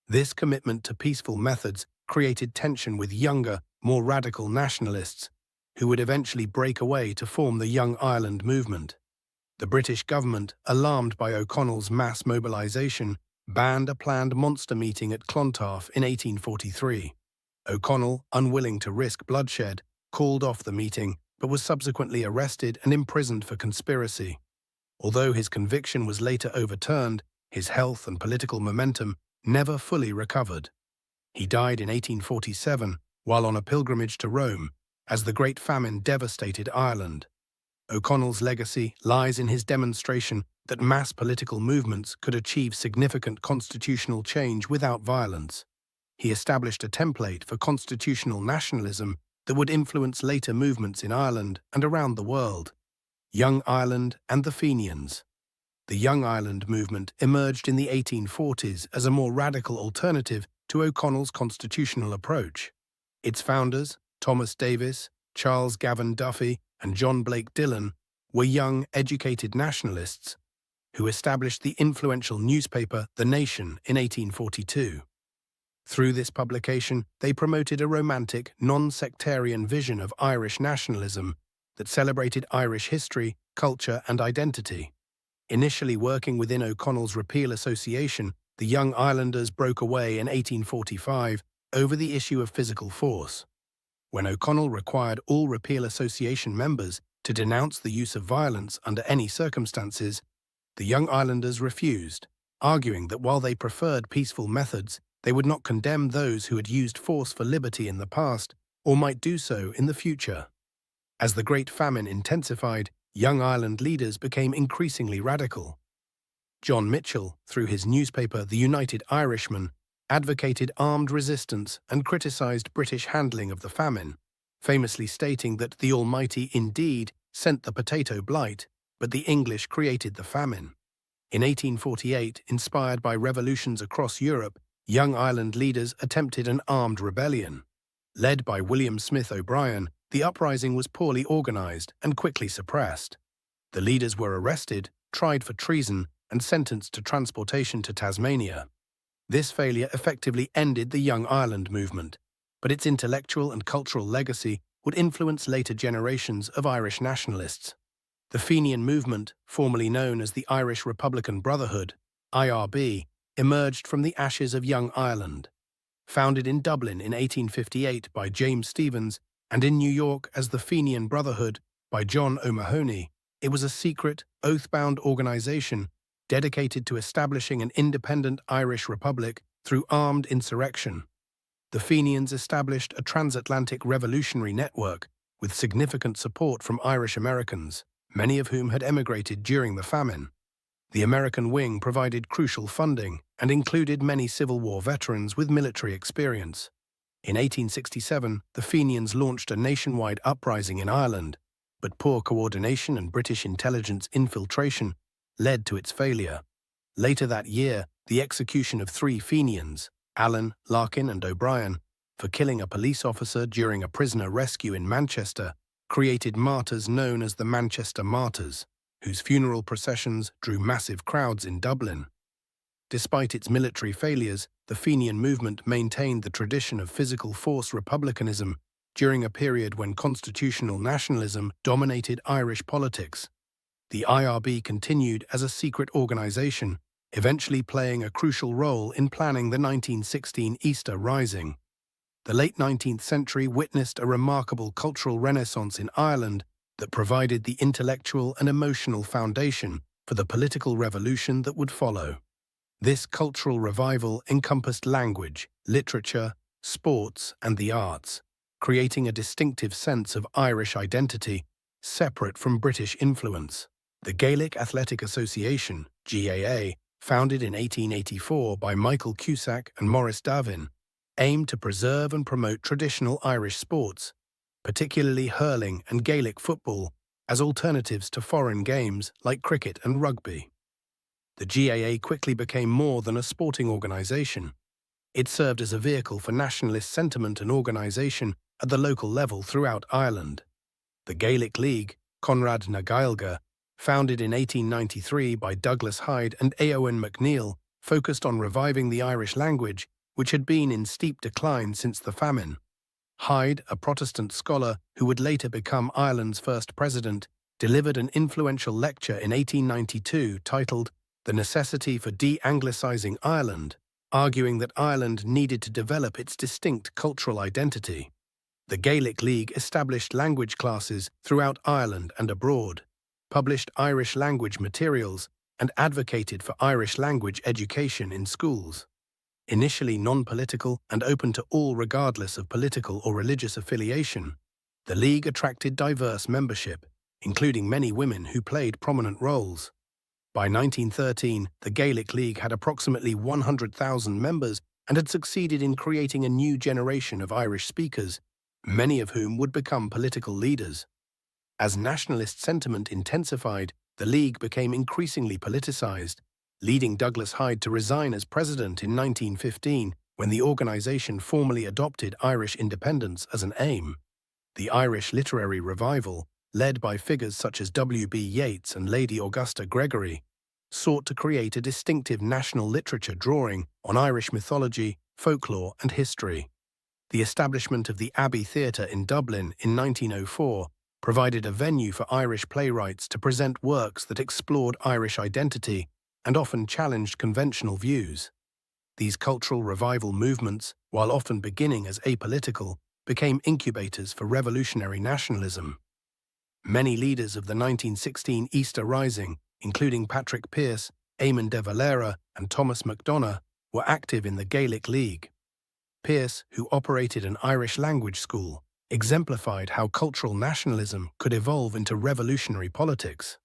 S1: This commitment to peaceful methods created tension with younger, more radical nationalists, who would eventually break away to form the Young Ireland movement. The British government, alarmed by O'Connell's mass mobilization, banned a planned monster meeting at Clontarf in 1843. O'Connell, unwilling to risk bloodshed, called off the meeting, but was subsequently arrested and imprisoned for conspiracy. Although his conviction was later overturned, his health and political momentum never fully recovered. He died in 1847 while on a pilgrimage to Rome, as the Great Famine devastated Ireland. O'Connell's legacy lies in his demonstration that mass political movements could achieve significant constitutional change without violence. He established a template for constitutional nationalism that would influence later movements in Ireland and around the world. Young Ireland and the Fenians. The Young Ireland movement emerged in the 1840s as a more radical alternative to O'Connell's constitutional approach. Its founders, Thomas Davis, Charles Gavan Duffy, and John Blake Dillon, were young, educated nationalists who established the influential newspaper The Nation in 1842. Through this publication, they promoted a romantic, non-sectarian vision of Irish nationalism that celebrated Irish history, culture, and identity. Initially working within O'Connell's Repeal Association, the Young Irelanders broke away in 1845 over the issue of physical force. When O'Connell required all Repeal Association members to denounce the use of violence under any circumstances, the Young Irelanders refused, arguing that while they preferred peaceful methods, they would not condemn those who had used force for liberty in the past or might do so in the future. As the Great Famine intensified, Young Ireland leaders became increasingly radical. John Mitchell, through his newspaper The United Irishman, advocated armed resistance and criticized British handling of the famine, famously stating that the Almighty indeed sent the potato blight, but the English created the famine. In 1848, inspired by revolutions across Europe, Young Ireland leaders attempted an armed rebellion. Led by William Smith O'Brien, the uprising was poorly organized and quickly suppressed. The leaders were arrested, tried for treason, and sentenced to transportation to Tasmania. This failure effectively ended the Young Ireland movement, but its intellectual and cultural legacy would influence later generations of Irish nationalists. The Fenian movement, formerly known as the Irish Republican Brotherhood, IRB, emerged from the ashes of Young Ireland. Founded in Dublin in 1858 by James Stephens and in New York as the Fenian Brotherhood by John O'Mahony, it was a secret, oath-bound organization dedicated to establishing an independent Irish republic through armed insurrection. The Fenians established a transatlantic revolutionary network with significant support from Irish Americans, many of whom had emigrated during the famine. The American wing provided crucial funding and included many Civil War veterans with military experience. In 1867, the Fenians launched a nationwide uprising in Ireland, but poor coordination and British intelligence infiltration led to its failure. Later that year, the execution of 3 Fenians, Allen, Larkin, and O'Brien, for killing a police officer during a prisoner rescue in Manchester, created martyrs known as the Manchester Martyrs, whose funeral processions drew massive crowds in Dublin. Despite its military failures, the Fenian movement maintained the tradition of physical force republicanism during a period when constitutional nationalism dominated Irish politics. The IRB continued as a secret organization, eventually playing a crucial role in planning the 1916 Easter Rising. The late 19th century witnessed a remarkable cultural renaissance in Ireland that provided the intellectual and emotional foundation for the political revolution that would follow. This cultural revival encompassed language, literature, sports, and the arts, creating a distinctive sense of Irish identity separate from British influence. The Gaelic Athletic Association, GAA, founded in 1884 by Michael Cusack and Maurice Davin, aimed to preserve and promote traditional Irish sports, particularly hurling and Gaelic football, as alternatives to foreign games like cricket and rugby. The GAA quickly became more than a sporting organisation. It served as a vehicle for nationalist sentiment and organisation at the local level throughout Ireland. The Gaelic League, Conrad na Gaeilge, founded in 1893 by Douglas Hyde and Eowyn MacNeill, focused on reviving the Irish language, which had been in steep decline since the famine. Hyde, a Protestant scholar who would later become Ireland's first president, delivered an influential lecture in 1892 titled The Necessity for De-Anglicizing Ireland, arguing that Ireland needed to develop its distinct cultural identity. The Gaelic League established language classes throughout Ireland and abroad, published Irish language materials, and advocated for Irish language education in schools. Initially non-political and open to all regardless of political or religious affiliation, the League attracted diverse membership, including many women who played prominent roles. By 1913, the Gaelic League had approximately 100,000 members and had succeeded in creating a new generation of Irish speakers, many of whom would become political leaders. As nationalist sentiment intensified, the League became increasingly politicized, leading Douglas Hyde to resign as president in 1915 when the organization formally adopted Irish independence as an aim. The Irish literary revival, led by figures such as W.B. Yeats and Lady Augusta Gregory, sought to create a distinctive national literature drawing on Irish mythology, folklore, and history. The establishment of the Abbey Theatre in Dublin in 1904 provided a venue for Irish playwrights to present works that explored Irish identity and often challenged conventional views. These cultural revival movements, while often beginning as apolitical, became incubators for revolutionary nationalism. Many leaders of the 1916 Easter Rising, including Patrick Pearse, Eamon de Valera, and Thomas MacDonagh, were active in the Gaelic League. Pearse, who operated an Irish language school, exemplified how cultural nationalism could evolve into revolutionary politics.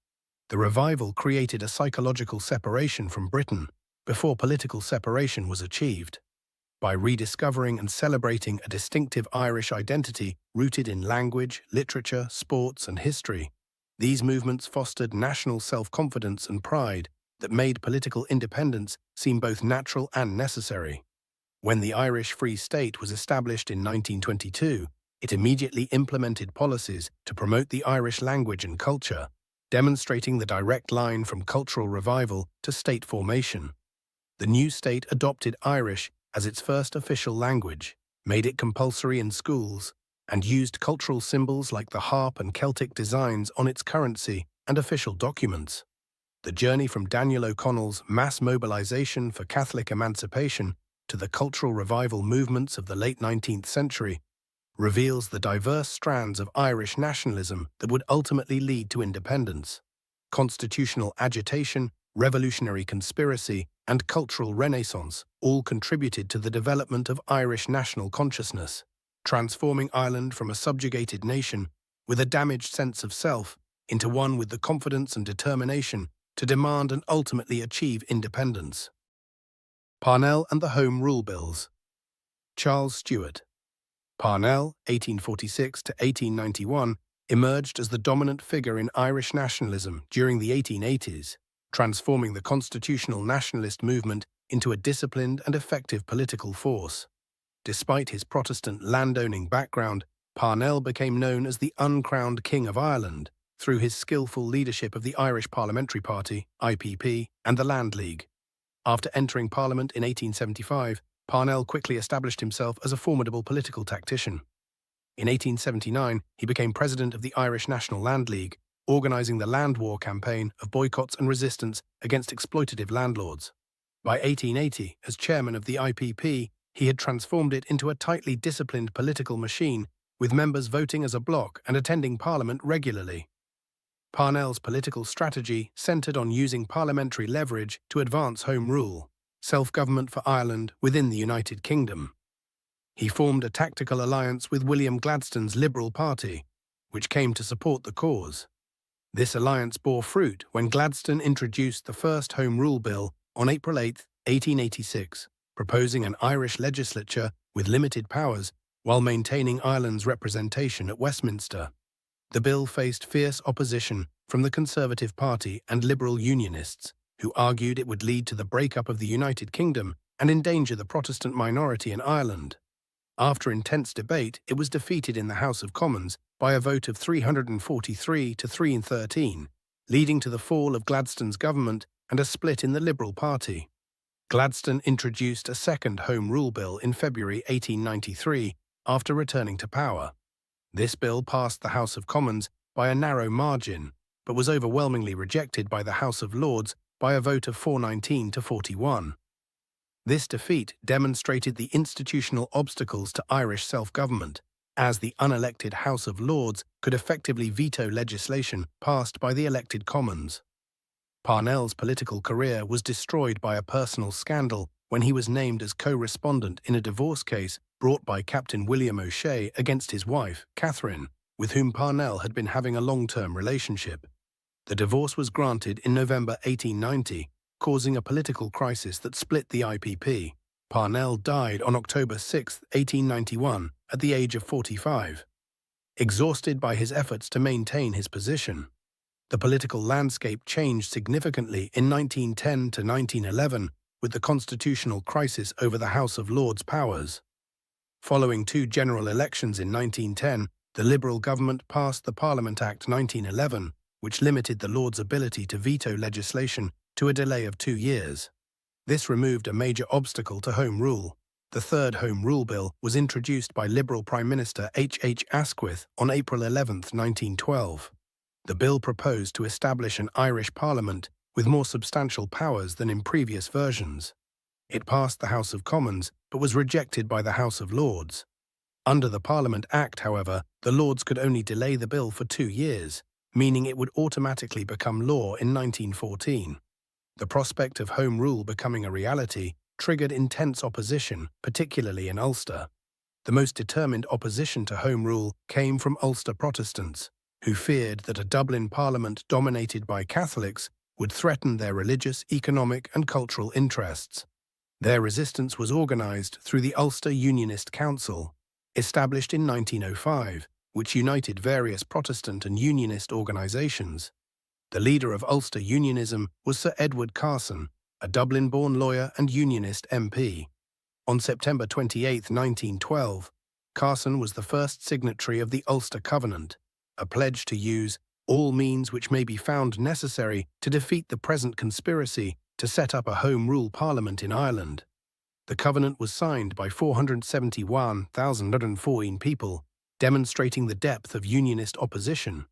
S1: The revival created a psychological separation from Britain before political separation was achieved. By rediscovering and celebrating a distinctive Irish identity rooted in language, literature, sports, and history, these movements fostered national self-confidence and pride that made political independence seem both natural and necessary. When the Irish Free State was established in 1922, it immediately implemented policies to promote the Irish language and culture, demonstrating the direct line from cultural revival to state formation. The new state adopted Irish as its first official language, made it compulsory in schools, and used cultural symbols like the harp and Celtic designs on its currency and official documents. The journey from Daniel O'Connell's mass mobilization for Catholic emancipation to the cultural revival movements of the late 19th century reveals the diverse strands of Irish nationalism that would ultimately lead to independence. Constitutional agitation, revolutionary conspiracy, and cultural renaissance all contributed to the development of Irish national consciousness, transforming Ireland from a subjugated nation with a damaged sense of self into one with the confidence and determination to demand and ultimately achieve independence. Parnell and the Home Rule Bills. Charles Stuart. Parnell, 1846 to 1891, emerged as the dominant figure in Irish nationalism during the 1880s, transforming the constitutional nationalist movement into a disciplined and effective political force. Despite his Protestant landowning background, Parnell became known as the uncrowned King of Ireland through his skillful leadership of the Irish Parliamentary Party, IPP, and the Land League. After entering Parliament in 1875, Parnell quickly established himself as a formidable political tactician. In 1879, he became president of the Irish National Land League, organizing the land war campaign of boycotts and resistance against exploitative landlords. By 1880, as chairman of the IPP, he had transformed it into a tightly disciplined political machine, with members voting as a bloc and attending Parliament regularly. Parnell's political strategy centred on using parliamentary leverage to advance Home Rule, self-government for Ireland within the United Kingdom. He formed a tactical alliance with William Gladstone's Liberal Party, which came to support the cause. This alliance bore fruit when Gladstone introduced the first Home Rule Bill on April 8, 1886, proposing an Irish legislature with limited powers while maintaining Ireland's representation at Westminster. The bill faced fierce opposition from the Conservative Party and Liberal Unionists, who argued it would lead to the breakup of the United Kingdom and endanger the Protestant minority in Ireland. After intense debate, it was defeated in the House of Commons by a vote of 343 to 313, leading to the fall of Gladstone's government and a split in the Liberal Party. Gladstone introduced a second Home Rule Bill in February 1893 after returning to power. This bill passed the House of Commons by a narrow margin, but was overwhelmingly rejected by the House of Lords by a vote of 419 to 41. This defeat demonstrated the institutional obstacles to Irish self-government, as the unelected House of Lords could effectively veto legislation passed by the elected Commons. Parnell's political career was destroyed by a personal scandal when he was named as co-respondent in a divorce case brought by Captain William O'Shea against his wife, Catherine, with whom Parnell had been having a long-term relationship. The divorce was granted in November 1890, causing a political crisis that split the IPP. Parnell died on October 6, 1891, at the age of 45. Exhausted by his efforts to maintain his position, the political landscape changed significantly in 1910 to 1911 with the constitutional crisis over the House of Lords' powers. Following two general elections in 1910, the Liberal government passed the Parliament Act 1911, which limited the Lords' ability to veto legislation to a delay of 2 years. This removed a major obstacle to Home Rule. The third Home Rule Bill was introduced by Liberal Prime Minister H. Asquith on April 11, 1912. The bill proposed to establish an Irish Parliament with more substantial powers than in previous versions. It passed the House of Commons, but was rejected by the House of Lords. Under the Parliament Act, however, the Lords could only delay the bill for 2 years, meaning it would automatically become law in 1914. The prospect of Home Rule becoming a reality triggered intense opposition, particularly in Ulster. The most determined opposition to Home Rule came from Ulster Protestants, who feared that a Dublin Parliament dominated by Catholics would threaten their religious, economic and cultural interests. Their resistance was organised through the Ulster Unionist Council, established in 1905, which united various Protestant and Unionist organisations. The leader of Ulster Unionism was Sir Edward Carson, a Dublin-born lawyer and Unionist MP. On September 28, 1912, Carson was the first signatory of the Ulster Covenant, a pledge to use all means which may be found necessary to defeat the present conspiracy to set up a Home Rule Parliament in Ireland. The covenant was signed by 471,014 people, demonstrating the depth of Unionist opposition.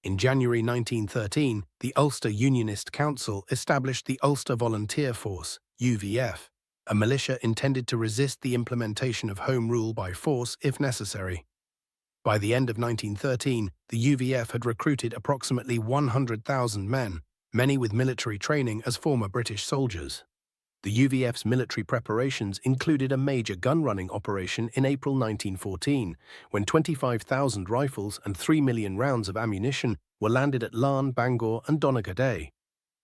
S1: In January 1913, the Ulster Unionist Council established the Ulster Volunteer Force, UVF, a militia intended to resist the implementation of Home Rule by force if necessary. By the end of 1913, the UVF had recruited approximately 100,000 men, many with military training as former British soldiers. The UVF's military preparations included a major gun-running operation in April 1914, when 25,000 rifles and 3 million rounds of ammunition were landed at Larne, Bangor and Donaghadee.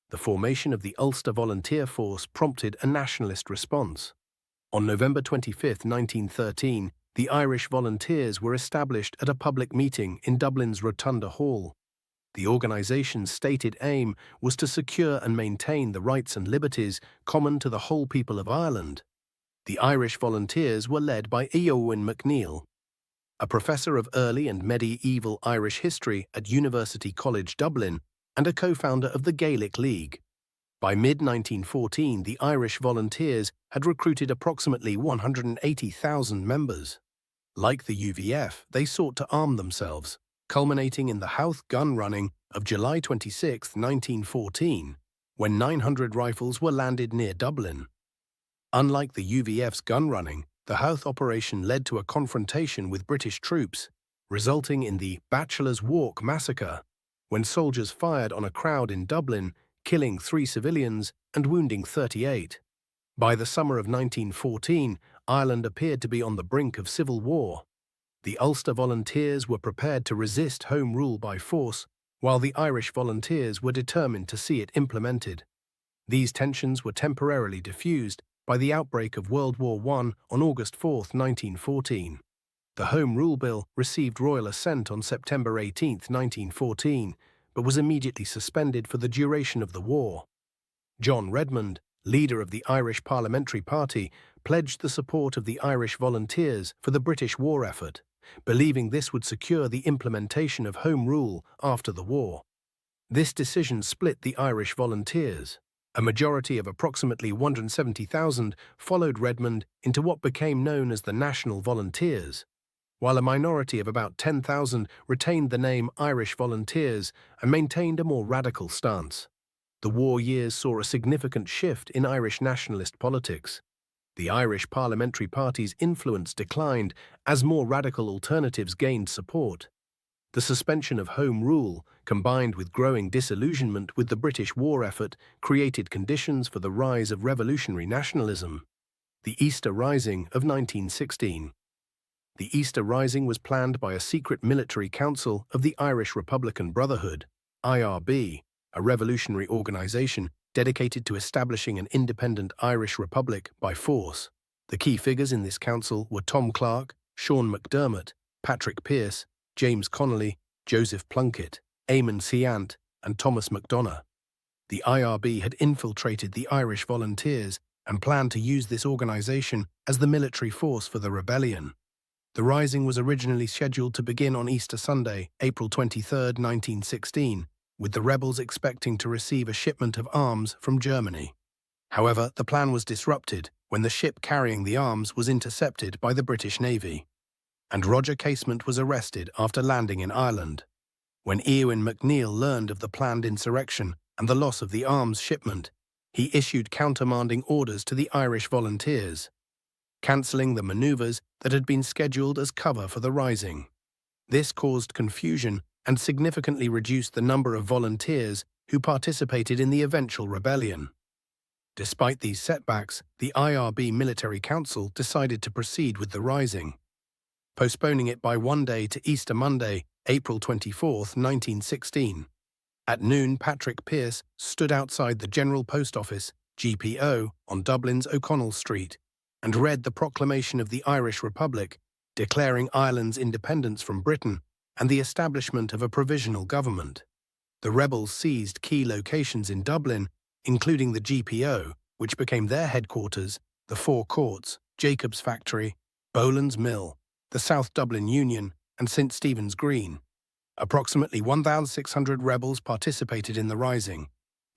S1: The formation of the Ulster Volunteer Force prompted a nationalist response. On November 25, 1913, the Irish Volunteers were established at a public meeting in Dublin's Rotunda Hall. The organisation's stated aim was to secure and maintain the rights and liberties common to the whole people of Ireland. The Irish Volunteers were led by Eowyn MacNeill, a professor of early and medieval Irish history at University College Dublin and a co-founder of the Gaelic League. By mid-1914, the Irish Volunteers had recruited approximately 180,000 members. Like the UVF, they sought to arm themselves, culminating in the Howth gun running of July 26, 1914, when 900 rifles were landed near Dublin. Unlike the UVF's gun running, the Howth operation led to a confrontation with British troops, resulting in the Bachelor's Walk massacre, when soldiers fired on a crowd in Dublin, killing 3 civilians and wounding 38. By the summer of 1914, Ireland appeared to be on the brink of civil war. The Ulster Volunteers were prepared to resist Home Rule by force, while the Irish Volunteers were determined to see it implemented. These tensions were temporarily diffused by the outbreak of World War I on August 4, 1914. The Home Rule Bill received royal assent on September 18, 1914, but was immediately suspended for the duration of the war. John Redmond, leader of the Irish Parliamentary Party, pledged the support of the Irish Volunteers for the British war effort, believing this would secure the implementation of Home Rule after the war. This decision split the Irish Volunteers. A majority of approximately 170,000 followed Redmond into what became known as the National Volunteers, while a minority of about 10,000 retained the name Irish Volunteers and maintained a more radical stance. The war years saw a significant shift in Irish nationalist politics. The Irish Parliamentary Party's influence declined as more radical alternatives gained support. The suspension of Home Rule, combined with growing disillusionment with the British war effort, created conditions for the rise of revolutionary nationalism. The Easter Rising of 1916. The Easter Rising was planned by a secret military council of the Irish Republican Brotherhood, IRB, a revolutionary organisation dedicated to establishing an independent Irish republic by force. The key figures in this council were Tom Clark, Sean McDermott, Patrick Pearse, James Connolly, Joseph Plunkett, Eamon Seant, and Thomas MacDonagh. The IRB had infiltrated the Irish Volunteers and planned to use this organisation as the military force for the rebellion. The rising was originally scheduled to begin on Easter Sunday, April 23, 1916, with the rebels expecting to receive a shipment of arms from Germany. However, the plan was disrupted when the ship carrying the arms was intercepted by the British Navy, and Roger Casement was arrested after landing in Ireland. When Eowyn MacNeill learned of the planned insurrection and the loss of the arms shipment, he issued countermanding orders to the Irish Volunteers, cancelling the manoeuvres that had been scheduled as cover for the rising. This caused confusion and significantly reduced the number of volunteers who participated in the eventual rebellion. Despite these setbacks, the IRB Military Council decided to proceed with the rising, postponing it by one day to Easter Monday, April 24, 1916. At noon, Patrick Pearse stood outside the General Post Office, GPO, on Dublin's O'Connell Street, and read the proclamation of the Irish Republic, declaring Ireland's independence from Britain and the establishment of a provisional government. The rebels seized key locations in Dublin, including the GPO, which became their headquarters, the Four Courts, Jacob's Factory, Boland's Mill, the South Dublin Union, and St. Stephen's Green. Approximately 1,600 rebels participated in the rising,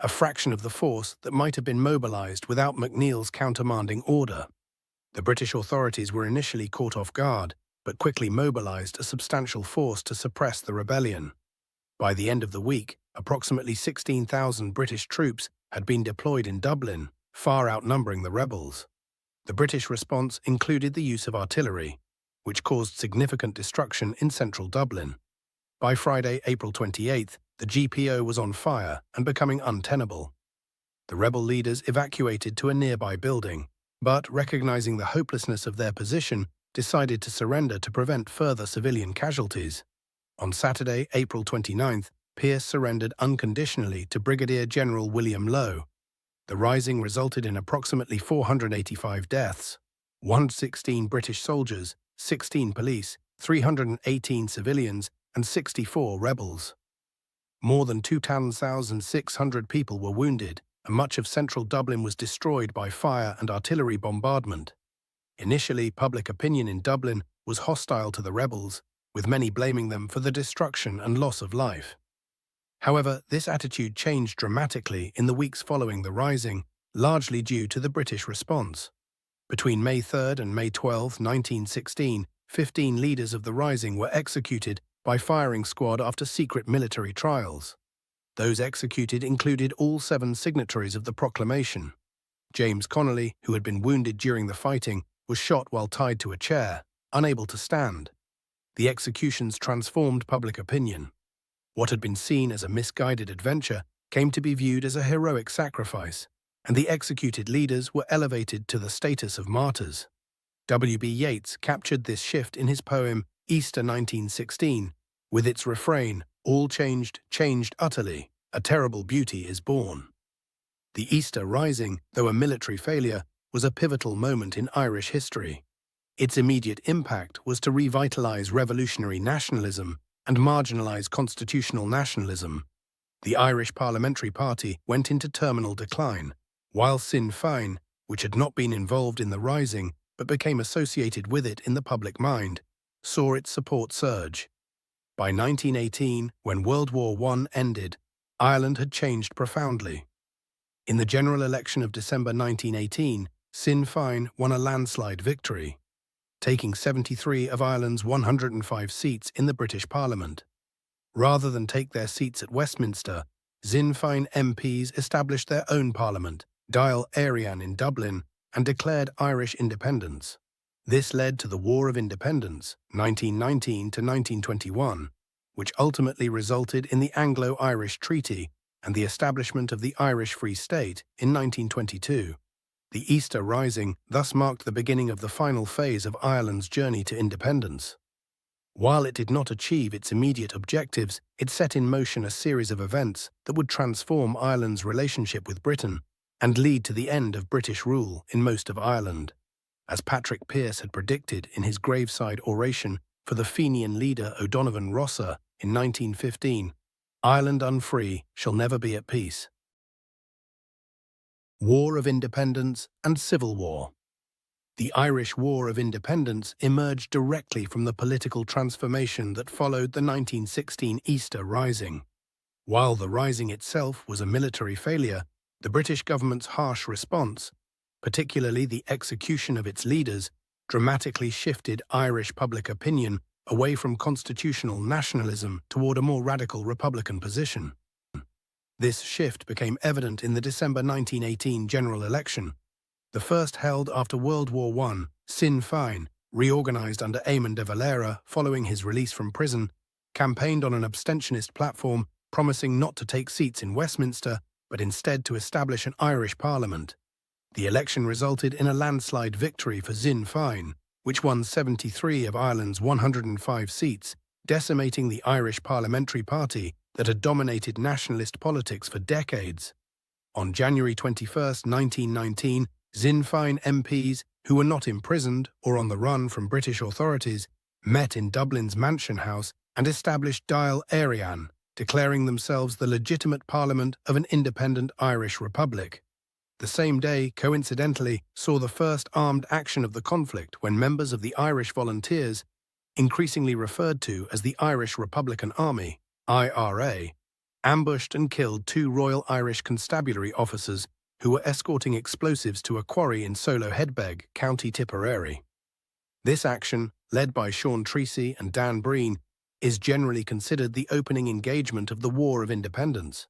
S1: a fraction of the force that might have been mobilised without MacNeill's countermanding order. The British authorities were initially caught off guard, but quickly mobilised a substantial force to suppress the rebellion. By the end of the week, approximately 16,000 British troops had been deployed in Dublin, far outnumbering the rebels. The British response included the use of artillery, which caused significant destruction in central Dublin. By Friday, April 28th, The GPO was on fire and becoming untenable. The rebel leaders evacuated to a nearby building, but, recognizing the hopelessness of their position, decided to surrender to prevent further civilian casualties. On Saturday, April 29th, Pierce surrendered unconditionally to Brigadier General William Lowe. The rising resulted in approximately 485 deaths, 116 British soldiers, 16 police, 318 civilians, and 64 rebels. More than 2,600 people were wounded, and much of central Dublin was destroyed by fire and artillery bombardment. Initially, public opinion in Dublin was hostile to the rebels, with many blaming them for the destruction and loss of life. However, this attitude changed dramatically in the weeks following the rising, largely due to the British response. Between May 3 and May 12, 1916, 15 leaders of the rising were executed by firing squad after secret military trials. Those executed included all 7 signatories of the proclamation. James Connolly, who had been wounded during the fighting, was shot while tied to a chair, unable to stand. The executions transformed public opinion. What had been seen as a misguided adventure came to be viewed as a heroic sacrifice, and the executed leaders were elevated to the status of martyrs. W.B. Yeats captured this shift in his poem Easter 1916, with its refrain, "All changed, changed utterly, a terrible beauty is born." The Easter Rising, though a military failure, was a pivotal moment in Irish history. Its immediate impact was to revitalize revolutionary nationalism and marginalize constitutional nationalism. The Irish Parliamentary Party went into terminal decline, while Sinn Féin, which had not been involved in the rising but became associated with it in the public mind, saw its support surge. By 1918, when World War I ended, Ireland had changed profoundly. In the general election of December 1918, Sinn Féin won a landslide victory, taking 73 of Ireland's 105 seats in the British Parliament. Rather than take their seats at Westminster, Sinn Féin MPs established their own parliament, Dáil Éireann in Dublin, and declared Irish independence. This led to the War of Independence, 1919 to 1921, which ultimately resulted in the Anglo-Irish Treaty and the establishment of the Irish Free State in 1922. The Easter Rising thus marked the beginning of the final phase of Ireland's journey to independence. While it did not achieve its immediate objectives, it set in motion a series of events that would transform Ireland's relationship with Britain and lead to the end of British rule in most of Ireland. As Patrick Pearse had predicted in his graveside oration for the Fenian leader O'Donovan Rossa in 1915, "Ireland unfree shall never be at peace." War of Independence and Civil War. The Irish War of Independence emerged directly from the political transformation that followed the 1916 Easter Rising. While the Rising itself was a military failure, the British government's harsh response, particularly the execution of its leaders, dramatically shifted Irish public opinion away from constitutional nationalism toward a more radical republican position. This shift became evident in the December 1918 general election. The first held after World War I, Sinn Féin, reorganized under Eamon de Valera following his release from prison, campaigned on an abstentionist platform, promising not to take seats in Westminster, but instead to establish an Irish parliament. The election resulted in a landslide victory for Sinn Féin, which won 73 of Ireland's 105 seats, decimating the Irish Parliamentary Party that had dominated nationalist politics for decades. On January 21, 1919, Sinn Féin MPs, who were not imprisoned or on the run from British authorities, met in Dublin's Mansion House and established Dáil Éireann, declaring themselves the legitimate parliament of an independent Irish republic. The same day, coincidentally, saw the first armed action of the conflict when members of the Irish Volunteers, increasingly referred to as the Irish Republican Army, IRA, ambushed and killed 2 Royal Irish Constabulary officers who were escorting explosives to a quarry in Solo Headbeg, County Tipperary. This action, led by Sean Treacy and Dan Breen, is generally considered the opening engagement of the War of Independence.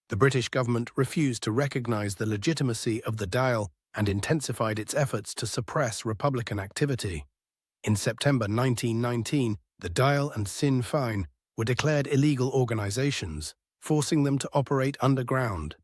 S1: The British government refused to recognise the legitimacy of the Dáil and intensified its efforts to suppress Republican activity. In September 1919, the Dáil and Sinn Féin were declared illegal organisations, forcing them to operate underground.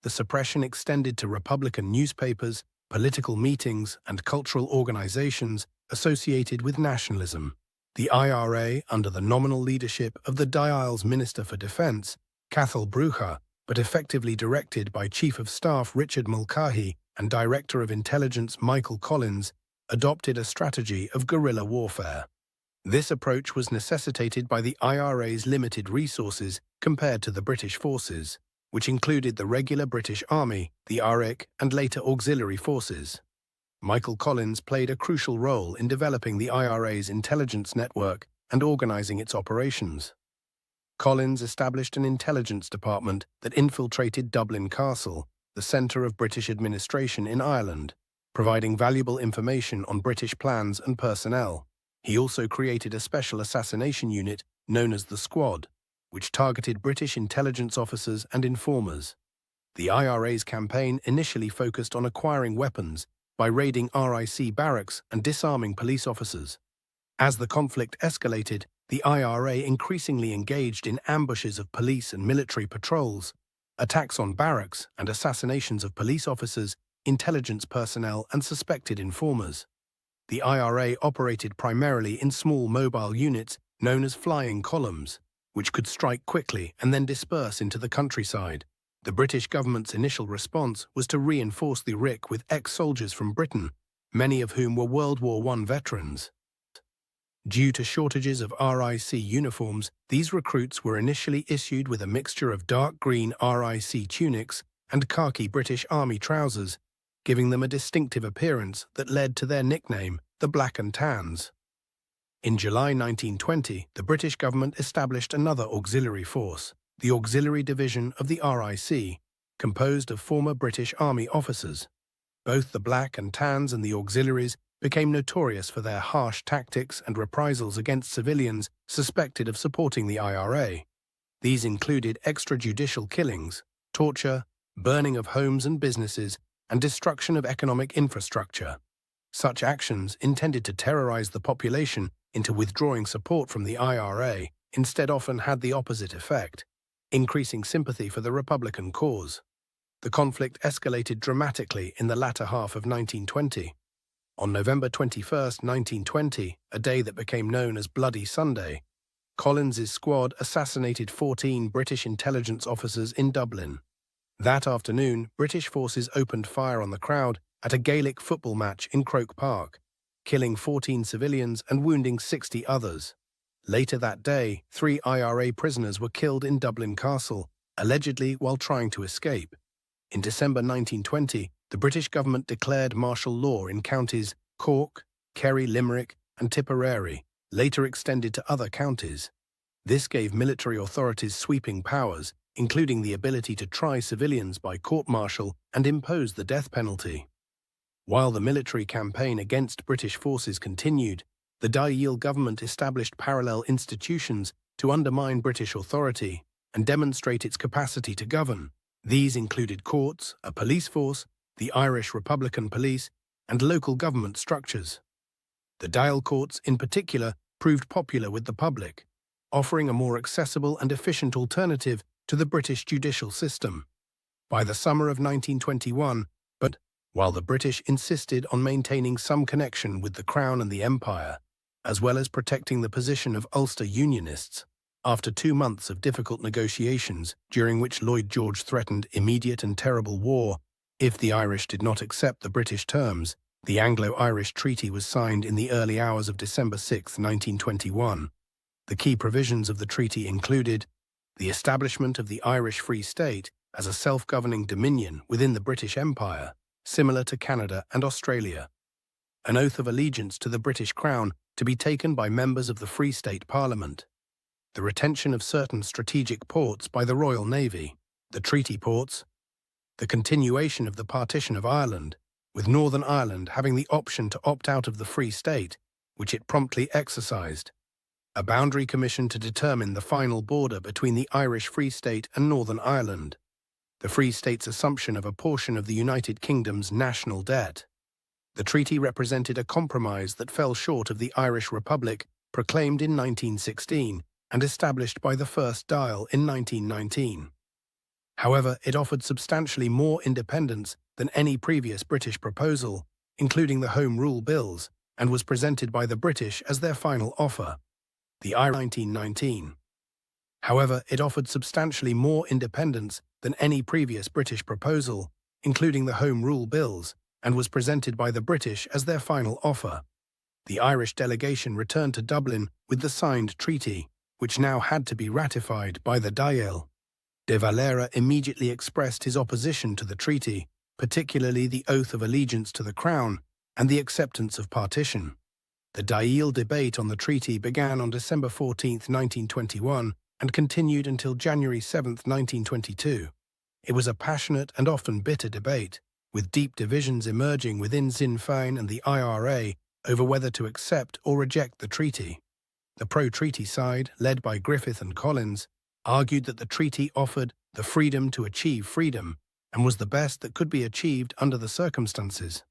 S1: The suppression extended to Republican newspapers, political meetings, and cultural organizations associated with nationalism. The IRA, under the nominal leadership of the Dial's Minister for Defense, Cathal Brugha, but effectively directed by Chief of Staff Richard Mulcahy and Director of Intelligence Michael Collins, adopted a strategy of guerrilla warfare. This approach was necessitated by the IRA's limited resources compared to the British forces, which included the regular British Army, the ARIC, and later auxiliary forces. Michael Collins played a crucial role in developing the IRA's intelligence network and organizing its operations. Collins established an intelligence department that infiltrated Dublin Castle, the centre of British administration in Ireland, providing valuable information on British plans and personnel. He also created a special assassination unit known as the Squad, which targeted British intelligence officers and informers. The IRA's campaign initially focused on acquiring weapons by raiding RIC barracks and disarming police officers. As the conflict escalated, the IRA increasingly engaged in ambushes of police and military patrols, attacks on barracks, and assassinations of police officers, intelligence personnel, and suspected informers. The IRA operated primarily in small mobile units known as flying columns, which could strike quickly and then disperse into the countryside. The British government's initial response was to reinforce the RIC with ex-soldiers from Britain, many of whom were World War I veterans. Due to shortages of RIC uniforms, these recruits were initially issued with a mixture of dark green RIC tunics and khaki British Army trousers, giving them a distinctive appearance that led to their nickname, the Black and Tans. In July 1920, the British government established another auxiliary force, the Auxiliary Division of the RIC, composed of former British Army officers. Both the Black and Tans and the auxiliaries became notorious for their harsh tactics and reprisals against civilians suspected of supporting the IRA. These included extrajudicial killings, torture, burning of homes and businesses, and destruction of economic infrastructure. Such actions, intended to terrorize the population into withdrawing support from the IRA, instead often had the opposite effect, increasing sympathy for the Republican cause. The conflict escalated dramatically in the latter half of 1920. On November 21, 1920, a day that became known as Bloody Sunday, Collins's squad assassinated 14 British intelligence officers in Dublin. That afternoon, British forces opened fire on the crowd at a Gaelic football match in Croke Park, killing 14 civilians and wounding 60 others. Later that day, 3 IRA prisoners were killed in Dublin Castle, allegedly while trying to escape. In December 1920, the British government declared martial law in counties Cork, Kerry, Limerick, and Tipperary, later extended to other counties. This gave military authorities sweeping powers, including the ability to try civilians by court-martial and impose the death penalty. While the military campaign against British forces continued, the Dáil government established parallel institutions to undermine British authority and demonstrate its capacity to govern. These included courts, a police force, the Irish Republican Police, and local government structures. The Dáil courts, in particular, proved popular with the public, offering a more accessible and efficient alternative to the British judicial system. By the summer of 1921, while the British insisted on maintaining some connection with the Crown and the Empire, as well as protecting the position of Ulster Unionists, after 2 months of difficult negotiations, during which Lloyd George threatened immediate and terrible war if the Irish did not accept the British terms, the Anglo-Irish Treaty was signed in the early hours of December 6, 1921. The key provisions of the treaty included the establishment of the Irish Free State as a self-governing dominion within the British Empire, similar to Canada and Australia, an oath of allegiance to the British Crown to be taken by members of the Free State Parliament, the retention of certain strategic ports by the Royal Navy, the treaty ports, the continuation of the partition of Ireland, with Northern Ireland having the option to opt out of the Free State, which it promptly exercised, a boundary commission to determine the final border between the Irish Free State and Northern Ireland, the Free State's assumption of a portion of the United Kingdom's national debt. The treaty represented a compromise that fell short of the Irish Republic proclaimed in 1916 and established by the first Dáil in 1919. However, it offered substantially more independence than any previous British proposal, including the Home Rule Bills, and was presented by the British as their final offer, the Irish 1919. However, it offered substantially more independence than any previous British proposal, including the Home Rule Bills, and was presented by the British as their final offer. The Irish delegation returned to Dublin with the signed treaty, which now had to be ratified by the Dáil. De Valera immediately expressed his opposition to the treaty, particularly the oath of allegiance to the Crown and the acceptance of partition. The Dáil debate on the treaty began on December 14, 1921, and continued until January 7, 1922. It was a passionate and often bitter debate, with deep divisions emerging within Sinn Féin and the IRA over whether to accept or reject the treaty. The pro-treaty side, led by Griffith and Collins, argued that the treaty offered the freedom to achieve freedom and was the best that could be achieved under the circumstances.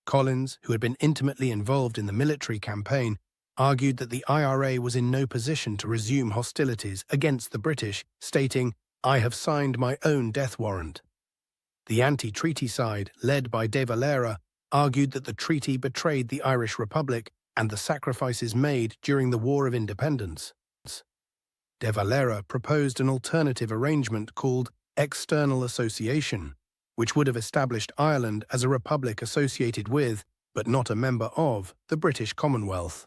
S1: Collins, who had been intimately involved in the military campaign, argued that the IRA was in no position to resume hostilities against the British, stating, "I have signed my own death warrant." The anti-treaty side, led by De Valera, argued that the treaty betrayed the Irish Republic and the sacrifices made during the War of Independence. De Valera proposed an alternative arrangement called external association, which would have established Ireland as a republic associated with, but not a member of, the British Commonwealth.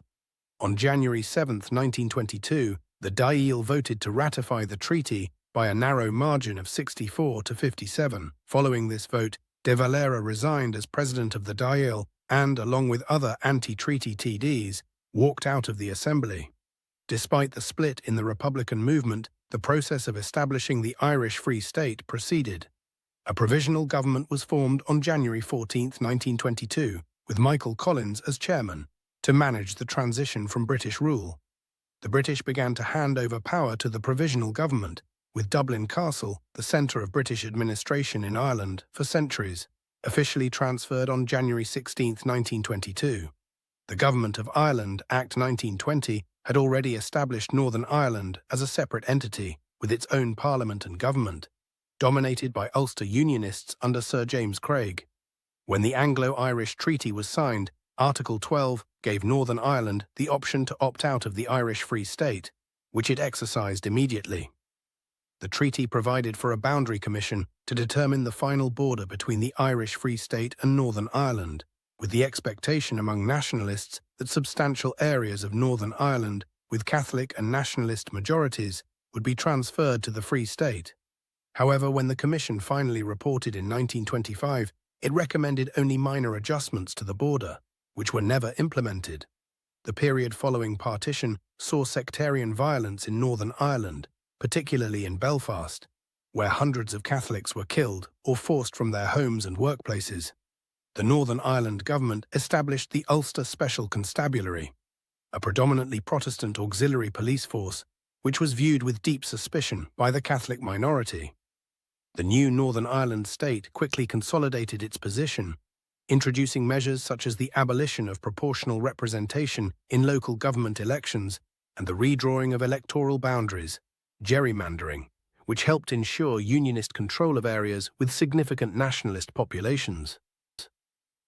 S1: On January 7, 1922, the Dáil voted to ratify the treaty by a narrow margin of 64 to 57. Following this vote, De Valera resigned as president of the Dáil and, along with other anti-treaty TDs, walked out of the assembly. Despite the split in the Republican movement, the process of establishing the Irish Free State proceeded. A provisional government was formed on January 14, 1922, with Michael Collins as chairman, to manage the transition from British rule. The British began to hand over power to the provisional government, with Dublin Castle, the centre of British administration in Ireland for centuries, officially transferred on January 16, 1922. The Government of Ireland Act 1920 had already established Northern Ireland as a separate entity with its own parliament and government, dominated by Ulster Unionists under Sir James Craig. When the Anglo-Irish Treaty was signed, Article 12 gave Northern Ireland the option to opt out of the Irish Free State, which it exercised immediately. The treaty provided for a boundary commission to determine the final border between the Irish Free State and Northern Ireland, with the expectation among nationalists that substantial areas of Northern Ireland, with Catholic and nationalist majorities, would be transferred to the Free State. However, when the Commission finally reported in 1925, it recommended only minor adjustments to the border, which were never implemented. The period following partition saw sectarian violence in Northern Ireland, particularly in Belfast, where hundreds of Catholics were killed or forced from their homes and workplaces. The Northern Ireland government established the Ulster Special Constabulary, a predominantly Protestant auxiliary police force, which was viewed with deep suspicion by the Catholic minority. The new Northern Ireland state quickly consolidated its position, introducing measures such as the abolition of proportional representation in local government elections and the redrawing of electoral boundaries, gerrymandering, which helped ensure unionist control of areas with significant nationalist populations.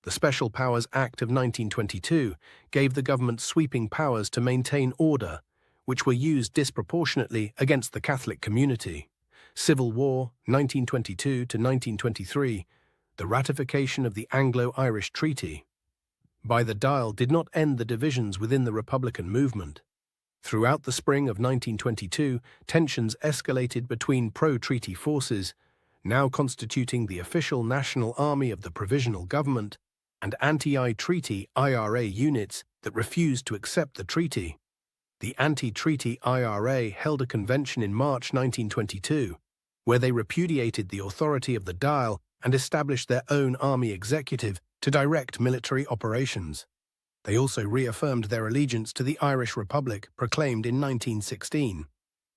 S1: The Special Powers Act of 1922 gave the government sweeping powers to maintain order, which were used disproportionately against the Catholic community. Civil War, 1922 to 1923, the ratification of the Anglo-Irish Treaty by the Dáil did not end the divisions within the Republican movement. Throughout the spring of 1922, tensions escalated between pro-treaty forces, now constituting the official national army of the provisional government, and anti-treaty IRA units that refused to accept the treaty. The anti-treaty IRA held a convention in March 1922, where they repudiated the authority of the Dáil and established their own army executive to direct military operations. They also reaffirmed their allegiance to the Irish Republic proclaimed in 1916.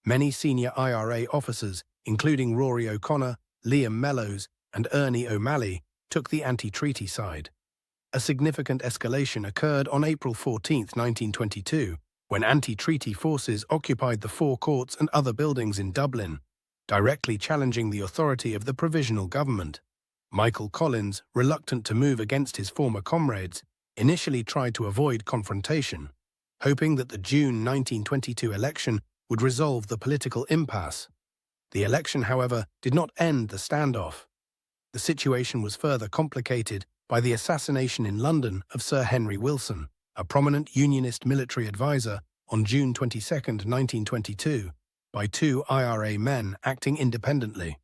S1: Many senior IRA officers, including Rory O'Connor, Liam Mellows, and Ernie O'Malley, took the anti-treaty side. A significant escalation occurred on April 14, 1922, when anti-treaty forces occupied the Four Courts and other buildings in Dublin, directly challenging the authority of the provisional government. Michael Collins, reluctant to move against his former comrades, initially tried to avoid confrontation, hoping that the June 1922 election would resolve the political impasse. The election, however, did not end the standoff. The situation was further complicated by the assassination in London of Sir Henry Wilson, a prominent Unionist military advisor, on June 22, 1922, by two IRA men acting independently.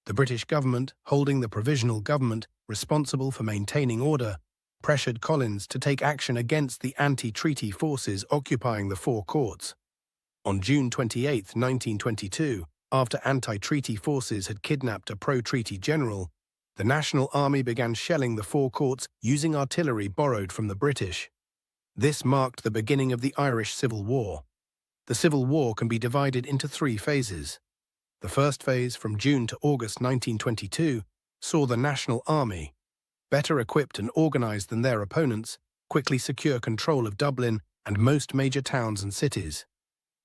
S1: The British government, holding the provisional government responsible for maintaining order, pressured Collins to take action against the anti-treaty forces occupying the Four Courts. On June 28, 1922, after anti-treaty forces had kidnapped a pro-treaty general, the National Army began shelling the Four Courts using artillery borrowed from the British. This marked the beginning of the Irish Civil War. The Civil War can be divided into three phases. The first phase, from June to August 1922, saw the National Army, better equipped and organized than their opponents, quickly secure control of Dublin and most major towns and cities.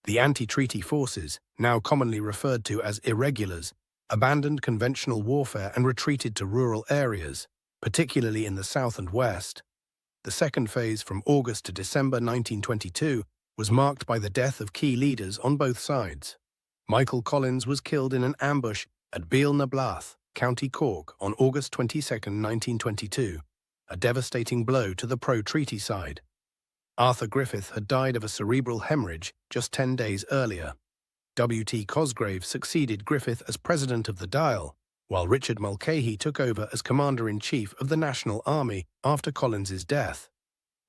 S1: The anti-treaty forces, now commonly referred to as irregulars, abandoned conventional warfare and retreated to rural areas, particularly in the south and west. The second phase, from August to December 1922, was marked by the death of key leaders on both sides. Michael Collins was killed in an ambush at Beal na Blath, County Cork, on August 22, 1922, a devastating blow to the pro-treaty side. Arthur Griffith had died of a cerebral hemorrhage just 10 days earlier. W.T. Cosgrave succeeded Griffith as president of the Dáil, while Richard Mulcahy took over as commander-in-chief of the National Army after Collins's death.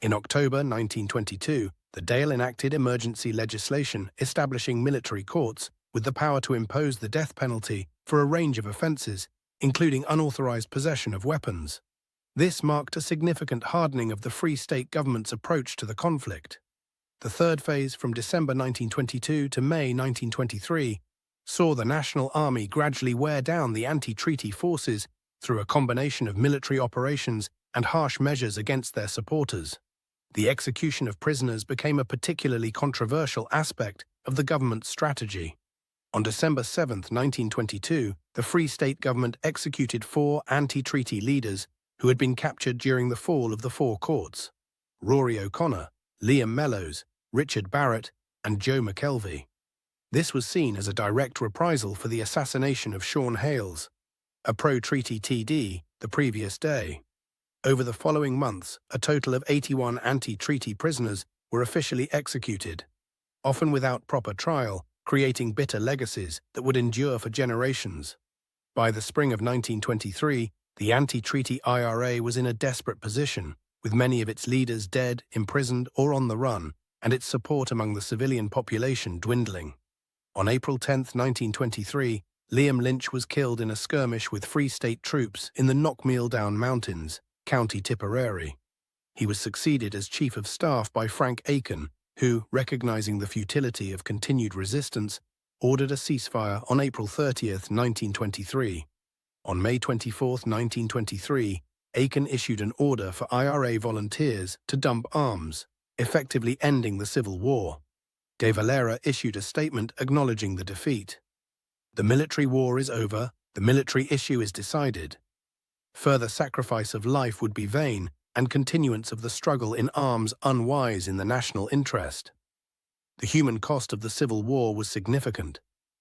S1: In October 1922, the Dáil enacted emergency legislation establishing military courts with the power to impose the death penalty for a range of offences, including unauthorised possession of weapons. This marked a significant hardening of the Free State government's approach to the conflict. The third phase, from December 1922 to May 1923, saw the National Army gradually wear down the anti-treaty forces through a combination of military operations and harsh measures against their supporters. The execution of prisoners became a particularly controversial aspect of the government's strategy. On December 7, 1922, the Free State government executed 4 anti-treaty leaders who had been captured during the fall of the Four Courts: Rory O'Connor, Liam Mellows, Richard Barrett, and Joe McKelvey. This was seen as a direct reprisal for the assassination of Sean Hales, a pro-treaty TD, the previous day. Over the following months, a total of 81 anti-treaty prisoners were officially executed, often without proper trial, creating bitter legacies that would endure for generations. By the spring of 1923, the anti-treaty IRA was in a desperate position, with many of its leaders dead, imprisoned, or on the run, and its support among the civilian population dwindling. On April 10, 1923, Liam Lynch was killed in a skirmish with Free State troops in the Knockmealdown Mountains, County Tipperary. He was succeeded as Chief of Staff by Frank Aiken, who, recognizing the futility of continued resistance, ordered a ceasefire on April 30, 1923. On May 24, 1923, Aiken issued an order for IRA volunteers to dump arms, effectively ending the Civil War. De Valera issued a statement acknowledging the defeat. The military war is over, the military issue is decided. Further sacrifice of life would be vain, and continuance of the struggle in arms unwise in the national interest. The human cost of the Civil War was significant,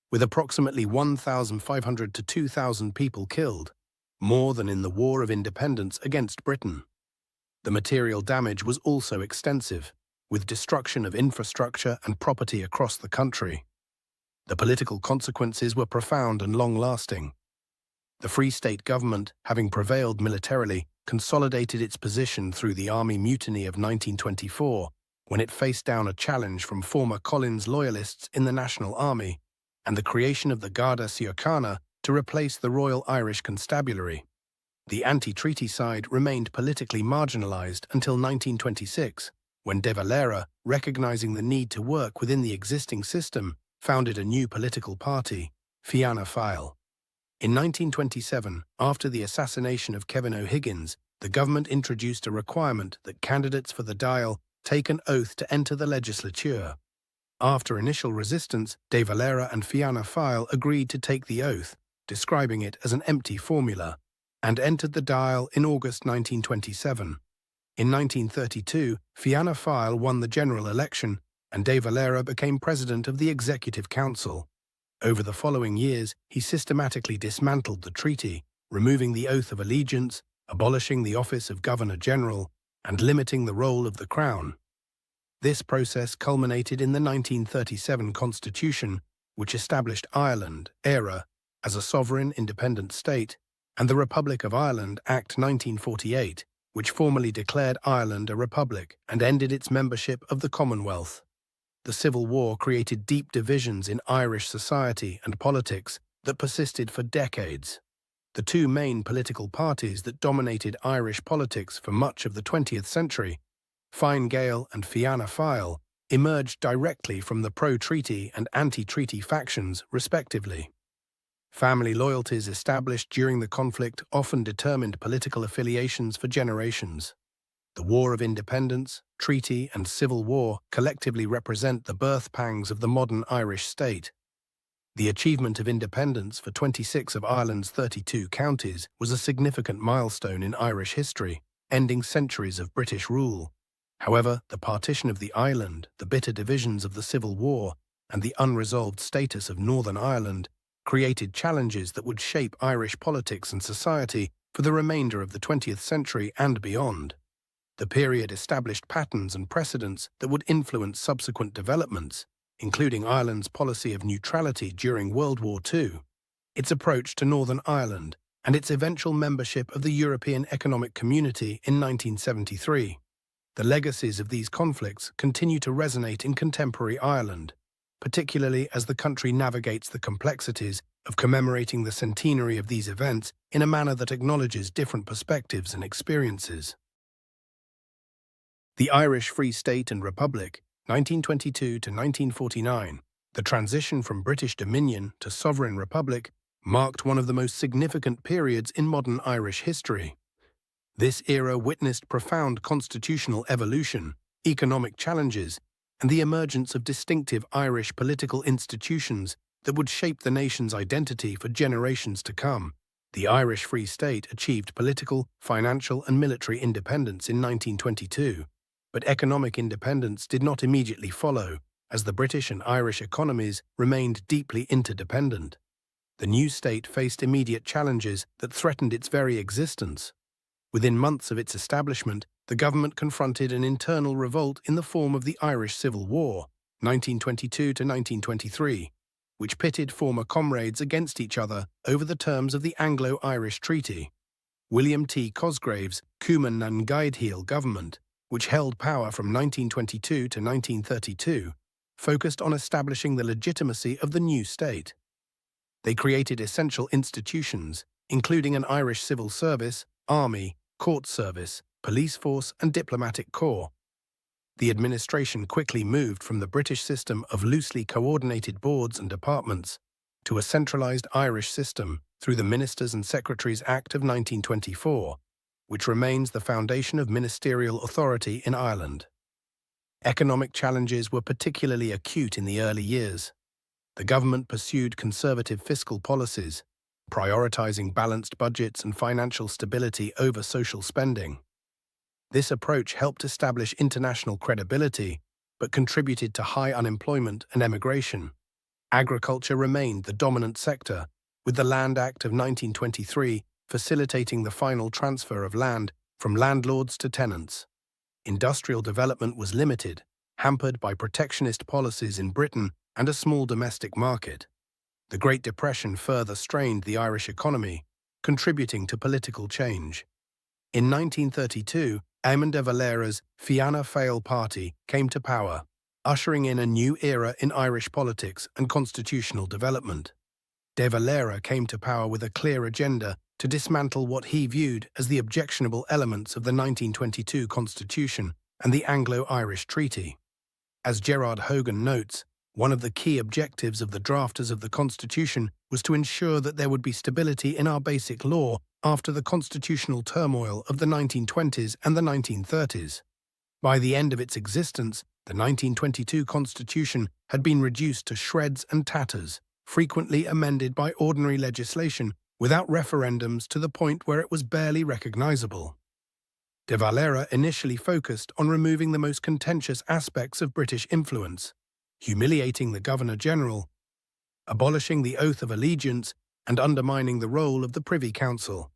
S1: with approximately 1,500 to 2,000 people killed, more than in the War of Independence against Britain. The material damage was also extensive, with destruction of infrastructure and property across the country. The political consequences were profound and long-lasting. The Free State government, having prevailed militarily, consolidated its position through the Army Mutiny of 1924, when it faced down a challenge from former Collins loyalists in the National Army, and the creation of the Garda Síochána to replace the Royal Irish Constabulary. The anti-treaty side remained politically marginalized until 1926, when De Valera, recognizing the need to work within the existing system, founded a new political party, Fianna Fáil. In 1927, after the assassination of Kevin O'Higgins, the government introduced a requirement that candidates for the Dáil take an oath to enter the legislature. After initial resistance, De Valera and Fianna Fáil agreed to take the oath, describing it as an empty formula, and entered the Dáil in August 1927. In 1932, Fianna Fáil won the general election, and De Valera became president of the Executive Council. Over the following years, he systematically dismantled the treaty, removing the oath of allegiance, abolishing the office of Governor-General, and limiting the role of the Crown. This process culminated in the 1937 Constitution, which established Ireland, ERA, as a sovereign independent state, and the Republic of Ireland Act 1948, which formally declared Ireland a republic and ended its membership of the Commonwealth. The Civil War created deep divisions in Irish society and politics that persisted for decades. The two main political parties that dominated Irish politics for much of the 20th century, Fine Gael and Fianna Fáil, emerged directly from the pro-treaty and anti-treaty factions, respectively. Family loyalties established during the conflict often determined political affiliations for generations. The War of Independence, Treaty, and Civil War collectively represent the birth pangs of the modern Irish state. The achievement of independence for 26 of Ireland's 32 counties was a significant milestone in Irish history, ending centuries of British rule. However, the partition of the island, the bitter divisions of the Civil War, and the unresolved status of Northern Ireland created challenges that would shape Irish politics and society for the remainder of the 20th century and beyond. The period established patterns and precedents that would influence subsequent developments, including Ireland's policy of neutrality during World War II, its approach to Northern Ireland, and its eventual membership of the European Economic Community in 1973. The legacies of these conflicts continue to resonate in contemporary Ireland, particularly as the country navigates the complexities of commemorating the centenary of these events in a manner that acknowledges different perspectives and experiences. The Irish Free State and Republic, 1922 to 1949, the transition from British Dominion to Sovereign Republic, marked one of the most significant periods in modern Irish history. This era witnessed profound constitutional evolution, economic challenges, and the emergence of distinctive Irish political institutions that would shape the nation's identity for generations to come. The Irish Free State achieved political, financial, and military independence in 1922, but economic independence did not immediately follow, as the British and Irish economies remained deeply interdependent. The new state faced immediate challenges that threatened its very existence. Within months of its establishment, the government confronted an internal revolt in the form of the Irish Civil War, 1922 to 1923, which pitted former comrades against each other over the terms of the Anglo-Irish Treaty. William T. Cosgrave's Cumann na nGaedheal government, which held power from 1922 to 1932, focused on establishing the legitimacy of the new state. They created essential institutions, including an Irish civil service, army, court service, police force, and diplomatic corps. The administration quickly moved from the British system of loosely coordinated boards and departments to a centralised Irish system through the Ministers and Secretaries Act of 1924, which remains the foundation of ministerial authority in Ireland. Economic challenges were particularly acute in the early years. The government pursued conservative fiscal policies, prioritising balanced budgets and financial stability over social spending. This approach helped establish international credibility, but contributed to high unemployment and emigration. Agriculture remained the dominant sector, with the Land Act of 1923 facilitating the final transfer of land from landlords to tenants. Industrial development was limited, hampered by protectionist policies in Britain and a small domestic market. The Great Depression further strained the Irish economy, contributing to political change. In 1932, Eamon de Valera's Fianna Fáil party came to power, ushering in a new era in Irish politics and constitutional development. De Valera came to power with a clear agenda to dismantle what he viewed as the objectionable elements of the 1922 Constitution and the Anglo-Irish Treaty. As Gerard Hogan notes, one of the key objectives of the drafters of the Constitution was to ensure that there would be stability in our basic law after the constitutional turmoil of the 1920s and the 1930s. By the end of its existence, the 1922 Constitution had been reduced to shreds and tatters, frequently amended by ordinary legislation without referendums to the point where it was barely recognizable. De Valera initially focused on removing the most contentious aspects of British influence, humiliating the Governor-General, abolishing the oath of allegiance, and undermining the role of the Privy Council.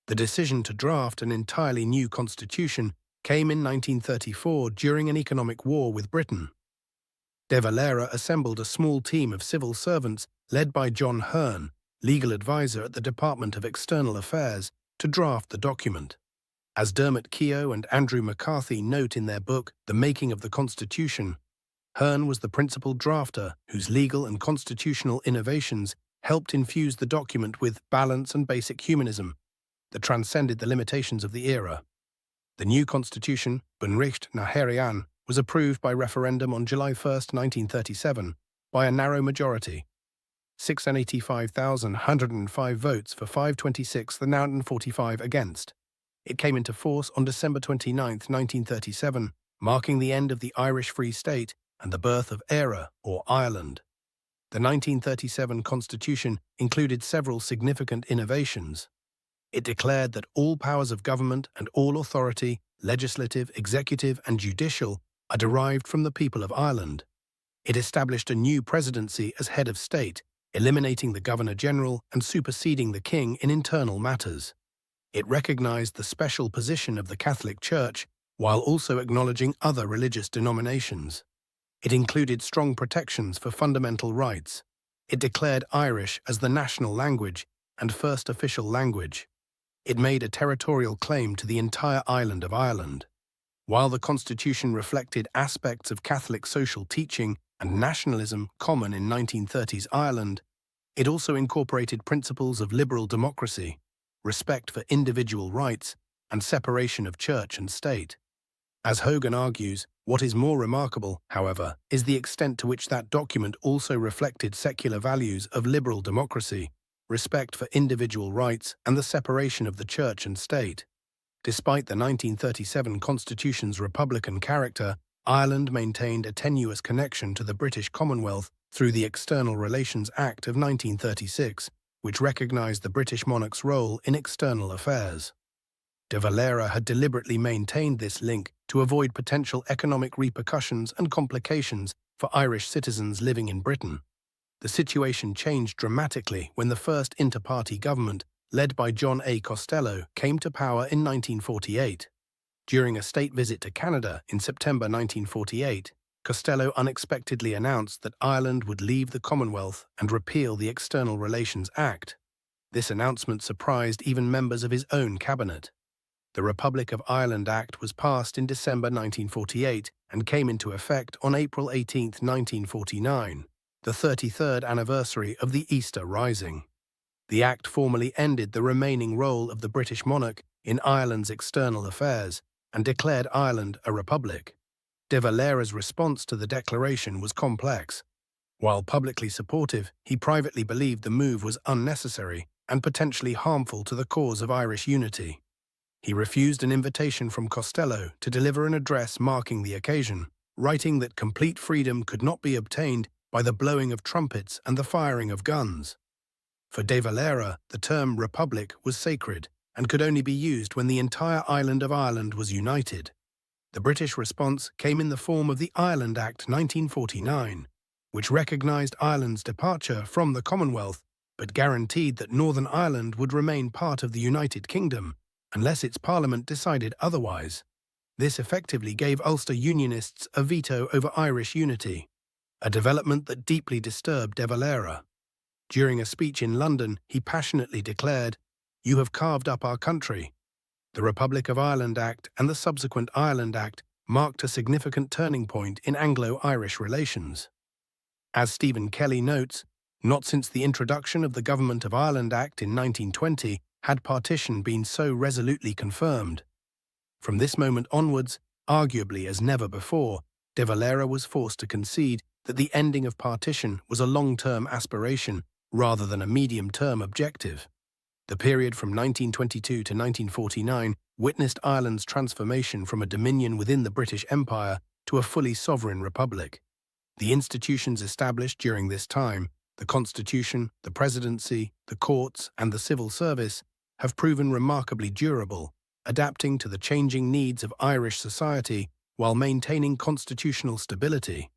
S1: The decision to draft an entirely new constitution came in 1934 during an economic war with Britain. De Valera assembled a small team of civil servants led by John Hearn, legal advisor at the Department of External Affairs, to draft the document. As Dermot Keogh and Andrew McCarthy note in their book, The Making of the Constitution, Hearn was the principal drafter whose legal and constitutional innovations helped infuse the document with balance and basic humanism that transcended the limitations of the era. The new constitution, Bunrecht na Herian, was approved by referendum on July 1, 1937, by a narrow majority, 685,105 votes for 526,945 against. It came into force on December 29, 1937, marking the end of the Irish Free State and the birth of Éire, or Ireland. The 1937 Constitution included several significant innovations. It declared that all powers of government and all authority, legislative, executive, and judicial, are derived from the people of Ireland. It established a new presidency as head of state, eliminating the Governor-General and superseding the king in internal matters. It recognized the special position of the Catholic Church while also acknowledging other religious denominations. It included strong protections for fundamental rights. It declared Irish as the national language and first official language. It made a territorial claim to the entire island of Ireland. While the Constitution reflected aspects of Catholic social teaching and nationalism common in 1930s Ireland, it also incorporated principles of liberal democracy, respect for individual rights, and separation of church and state. As Hogan argues, what is more remarkable, however, is the extent to which that document also reflected secular values of liberal democracy, respect for individual rights, and the separation of the church and state. Despite the 1937 Constitution's republican character, Ireland maintained a tenuous connection to the British Commonwealth through the External Relations Act of 1936, which recognized the British monarch's role in external affairs. De Valera had deliberately maintained this link to avoid potential economic repercussions and complications for Irish citizens living in Britain. The situation changed dramatically when the first inter-party government, led by John A. Costello, came to power in 1948. During a state visit to Canada in September 1948, Costello unexpectedly announced that Ireland would leave the Commonwealth and repeal the External Relations Act. This announcement surprised even members of his own cabinet. The Republic of Ireland Act was passed in December 1948 and came into effect on April 18, 1949, the 33rd anniversary of the Easter Rising. The Act formally ended the remaining role of the British monarch in Ireland's external affairs and declared Ireland a republic. De Valera's response to the declaration was complex. While publicly supportive, he privately believed the move was unnecessary and potentially harmful to the cause of Irish unity. He refused an invitation from Costello to deliver an address marking the occasion, writing that complete freedom could not be obtained by the blowing of trumpets and the firing of guns. For De Valera, the term republic was sacred and could only be used when the entire island of Ireland was united. The British response came in the form of the Ireland Act 1949, which recognized Ireland's departure from the Commonwealth but guaranteed that Northern Ireland would remain part of the United Kingdom unless its parliament decided otherwise. This effectively gave Ulster Unionists a veto over Irish unity, a development that deeply disturbed De Valera. During a speech in London, he passionately declared, "You have carved up our country." The Republic of Ireland Act and the subsequent Ireland Act marked a significant turning point in Anglo-Irish relations. As Stephen Kelly notes, not since the introduction of the Government of Ireland Act in 1920 had partition been so resolutely confirmed. From this moment onwards, arguably as never before, De Valera was forced to concede that the ending of partition was a long-term aspiration rather than a medium-term objective. The period from 1922 to 1949 witnessed Ireland's transformation from a dominion within the British Empire to a fully sovereign republic. The institutions established during this time, the Constitution, the Presidency, the courts, and the civil service, have proven remarkably durable, adapting to the changing needs of Irish society while maintaining constitutional stability.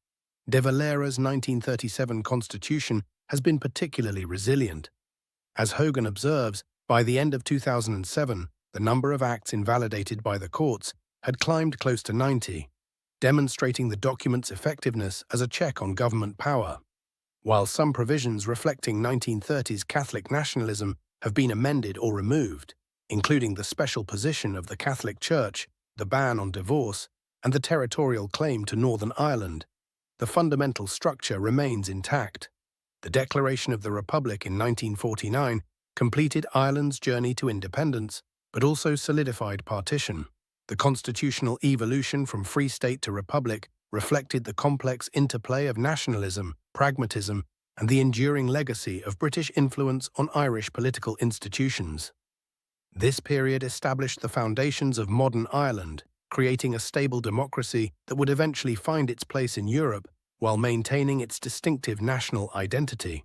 S1: De Valera's 1937 constitution has been particularly resilient. As Hogan observes, by the end of 2007, the number of acts invalidated by the courts had climbed close to 90, demonstrating the document's effectiveness as a check on government power. While some provisions reflecting 1930s Catholic nationalism have been amended or removed, including the special position of the Catholic Church, the ban on divorce, and the territorial claim to Northern Ireland, the fundamental structure remains intact. The Declaration of the Republic in 1949 completed Ireland's journey to independence, but also solidified partition. The constitutional evolution from Free State to Republic reflected the complex interplay of nationalism, pragmatism, and the enduring legacy of British influence on Irish political institutions. This period established the foundations of modern Ireland, creating a stable democracy that would eventually find its place in Europe while maintaining its distinctive national identity.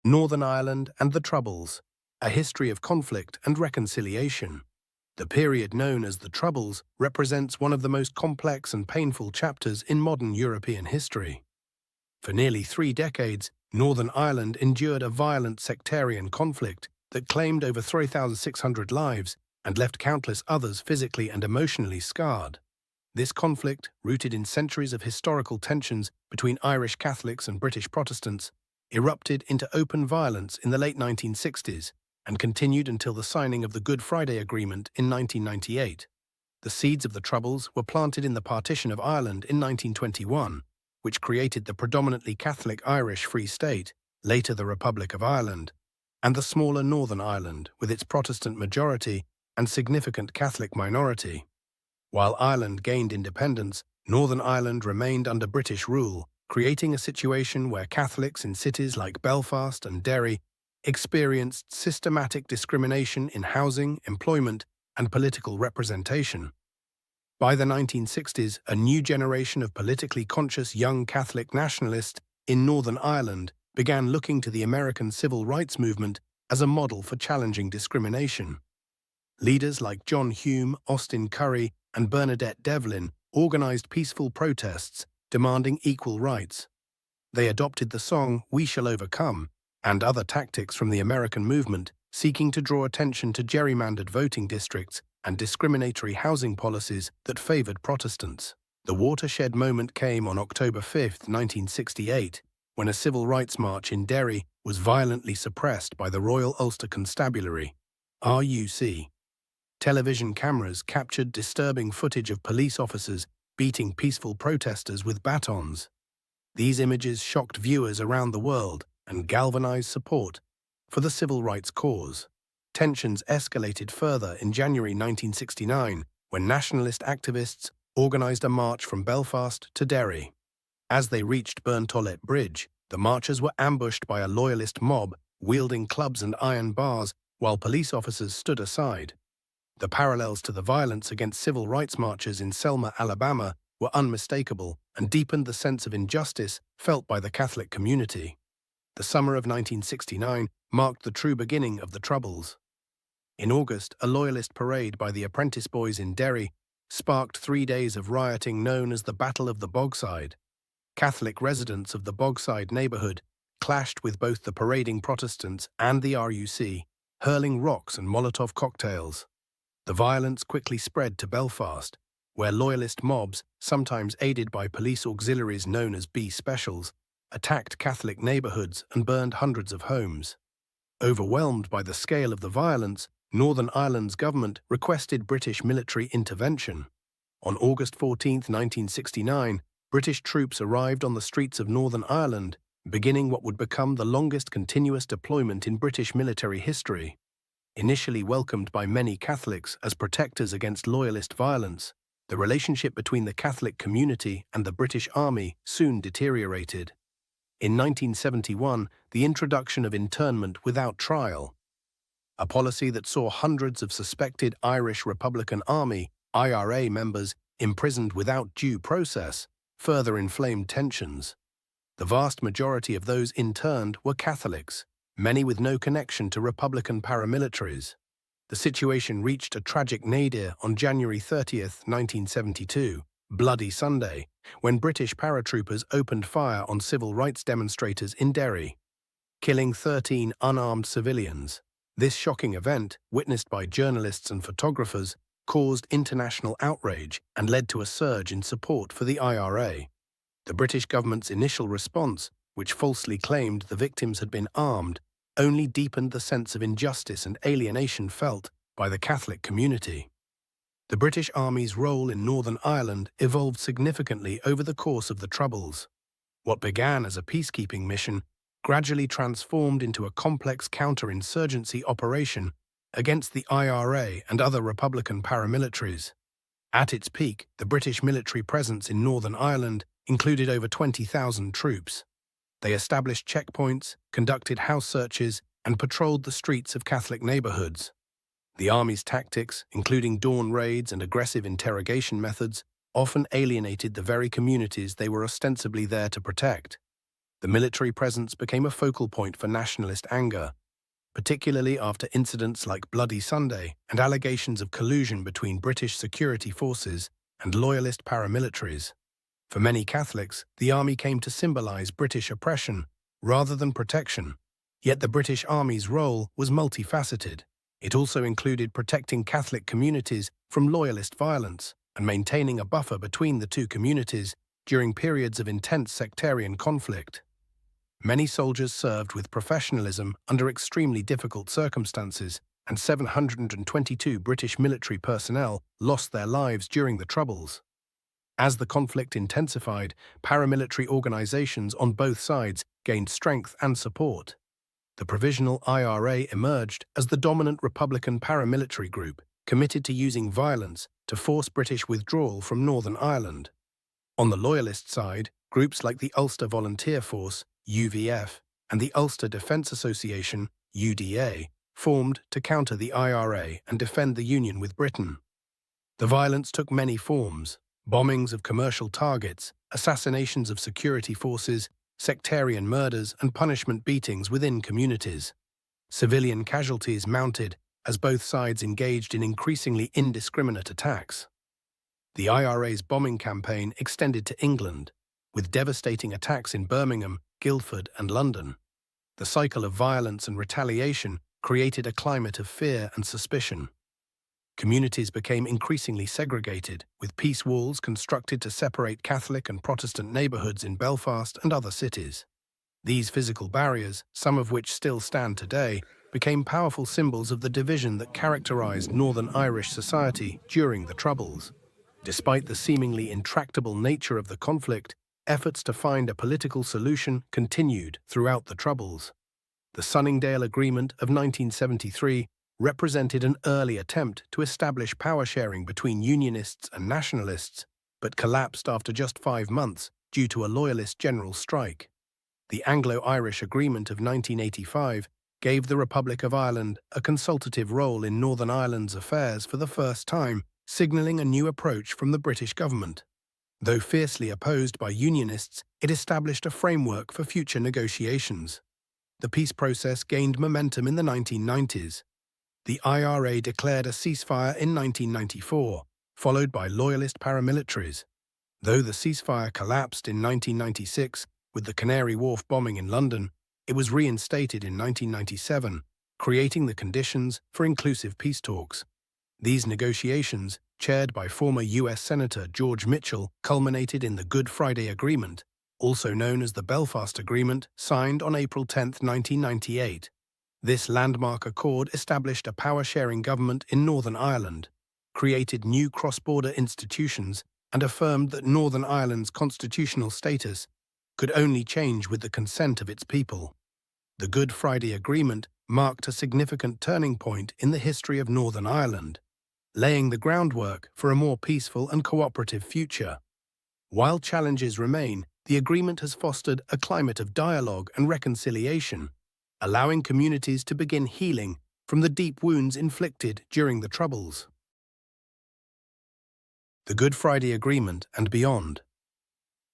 S1: Northern Ireland and the Troubles, a history of conflict and reconciliation. The period known as the Troubles represents one of the most complex and painful chapters in modern European history. For nearly 3 decades, Northern Ireland endured a violent sectarian conflict that claimed over 3,600 lives and left countless others physically and emotionally scarred. This conflict, rooted in centuries of historical tensions between Irish Catholics and British Protestants, erupted into open violence in the late 1960s and continued until the signing of the Good Friday Agreement in 1998. The seeds of the Troubles were planted in the partition of Ireland in 1921, which created the predominantly Catholic Irish Free State, later the Republic of Ireland, and the smaller Northern Ireland with its Protestant majority and significant Catholic minority. While Ireland gained independence, Northern Ireland remained under British rule, creating a situation where Catholics in cities like Belfast and Derry experienced systematic discrimination in housing, employment, and political representation. By the 1960s, a new generation of politically conscious young Catholic nationalists in Northern Ireland began looking to the American civil rights movement as a model for challenging discrimination. Leaders like John Hume, Austin Currie, and Bernadette Devlin organized peaceful protests demanding equal rights. They adopted the song "We Shall Overcome" and other tactics from the American movement, seeking to draw attention to gerrymandered voting districts and discriminatory housing policies that favored Protestants. The watershed moment came on October 5, 1968, when a civil rights march in Derry was violently suppressed by the Royal Ulster Constabulary, RUC. Television cameras captured disturbing footage of police officers beating peaceful protesters with batons. These images shocked viewers around the world and galvanized support for the civil rights cause. Tensions escalated further in January 1969 when nationalist activists organized a march from Belfast to Derry. As they reached Burntollett Bridge, the marchers were ambushed by a loyalist mob wielding clubs and iron bars while police officers stood aside. The parallels to the violence against civil rights marchers in Selma, Alabama, were unmistakable and deepened the sense of injustice felt by the Catholic community. The summer of 1969 marked the true beginning of the Troubles. In August, a loyalist parade by the Apprentice Boys in Derry sparked 3 days of rioting known as the Battle of the Bogside. Catholic residents of the Bogside neighborhood clashed with both the parading Protestants and the RUC, hurling rocks and Molotov cocktails. The violence quickly spread to Belfast, where loyalist mobs, sometimes aided by police auxiliaries known as B Specials, attacked Catholic neighborhoods and burned hundreds of homes. Overwhelmed by the scale of the violence, Northern Ireland's government requested British military intervention. On August 14, 1969, British troops arrived on the streets of Northern Ireland, beginning what would become the longest continuous deployment in British military history. Initially welcomed by many Catholics as protectors against loyalist violence, the relationship between the Catholic community and the British Army soon deteriorated. In 1971, the introduction of internment without trial, a policy that saw hundreds of suspected Irish Republican Army (IRA) members imprisoned without due process, further inflamed tensions. The vast majority of those interned were Catholics, many with no connection to Republican paramilitaries. The situation reached a tragic nadir on January 30, 1972, Bloody Sunday, when British paratroopers opened fire on civil rights demonstrators in Derry, killing 13 unarmed civilians. This shocking event, witnessed by journalists and photographers, caused international outrage and led to a surge in support for the IRA. The British government's initial response, which falsely claimed the victims had been armed, only deepened the sense of injustice and alienation felt by the Catholic community. The British Army's role in Northern Ireland evolved significantly over the course of the Troubles. What began as a peacekeeping mission gradually transformed into a complex counterinsurgency operation against the IRA and other Republican paramilitaries. At its peak, the British military presence in Northern Ireland included over 20,000 troops. They established checkpoints, conducted house searches, and patrolled the streets of Catholic neighborhoods. The Army's tactics, including dawn raids and aggressive interrogation methods, often alienated the very communities they were ostensibly there to protect. The military presence became a focal point for nationalist anger, particularly after incidents like Bloody Sunday and allegations of collusion between British security forces and loyalist paramilitaries. For many Catholics, the army came to symbolize British oppression rather than protection. Yet the British Army's role was multifaceted. It also included protecting Catholic communities from loyalist violence and maintaining a buffer between the two communities during periods of intense sectarian conflict. Many soldiers served with professionalism under extremely difficult circumstances, and 722 British military personnel lost their lives during the Troubles. As the conflict intensified, paramilitary organizations on both sides gained strength and support. The Provisional IRA emerged as the dominant Republican paramilitary group, committed to using violence to force British withdrawal from Northern Ireland. On the Loyalist side, groups like the Ulster Volunteer Force, UVF, and the Ulster Defence Association, UDA, formed to counter the IRA and defend the Union with Britain. The violence took many forms: bombings of commercial targets, assassinations of security forces, sectarian murders, and punishment beatings within communities. Civilian casualties mounted as both sides engaged in increasingly indiscriminate attacks. The IRA's bombing campaign extended to England, with devastating attacks in Birmingham, Guildford, and London. The cycle of violence and retaliation created a climate of fear and suspicion. Communities became increasingly segregated, with peace walls constructed to separate Catholic and Protestant neighborhoods in Belfast and other cities. These physical barriers, some of which still stand today, became powerful symbols of the division that characterized Northern Irish society during the Troubles. Despite the seemingly intractable nature of the conflict, efforts to find a political solution continued throughout the Troubles. The Sunningdale Agreement of 1973 represented an early attempt to establish power sharing between Unionists and Nationalists, but collapsed after just 5 months due to a Loyalist general strike. The Anglo-Irish Agreement of 1985 gave the Republic of Ireland a consultative role in Northern Ireland's affairs for the first time, signalling a new approach from the British government. Though fiercely opposed by Unionists, it established a framework for future negotiations. The peace process gained momentum in the 1990s. The IRA declared a ceasefire in 1994, followed by Loyalist paramilitaries. Though the ceasefire collapsed in 1996 with the Canary Wharf bombing in London, it was reinstated in 1997, creating the conditions for inclusive peace talks. These negotiations, chaired by former U.S. Senator George Mitchell, culminated in the Good Friday Agreement, also known as the Belfast Agreement, signed on April 10, 1998. This landmark accord established a power-sharing government in Northern Ireland, created new cross-border institutions, and affirmed that Northern Ireland's constitutional status could only change with the consent of its people. The Good Friday Agreement marked a significant turning point in the history of Northern Ireland, laying the groundwork for a more peaceful and cooperative future. While challenges remain, the agreement has fostered a climate of dialogue and reconciliation, allowing communities to begin healing from the deep wounds inflicted during the Troubles. The Good Friday Agreement and beyond.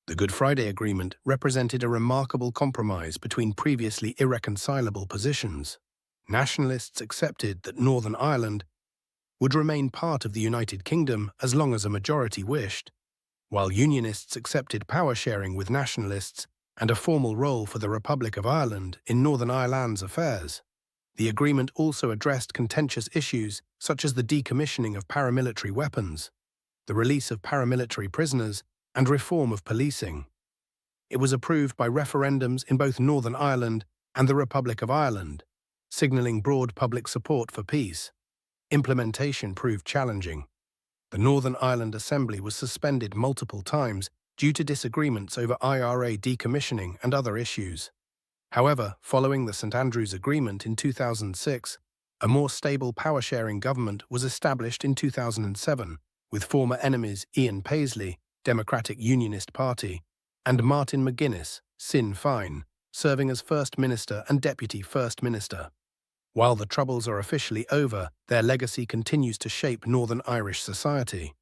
S1: The Good Friday Agreement represented a remarkable compromise between previously irreconcilable positions. Nationalists accepted that Northern Ireland would remain part of the United Kingdom as long as a majority wished, while Unionists accepted power sharing with nationalists and a formal role for the Republic of Ireland in Northern Ireland's affairs. The agreement also addressed contentious issues such as the decommissioning of paramilitary weapons, the release of paramilitary prisoners, and reform of policing. It was approved by referendums in both Northern Ireland and the Republic of Ireland, signalling broad public support for peace. Implementation proved challenging. The Northern Ireland Assembly was suspended multiple times due to disagreements over IRA decommissioning and other issues. However, following the St Andrews Agreement in 2006, a more stable power-sharing government was established in 2007, with former enemies Ian Paisley, Democratic Unionist Party, and Martin McGuinness, Sinn Féin, serving as First Minister and Deputy First Minister. While the Troubles are officially over, their legacy continues to shape Northern Irish society.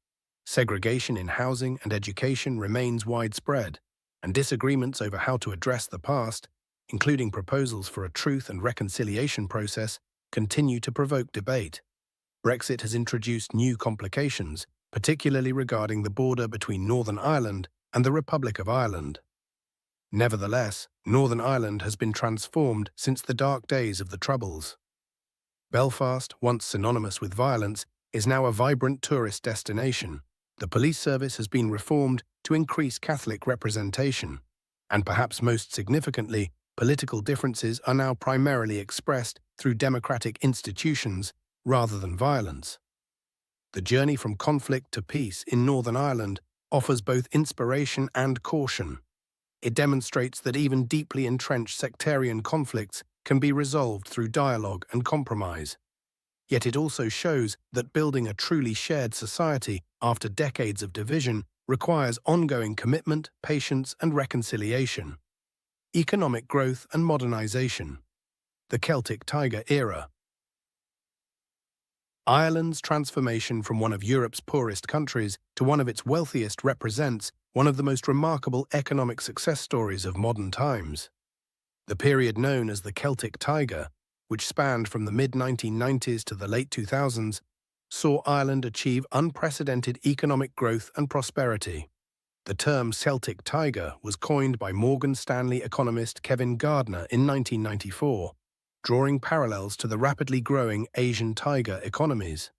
S1: Segregation in housing and education remains widespread, and disagreements over how to address the past, including proposals for a truth and reconciliation process, continue to provoke debate. Brexit has introduced new complications, particularly regarding the border between Northern Ireland and the Republic of Ireland. Nevertheless, Northern Ireland has been transformed since the dark days of the Troubles. Belfast, once synonymous with violence, is now a vibrant tourist destination. The police service has been reformed to increase Catholic representation, and perhaps most significantly, political differences are now primarily expressed through democratic institutions rather than violence. The journey from conflict to peace in Northern Ireland offers both inspiration and caution. It demonstrates that even deeply entrenched sectarian conflicts can be resolved through dialogue and compromise. Yet it also shows that building a truly shared society after decades of division requires ongoing commitment, patience, and reconciliation. Economic growth and modernization. The Celtic Tiger era. Ireland's transformation from one of Europe's poorest countries to one of its wealthiest represents one of the most remarkable economic success stories of modern times. The period known as the Celtic Tiger, which spanned from the mid-1990s to the late 2000s, saw Ireland achieve unprecedented economic growth and prosperity. The term Celtic Tiger was coined by Morgan Stanley economist Kevin Gardner in 1994, drawing parallels to the rapidly growing Asian tiger economies.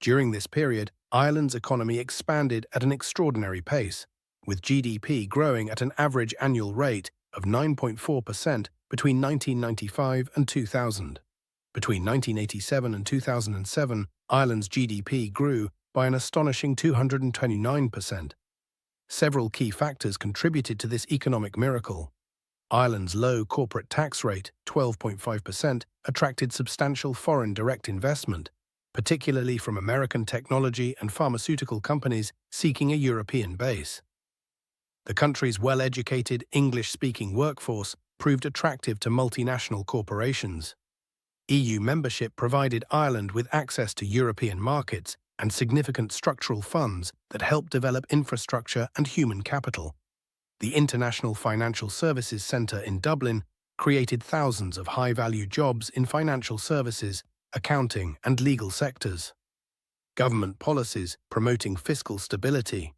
S1: During this period, Ireland's economy expanded at an extraordinary pace, with GDP growing at an average annual rate of 9.4% between 1995 and 2000. Between 1987 and 2007, Ireland's GDP grew by an astonishing 229%. Several key factors contributed to this economic miracle. Ireland's low corporate tax rate, 12.5%, attracted substantial foreign direct investment, particularly from American technology and pharmaceutical companies seeking a European base. The country's well-educated, English-speaking workforce proved attractive to multinational corporations. EU membership provided Ireland with access to European markets and significant structural funds that helped develop infrastructure and human capital. The International Financial Services Centre in Dublin created thousands of high-value jobs in financial services, accounting, and legal sectors. Government policies promoting fiscal stability,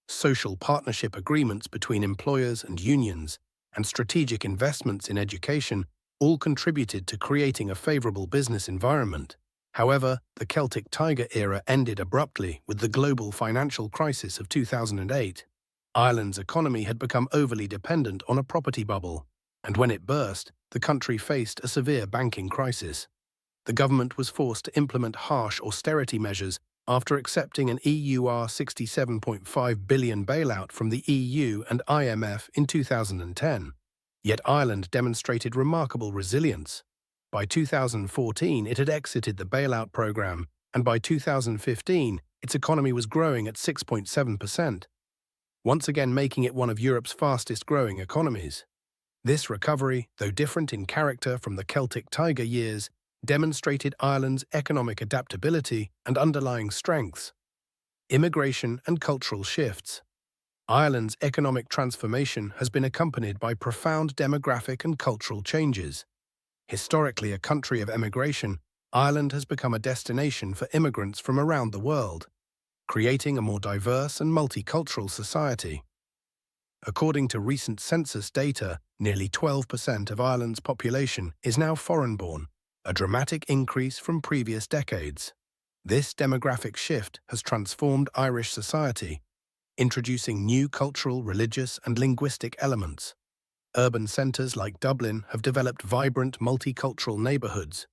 S1: social partnership agreements between employers and unions, and strategic investments in education all contributed to creating a favorable business environment. However, the Celtic Tiger era ended abruptly with the global financial crisis of 2008. Ireland's economy had become overly dependent on a property bubble, and when it burst, the country faced a severe banking crisis. The government was forced to implement harsh austerity measures after accepting an EUR 67.5 billion bailout from the EU and IMF in 2010. Yet Ireland demonstrated remarkable resilience. By 2014, it had exited the bailout program, and by 2015, its economy was growing at 6.7%. once again making it one of Europe's fastest-growing economies. This recovery, though different in character from the Celtic Tiger years, demonstrated Ireland's economic adaptability and underlying strengths. Immigration and cultural shifts. Ireland's economic transformation has been accompanied by profound demographic and cultural changes. Historically a country of emigration, Ireland has become a destination for immigrants from around the world, creating a more diverse and multicultural society. According to recent census data, nearly 12% of Ireland's population is now foreign-born, a dramatic increase from previous decades. This demographic shift has transformed Irish society, introducing new cultural, religious, and linguistic elements. Urban centres like Dublin have developed vibrant multicultural neighbourhoods.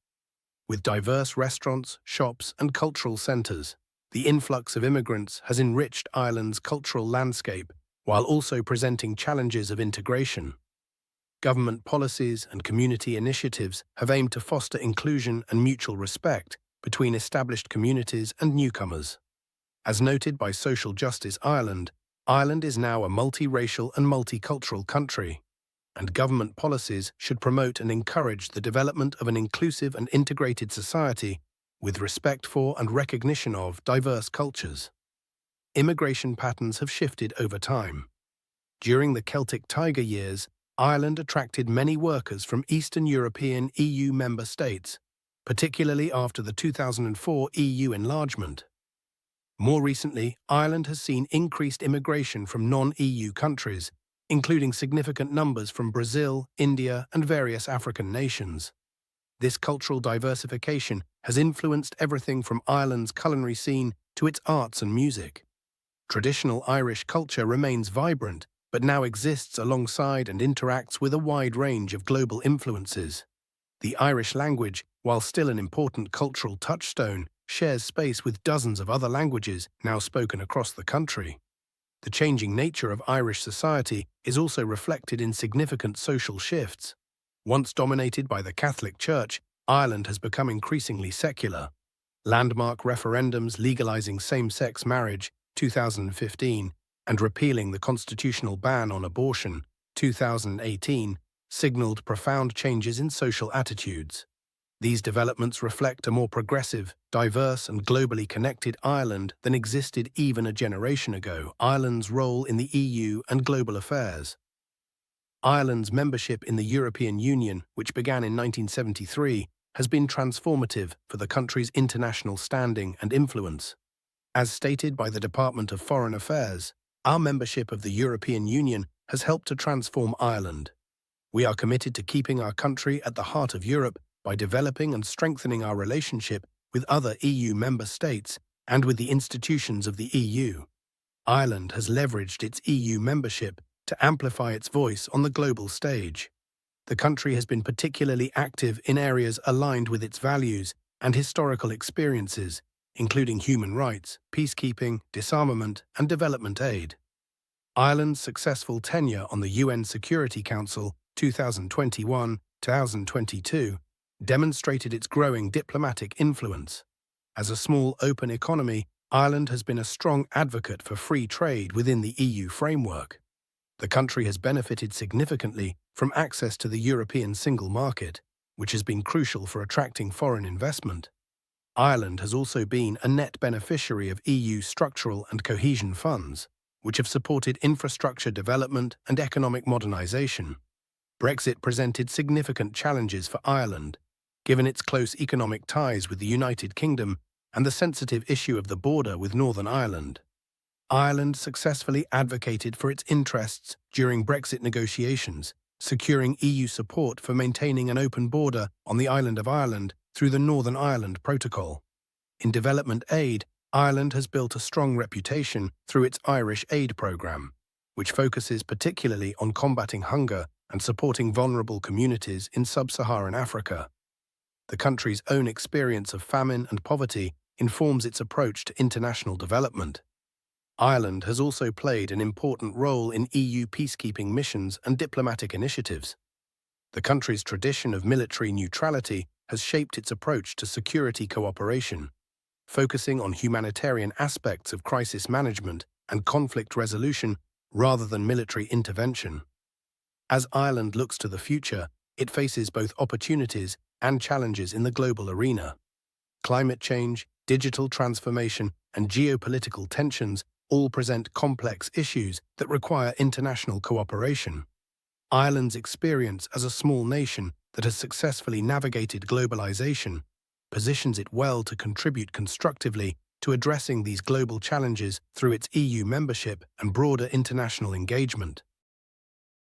S1: With diverse restaurants, shops, and cultural centres, the influx of immigrants has enriched Ireland's cultural landscape while also presenting challenges of integration. Government policies and community initiatives have aimed to foster inclusion and mutual respect between established communities and newcomers. As noted by Social Justice Ireland, Ireland is now a multiracial and multicultural country, and government policies should promote and encourage the development of an inclusive and integrated society with respect for and recognition of diverse cultures. Immigration patterns have shifted over time. During the Celtic Tiger years, Ireland attracted many workers from Eastern European EU member states, particularly after the 2004 EU enlargement. More recently, Ireland has seen increased immigration from non-EU countries, including significant numbers from Brazil, India, and various African nations. This cultural diversification has influenced everything from Ireland's culinary scene to its arts and music. Traditional Irish culture remains vibrant, but now exists alongside and interacts with a wide range of global influences. The Irish language, while still an important cultural touchstone, shares space with dozens of other languages now spoken across the country. The changing nature of Irish society is also reflected in significant social shifts. Once dominated by the Catholic Church, Ireland has become increasingly secular. Landmark referendums legalizing same-sex marriage, 2015, and repealing the constitutional ban on abortion, 2018, signaled profound changes in social attitudes. These developments reflect a more progressive, diverse, and globally connected Ireland than existed even a generation ago. Ireland's role in the EU and global affairs. Ireland's membership in the European Union, which began in 1973, has been transformative for the country's international standing and influence. As stated by the Department of Foreign Affairs, our membership of the European Union has helped to transform Ireland. We are committed to keeping our country at the heart of Europe by developing and strengthening our relationship with other EU member states and with the institutions of the EU. Ireland has leveraged its EU membership to amplify its voice on the global stage. The country has been particularly active in areas aligned with its values and historical experiences, including human rights, peacekeeping, disarmament, and development aid. Ireland's successful tenure on the UN Security Council 2021-2022 demonstrated its growing diplomatic influence. As a small, open economy, Ireland has been a strong advocate for free trade within the EU framework. The country has benefited significantly from access to the European single market, which has been crucial for attracting foreign investment. Ireland has also been a net beneficiary of EU structural and cohesion funds, which have supported infrastructure development and economic modernisation. Brexit presented significant challenges for Ireland, given its close economic ties with the United Kingdom and the sensitive issue of the border with Northern Ireland. Ireland successfully advocated for its interests during Brexit negotiations, securing EU support for maintaining an open border on the island of Ireland through the Northern Ireland Protocol. In development aid, Ireland has built a strong reputation through its Irish Aid Programme, which focuses particularly on combating hunger and supporting vulnerable communities in sub-Saharan Africa. The country's own experience of famine and poverty informs its approach to international development. Ireland has also played an important role in EU peacekeeping missions and diplomatic initiatives. The country's tradition of military neutrality has shaped its approach to security cooperation, focusing on humanitarian aspects of crisis management and conflict resolution rather than military intervention. As Ireland looks to the future, it faces both opportunities and challenges in the global arena. Climate change, digital transformation, and geopolitical tensions all present complex issues that require international cooperation. Ireland's experience as a small nation that has successfully navigated globalization positions it well to contribute constructively to addressing these global challenges through its EU membership and broader international engagement.